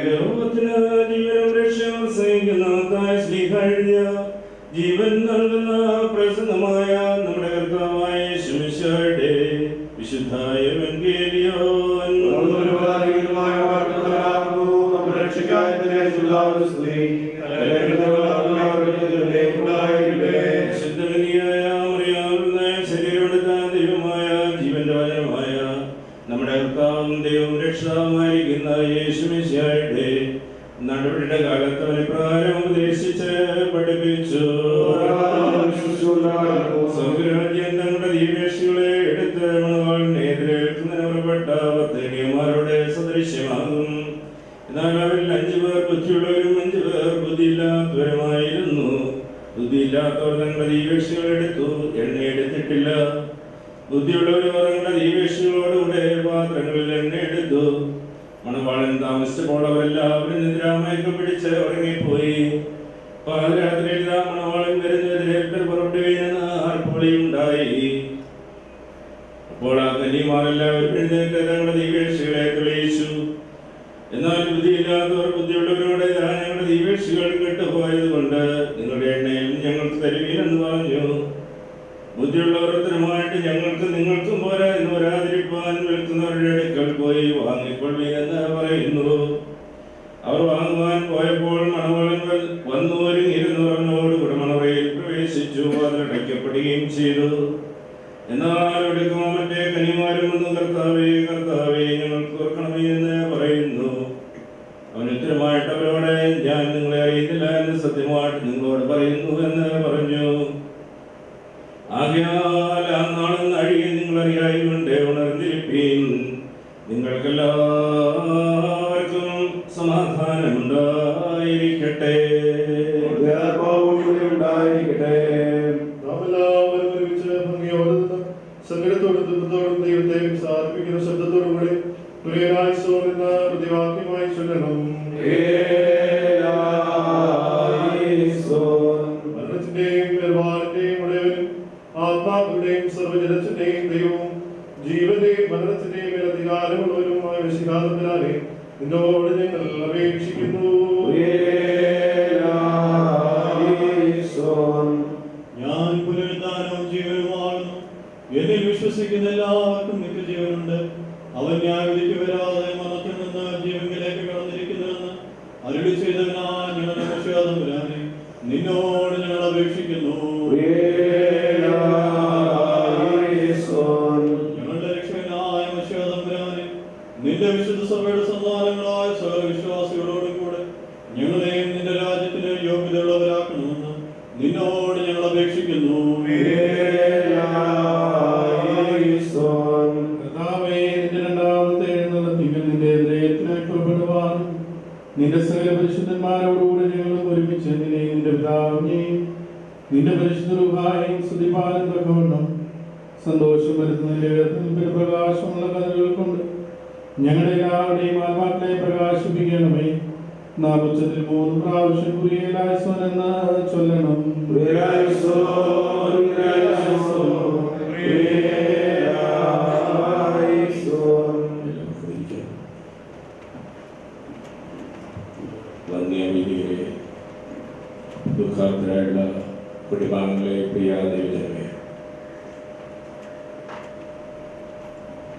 ലോകത്തിന് ജീവനും രക്ഷയും സഹിക്കുന്ന ജീവൻ നൽകുന്ന പ്രസന്നമായ നമ്മുടെ കർത്താവായ യേശുമിശിഹായുടെ വിശുദ്ധായ എവങ്കേലിയോൻ ശരീരമെടുത്ത ദൈവമായ ജീവന്റെ വചനമായ നമ്മുടെ കർത്താവും ദൈവവും രക്ഷാവുമായിരിക്കുന്ന യേശുമിശിഹായുടെ നടപടിയുടെ കാലത്ത് അവനെ പ്രകാരം ഉപദേശിച്ച് പഠിപ്പിച്ചു. സൗകര്യരാജ്യം തങ്ങളുടെ ദീപേക്ഷികളെ എടുത്ത് മണവാളിനെ എതിരേൽക്കുന്നതിന് പുറപ്പെട്ട പത്തേനിയന്മാരുടെ സദൃശ്യമാകും. എന്നാൽ അവരിൽ 5 പേർ ബുദ്ധിയുള്ളവരും 5 പേർ ബുദ്ധിയില്ലാത്തവരുമായിരുന്നു. ബുദ്ധിയില്ലാത്തവർ തങ്ങളുടെ ദീപേക്ഷികൾ എടുത്തു, എണ്ണ എടുത്തിട്ടില്ല. ബുദ്ധിയുള്ളവർ തങ്ങളുടെ ദീപേക്ഷികളോടുകൂടെ പാത്രങ്ങളിൽ എണ്ണ എടുത്തു. മണവാളൻ താമസിച്ചപ്പോൾ അവരെല്ലാവരും നിദ്രാമയക്കം പിടിച്ച് ഉറങ്ങിപ്പോയി. പാതിരാത്രിയിൽ മണവാളൻ വരുന്നതിരേൽപ്പിൽ പുറപ്പെടുകയെന്ന് ആർപ്പുവിളിയുണ്ടായി. അപ്പോൾ ആ കന്യമാരെല്ലാവരും എഴുന്നേറ്റ് തങ്ങളുടെ ദീപേക്ഷികളെ തെളിയിച്ചു. എന്നാൽ ബുദ്ധിയില്ലാത്തവർ ബുദ്ധിയുള്ളവരോട് ഞങ്ങളുടെ ദീപേക്ഷികൾ കെട്ടുപോയത് കൊണ്ട് നിങ്ങളുടെ എണ്ണയിൽ ഞങ്ങൾക്ക് തരുവീനെന്ന് പറഞ്ഞു. ബുദ്ധിയുള്ളവർ ഉത്തരമായിട്ട് ഞങ്ങൾക്ക് നിങ്ങൾക്കും പോരാ എന്ന് വരാതിരിപ്പാൻ വിൽക്കുന്നവരുടെ അടുക്കൽ പോയി വാങ്ങിക്കൊള്ളീനെന്ന് പറയുന്നു. അവർ വാങ്ങുവാൻ പോയപ്പോൾ മണവാളൻ വന്നു ഒരുങ്ങിയിരുന്നവരോടുകൂടെ മണവറയിൽ പ്രവേശിച്ചു. അതിലടയ്ക്കപ്പെടുകയും ചെയ്തു. എന്നാൽ എടുക്കുമ്പോൾ മറ്റേ കന്യമാരും വന്നു കർത്താവേ കർത്താവേ ഞങ്ങൾക്ക് ഓർക്കണമേ എന്ന് പറയുന്നു. അവൻ ഉത്തരമായിട്ട് അവരോട് ഞാൻ നിങ്ങളെ അറിയുന്നില്ല എന്ന് സത്യമായിട്ട് നിങ്ങളോട് പറയുന്നു എന്ന് പറഞ്ഞു. ആകയാൽ ആ നാളെന്ന് അഴിയെ നിങ്ങൾ അറിയായുകൊണ്ട് ഉണർന്നിരിപ്പീൻ. നിങ്ങൾക്കെല്ലാവർക്കും സമാധാനമുണ്ടായിരിക്കട്ടെ. സങ്കടത്തോടും ദുഃഖത്തോടും ദൈവത്തെ സാധിപ്പിക്കുന്ന ശബ്ദത്തോടും കൂടി പ്രതിവാക്യമായി ചൊല്ലണം. മരണത്തിന്റെയും നിർവാഹത്തിന്റെയും ഉടയവനും ആത്മാക്കളുടെയും സർവ്വജനത്തിന്റെയും ദൈവവും ജീവന്റെയും മരണത്തിന്റെയും അധികാരമുള്ളവരുമായ വിശുദ്ധാത്മാവിനെ നിന്നോട് ഞങ്ങൾ അപേക്ഷിക്കുന്നു. ഞാൻ പുനരുദ്ധാനവും ജീവനുമാകുന്നു. എന്നിൽ വിശ്വസിക്കുന്ന എല്ലാവർക്കും നിത്യജീവനുണ്ട്. അവൻ ന്യായവിധിക്ക് വരാതെ മരണത്തിൽ നിന്ന് ജീവനിലേക്ക് കടന്നിരിക്കുന്നുവെന്ന് അരുളി ചെയ്തതിനാൽ ഞങ്ങളുടെ വിശ്വാസംവരാനെ നിന്നോട് ഞങ്ങൾ അപേക്ഷിക്കുന്നു. ഞങ്ങളുടെ രക്ഷകനായ വിശ്വാസംവരാനെ നിന്റെ വിശുദ്ധ സഭയുടെ സന്താനങ്ങളായ സകല വിശ്വാസികളോടും കൂടെ ഞങ്ങളെയും നിന്റെ രാജ്യത്തിന് യോഗ്യതയുള്ളവരാക്കണമെന്ന് നിന്നോട് ഞങ്ങൾ അപേക്ഷിക്കുന്നു. നിന്റെ സകല പരിശുദ്ധന്മാരോടുകൂടെ ഞങ്ങൾ ഒരുമിച്ച് നിന്നെയും നിന്റെ പിതാവിനെയും നിന്റെ പരിശുദ്ധ രൂഹായെയും സ്തുതിപ്പാനും തക്കവണ്ണം സന്തോഷം വരുത്തുന്നതിന്റെ ഉയർത്തുന്ന പ്രകാശമുള്ള കഥകൾ കൊണ്ട് ഞങ്ങളുടെ എല്ലാവരുടെയും ആത്മാക്കളെ പ്രകാശിപ്പിക്കണമേ. നാം ഉച്ചത്തിൽ 3 പ്രാവശ്യം കുറിയലായിസോൻ എന്ന് ചൊല്ലണം. ദുഃഖാർത്തരായുള്ള കുടുംബാംഗങ്ങളെ പ്രിയ ദൈവജനമേ,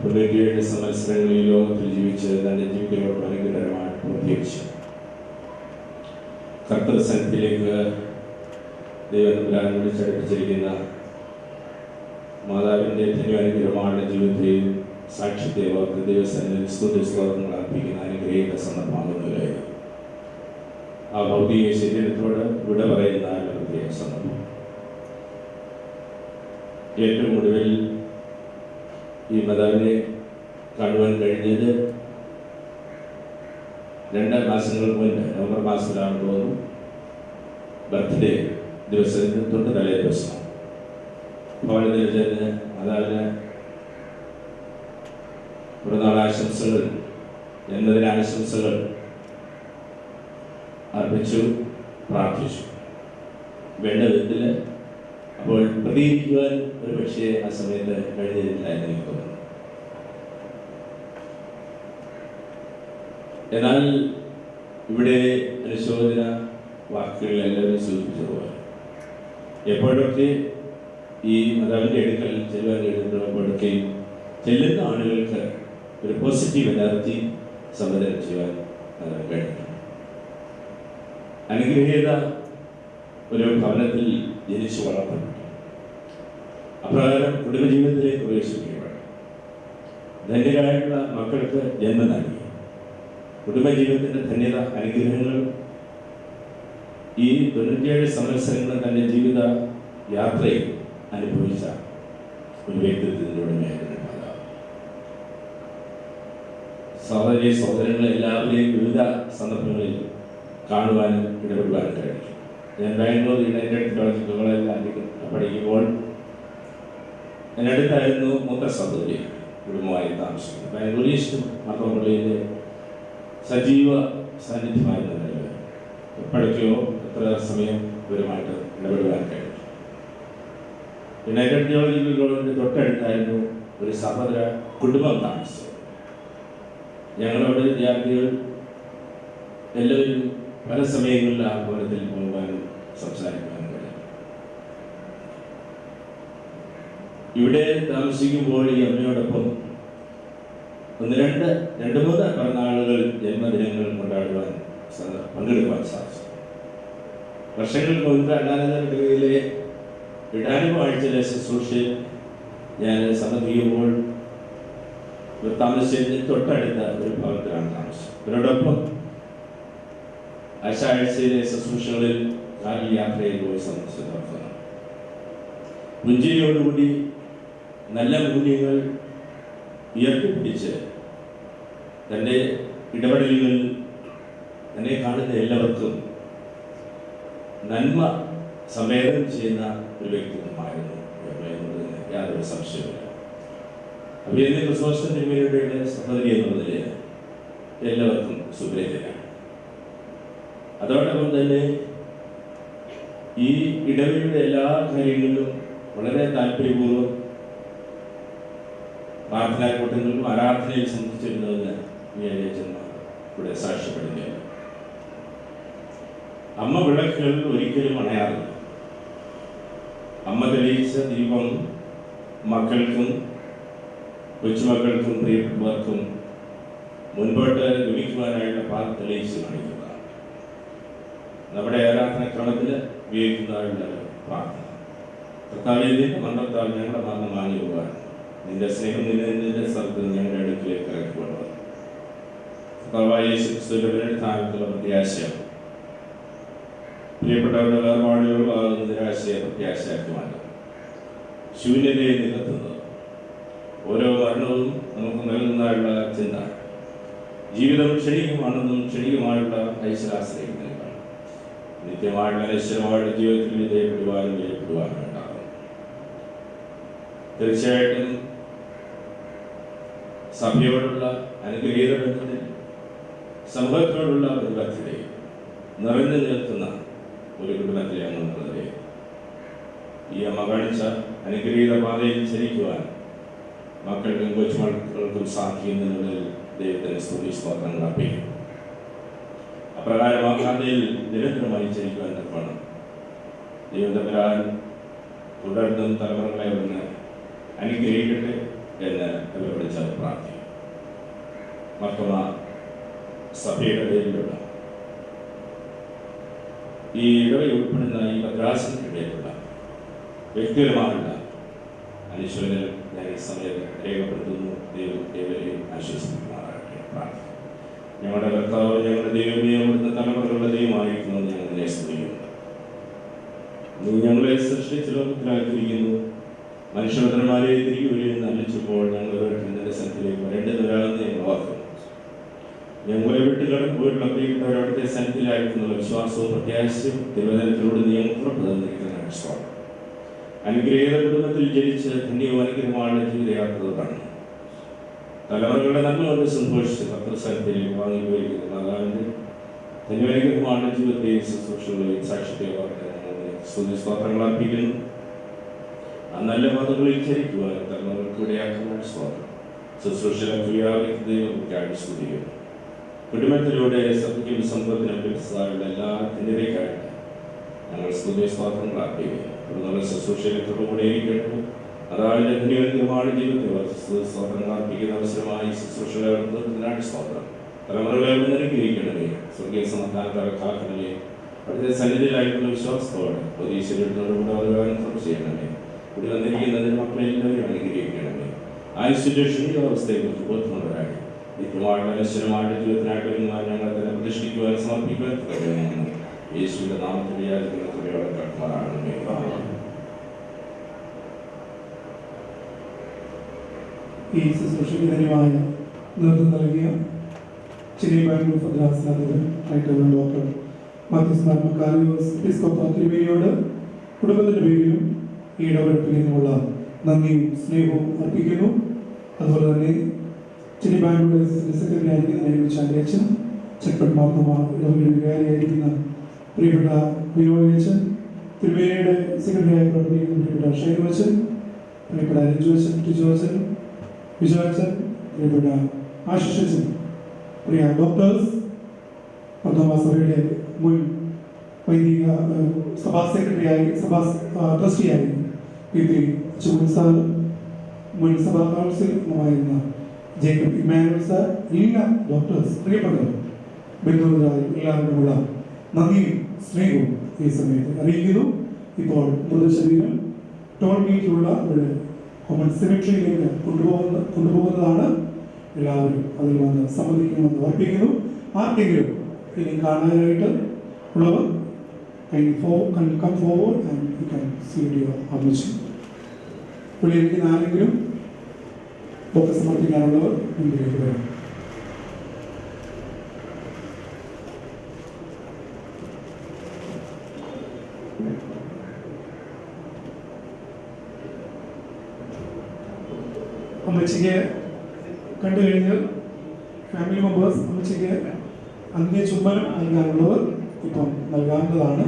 97 സംവത്സരങ്ങൾ ഈ ലോകത്തിൽ ജീവിച്ച് തന്റെ ജീവിതത്തോട് അനുഗ്രഹമായി പൂർത്തീകരിച്ചു. കർത്തൃസന്നിധിയിലേക്ക് ദൈവം വിളിച്ചടുപ്പിച്ചിരിക്കുന്ന മാതാവിൻ്റെ ധന്യാനുഗ്രഹമായ ജീവിതത്തെയും സാക്ഷ്യത്തെ ഓർത്ത് ദൈവസന്നിധിയിൽ സ്തുതി സ്തോത്രങ്ങൾ അർപ്പിക്കുന്ന അനുഗ്രഹീത സന്ദർഭമാകുന്നവരായിരുന്നു. ആ ഭൗതിക ശരീരത്തോട് വിട പറയുന്ന പ്രത്യേക സന്ദർഭം. ഏറ്റവും ഒടുവിൽ ഈ മാതാവിനെ കാണുവാൻ കഴിഞ്ഞത് 2 മാസങ്ങൾക്ക് മുൻപ്, നവംബർ മാസത്തിലാണെന്ന് തോന്നുന്നു, ബർത്ത്ഡേ ദിവസത്തിന് തൊട്ട് തലേ ദിവസം ഭവനത്തിൽ ചെന്ന് മാതാവിന് പിറന്നാളാശംസകൾ, ജന്മദിനാശംസകൾ അർപ്പിച്ചു, പ്രാർത്ഥിച്ചു. വേണ്ട വിധത്തിൽ അപ്പോൾ പ്രതികരിക്കുവാൻ ഒരു പക്ഷേ ആ സമയത്ത് കഴിഞ്ഞിട്ടില്ല എന്ന് എനിക്ക് തോന്നുന്നു. എന്നാൽ ഇവിടെ അനുശോചന വാക്കുകൾ എല്ലാവരും സൂചിപ്പിച്ചതുപോലെ എപ്പോഴൊക്കെ ഈ മാതാവിൻ്റെ അടുക്കൽ ചെല്ലുവാൻ എഴുതുമ്പോഴൊക്കെ ചെല്ലുന്ന ആളുകൾക്ക് ഒരു പോസിറ്റീവ് എനർജി സംവേദനം ചെയ്യാൻ കഴിഞ്ഞു. അനുഗ്രഹീത ഒരു ഭവനത്തിൽ ജനിച്ചു വളർത്തപ്പെട്ടു. അപ്രകാരം കുടുംബജീവിതത്തിലേക്ക് പ്രവേശിക്കുകയാണ്. ധന്യരായിട്ടുള്ള മക്കൾക്ക് ജന്മം നൽകി. കുടുംബജീവിതത്തിൻ്റെ ധന്യത, അനുഗ്രഹങ്ങൾ ഈ 97 സംവത്സരങ്ങളും തൻ്റെ ജീവിത യാത്രയിൽ അനുഭവിച്ച ഒരു വ്യക്തിത്വത്തിൻ്റെ ഉടമയായിരുന്നു മാതാവ്. സഹോദരി സഹോദരങ്ങളെ എല്ലാവരെയും വിവിധ സന്ദർഭങ്ങളിൽ കാണുവാനും ഇടപെടുവാനും കഴിഞ്ഞു. ഞാൻ ബാംഗ്ലൂർ യുണൈറ്റഡ് തിയോളജിക്കൽ കോളേജിൽ പഠിക്കുമ്പോൾ എന്നടുത്തായിരുന്നു മൂത്ത സഹോദരി കുടുംബമായി താമസിക്കുന്നത്. ബാംഗ്ലൂർ ഈസ്റ്റ് മാർത്തോപ്പള്ളിയിലെ സജീവ സാന്നിധ്യമായിരുന്നു. എപ്പോഴൊക്കെയോ എത്ര സമയം ഇവരുമായിട്ട് ഇടപെടുവാൻ കഴിഞ്ഞു. യുണൈറ്റഡ് തിയോളജിക്കൽ കോളേജിൻ്റെ തൊട്ടടുത്തായിരുന്നു ഒരു സഹോദര കുടുംബം താമസിച്ചത്. ഞങ്ങളവിടെ വിദ്യാർത്ഥികൾ എല്ലാവരും പല സമയങ്ങളിൽ ആ ഭവനത്തിൽ പോകാനും സംസാരിക്കാനും കഴിയും. ഇവിടെ താമസിക്കുമ്പോൾ ഈ അമ്മയോടൊപ്പം 2-3 പിറന്നാളുകൾ, ജന്മദിനങ്ങൾ കൊണ്ടാടുവാൻ പങ്കെടുക്കുവാൻ സാധിച്ചു. വർഷങ്ങൾക്ക് മുൻപ് അണ്ണാനഗറിലെ ഇടാനുവാഴ്ചയിലെ ശുശ്രൂഷയിൽ ഞാൻ സംബന്ധിക്കുമ്പോൾ താമസിച്ചതിന് തൊട്ടടുത്ത ഒരു ഭവനത്തിലാണ് താമസിച്ചത്. ഇവരോടൊപ്പം ആഴ്ചയിലെ ശുശ്രൂഷകളിൽ കാറിൽ യാത്രയിൽ പോയി സംബന്ധിച്ചതാണ്. പുഞ്ചിരിയോടുകൂടി നല്ല മൂല്യങ്ങൾ ഉയർത്തിപ്പിടിച്ച് തൻ്റെ ഇടപെടലുകളിൽ തന്നെ കാണുന്ന എല്ലാവർക്കും നന്മ സംവേദനം ചെയ്യുന്ന ഒരു വ്യക്തിത്വമായിരുന്നു എന്നതിന് യാതൊരു സംശയമില്ല. അപ്പോൾ ഇതിന് ക്രിസ്മസ് തിരുമേനിയുടെ സഹോദരി എന്നുള്ളതിൽ എല്ലാവർക്കും സുപരിചിതരാണ്. അതോടൊപ്പം തന്നെ ഈ ഇടവകയുടെ എല്ലാ കാര്യങ്ങളിലും വളരെ താല്പര്യപൂർവ്വം പ്രാർത്ഥനാക്കൂട്ടങ്ങളിലും ആരാധനയിൽ സംബന്ധിച്ചിരുന്നതെന്ന് വിചാരിച്ചെന്ന് ഇവിടെ സാക്ഷ്യപ്പെടുകയാണ്. അമ്മ വിളക്കുകൾ ഒരിക്കലും അണയാറില്ല. അമ്മ തെളിയിച്ച ദീപം മക്കൾക്കും കൊച്ചുമക്കൾക്കും പ്രിയപ്പെട്ടവർക്കും മുൻപോട്ട് ഗമിക്കുവാനായിട്ട് പാത തെളിയിച്ച് കാണിക്കുന്നതാണ്. നമ്മുടെ ആരാധനക്രമത്തിൽ ഉപയോഗിക്കുന്നതായുള്ള പ്രാർത്ഥന. കർത്താവിന്റെ മന്ത്രത്താൽ ഞങ്ങളുടെ മരണം വാങ്ങി പോകാൻ നിന്റെ സ്നേഹം നിന്റെ സ്ഥലത്ത് ഞങ്ങളുടെ അടുക്കിലേക്ക് ഇറക്കിക്കൊണ്ടു. കർത്താവായ യേശുക്രിസ്തുവിന്റെ പുനരുത്ഥാനത്തിലുള്ള പ്രത്യാശയാണ്. പ്രിയപ്പെട്ടവരുടെ വേർപാടുകളാകുന്ന നിരാശയെ പ്രത്യാശയാക്കി മാറ്റും. ശൂന്യതയെ നികത്തുന്നത് ഓരോ മരണവും നമുക്ക് നൽകുന്നതായുള്ള ചിന്ത. ജീവിതം ക്ഷണികമാണെന്നും ക്ഷണികമായുള്ള ഐശ്വരാശ്രയിക്കുന്നതിനാണ്. നിത്യമായുള്ള ഐശ്വര്യമായുള്ള ജീവിതത്തിൽ വിജയപ്പെടുവാനും വിജയപ്പെടുവാനും ഉണ്ടാകും. തീർച്ചയായിട്ടും സഭയോടുള്ള അനുഗ്രഹീത ബന്ധത്തിൽ സമൂഹത്തോടുള്ള പ്രതിബദ്ധതയിൽ നിറഞ്ഞു നിൽക്കുന്ന ഒരു കുടുംബത്തിലെ അംഗങ്ങളെ ഈ അമ്മ കാണിച്ച അനുഗ്രഹീത പാതയിൽ ചരിക്കുവാൻ മക്കൾക്കും കൊച്ചുമക്കൾക്കും സാധിക്കുന്നതിനുള്ളിൽ ദൈവത്തിന് സ്തുതി സ്തോത്രങ്ങൾ അർപ്പിക്കും. അപ്രകാരം ആ പാതയിൽ നിരന്തരമായി ചരിക്കുവാൻ തക്കണം ദൈവത്തമ്പുരാൻ തുടർന്നും തലമുറകളെ ഒന്ന് അനുഗ്രഹിക്കട്ടെ എന്ന് ഇവരെ വിളിച്ച് പ്രാർത്ഥിക്കും. മർത്തോമ സഭയുടെ പേരിലുള്ള ഈ ഇടവയിൽ ഉൾപ്പെടുന്ന ഈ ഭദ്രാസനത്തിന്റെ പേരിലുള്ള വ്യക്തിപരമായുള്ള അനുശോചനങ്ങൾ ഞാൻ ഈ സമയത്ത് രേഖപ്പെടുത്തുന്നു. ദൈവം ഏവരെയും ആശ്വസിപ്പിക്കുമാറാകട്ടെ. പ്രാർത്ഥന. ഞങ്ങളുടെ കർത്താവ്, ഞങ്ങളുടെ ദൈവമേ, അവിടുത്തെ തലമുറകളുടെ ദൈവമായിരിക്കുന്നത് ഞങ്ങൾ നിന്നെ സ്തുതിക്കുന്നു. നീ ഞങ്ങളെ സൃഷ്ടിച്ച ലോകത്തിലാക്കിയിരിക്കുന്നു. മനുഷ്യപുത്രന്മാരെ തിരികെ വരികയെന്ന് അല്ലിച്ചപ്പോൾ ഞങ്ങൾ ഓരോരുത്തരുടെ സ്ഥലത്തിലേക്ക് വരേണ്ടവരാകുന്ന ഞങ്ങൾ ഓർക്കുന്നു. ഞങ്ങളെ വിട്ട് കടന്നുപോയിട്ടുള്ള പ്രിയപ്പെട്ടവർ അവിടുത്തെ സ്ഥലത്തിലായിരിക്കുന്ന വിശ്വാസവും പ്രത്യാശയും തിരുവനന്തപുരത്തിലൂടെ നീ ഞങ്ങൾ പുറത്തു തന്നിരിക്കുന്ന സ്വാഗതം. അനുഗ്രഹീത കുടുംബത്തിൽ ജനിച്ച് ധന്യവും അനുഗ്രഹമാണ് ജീവിതയാത്രകളാണ്. തലമുറകളുടെ നന്മ കൊണ്ട് സന്തോഷിച്ച് ഭക്തസ്ഥലത്തിലേക്ക് വാങ്ങിപ്പോയിരിക്കുന്ന മാതാവിൻ്റെ ധന്യവനുഗ്രഹമാണ് ജീവിതത്തെയും ശുശ്രൂഷകളെയും സാക്ഷ്യത്തെ സ്തോത്രങ്ങൾ അർപ്പിക്കുന്നു. ആ നല്ല പദങ്ങളിൽ ചരിക്കുവാൻ തലമുറകൾക്ക് ഇടയാക്കുന്ന സ്തോത്രം. ശുശ്രൂഷ ദൈവം സ്തുതിക്കുന്നു. കുടുംബത്തിലൂടെ സത്യവും സമ്പത്തിനും വ്യവസായങ്ങളുടെ എല്ലാ ധന്യതയ്ക്കായിട്ട് ഞങ്ങൾ സ്തുതി സ്തോത്രങ്ങൾ അർപ്പിക്കുന്നു. നല്ല ശുശ്രൂഷയിലൂടെ ഇരിക്കട്ടെ. അതായത് ധന്യമാണ് ജീവിതത്തെ സ്തോത്രങ്ങൾ അർപ്പിക്കുന്ന അവസരമായി ശുശ്രൂഷകളെ സ്തോത്രം. തലമുറകളെ നിരക്കിയിരിക്കണമേ. സ്വർഗീയ സമാധാനത്തോടെ കാക്കണമേ. അവിടുത്തെ സന്നിധിയിലായിട്ടുള്ള വിശ്വാസത്തോടെ പ്രതീക്ഷയോടുകൂടെ ചെയ്യണമേ. ഇവിടെ വന്നിരിക്കുന്നതിന് മക്കളെല്ലാവരും അനുഗ്രഹിക്കണമേ. ആയുസ്സിന്റെ ക്ഷീണാവസ്ഥയെക്കുറിച്ച് ബോധമുള്ളവരായി നിത്യമായിട്ട് അനശ്വരമായിട്ട് ജീവിതത്തിനായിട്ട് ഒരുങ്ങുവാൻ ഞങ്ങളെ തന്നെ പ്രതിഷ്ഠിക്കുവാൻ സമർപ്പിക്കുവാൻ കഴിയുമെന്ന് യേശുവിന്റെ നാമത്തിൽ വിചാരിക്കുന്നവരാണമേ. ഈ ശുശ്രൂഷയ്ക്ക് ധന്യമായ നേതൃത്വം നൽകിയ ചെന്നൈ ബാംഗ്ലൂർ ഭദ്രാസനാധിപൻ ഡോക്ടർ മാത്യൂസ് മാർ മക്കാരിയോസ് എപ്പിസ്കോപ്പ തിരുമേനിയോട് കുടുംബത്തിൻ്റെ പേരിലും ഈ ഇടപെടലിൽ നിന്നുള്ള നന്ദിയും സ്നേഹവും അർപ്പിക്കുന്നു. അതുപോലെ തന്നെ ചെന്നൈ ബാംഗ്ലൂർ സെക്രട്ടറി ആയിരിക്കുന്ന ചാണ്ടിയച്ചൻ, ചെക്കട്ട് മാർത്തമ ഇടവകയുടെ വികാരിയായിരിക്കുന്ന പ്രിയപ്പെട്ട വിനോദച്ചൻ, തിരുമേനിയുടെ സെക്രട്ടറിയായി പ്രവർത്തിക്കുന്ന പ്രിയപ്പെട്ട ഷൈനുവച്ചൻ, പ്രിയപ്പെട്ട രഞ്ജുവച്ചൻ, ടിജുവച്ചൻ, വിജയച്ചൻ, പ്രിയപ്പെട്ട ആശിഷച്ചൻ, പ്രിയ ഡോക്ടേഴ്സ്, സഭയുടെ മുൻ വൈദിക സഭാ സെക്രട്ടറിയായി ട്രസ്റ്റിയായി പി ചുമൻ സാർ, മുൻ സഭാ കൗൺസിൽ അംഗമായിരുന്ന ജേക്കബ് ഇമാനുവൽ സാർ, എല്ലാ ഡോക്ടേഴ്സ്, പ്രിയപ്പെട്ടവർ, ബന്ധുക്കളായി എല്ലാവരുമുള്ള നന്ദിയും സ്നേഹവും ഈ സമയത്ത് അറിയിക്കുന്നു. ഇപ്പോൾ മൃതശരീരം ടോൾ ഗേറ്റിലുള്ള ഒരു കോമൺ സെമിട്രിയിലേക്ക് കൊണ്ടുപോകുന്നതാണ്. എല്ലാവരും അതിൽ വന്ന് സമ്മതിക്കണമെന്ന് ഓർപ്പിക്കുന്നു. ആർക്കെങ്കിലും ഇനി കാണാനായിട്ട് ഉള്ളവർ can come forward and you can see your permission. പുള്ളിയിരിക്കുന്ന ആരെങ്കിലും ഒക്കെ സമർപ്പിക്കാനുള്ളവർ മുന്നിലേക്ക് വരും. അമ്മച്ചിക്ക് കണ്ടു കഴിഞ്ഞാൽ ഫാമിലി മെമ്പേഴ്സ് അമ്മച്ചിക്ക് അന്ത്യ ചുംബനം നൽകാനുള്ളവർ ഇപ്പം നൽകാവുന്നതാണ്.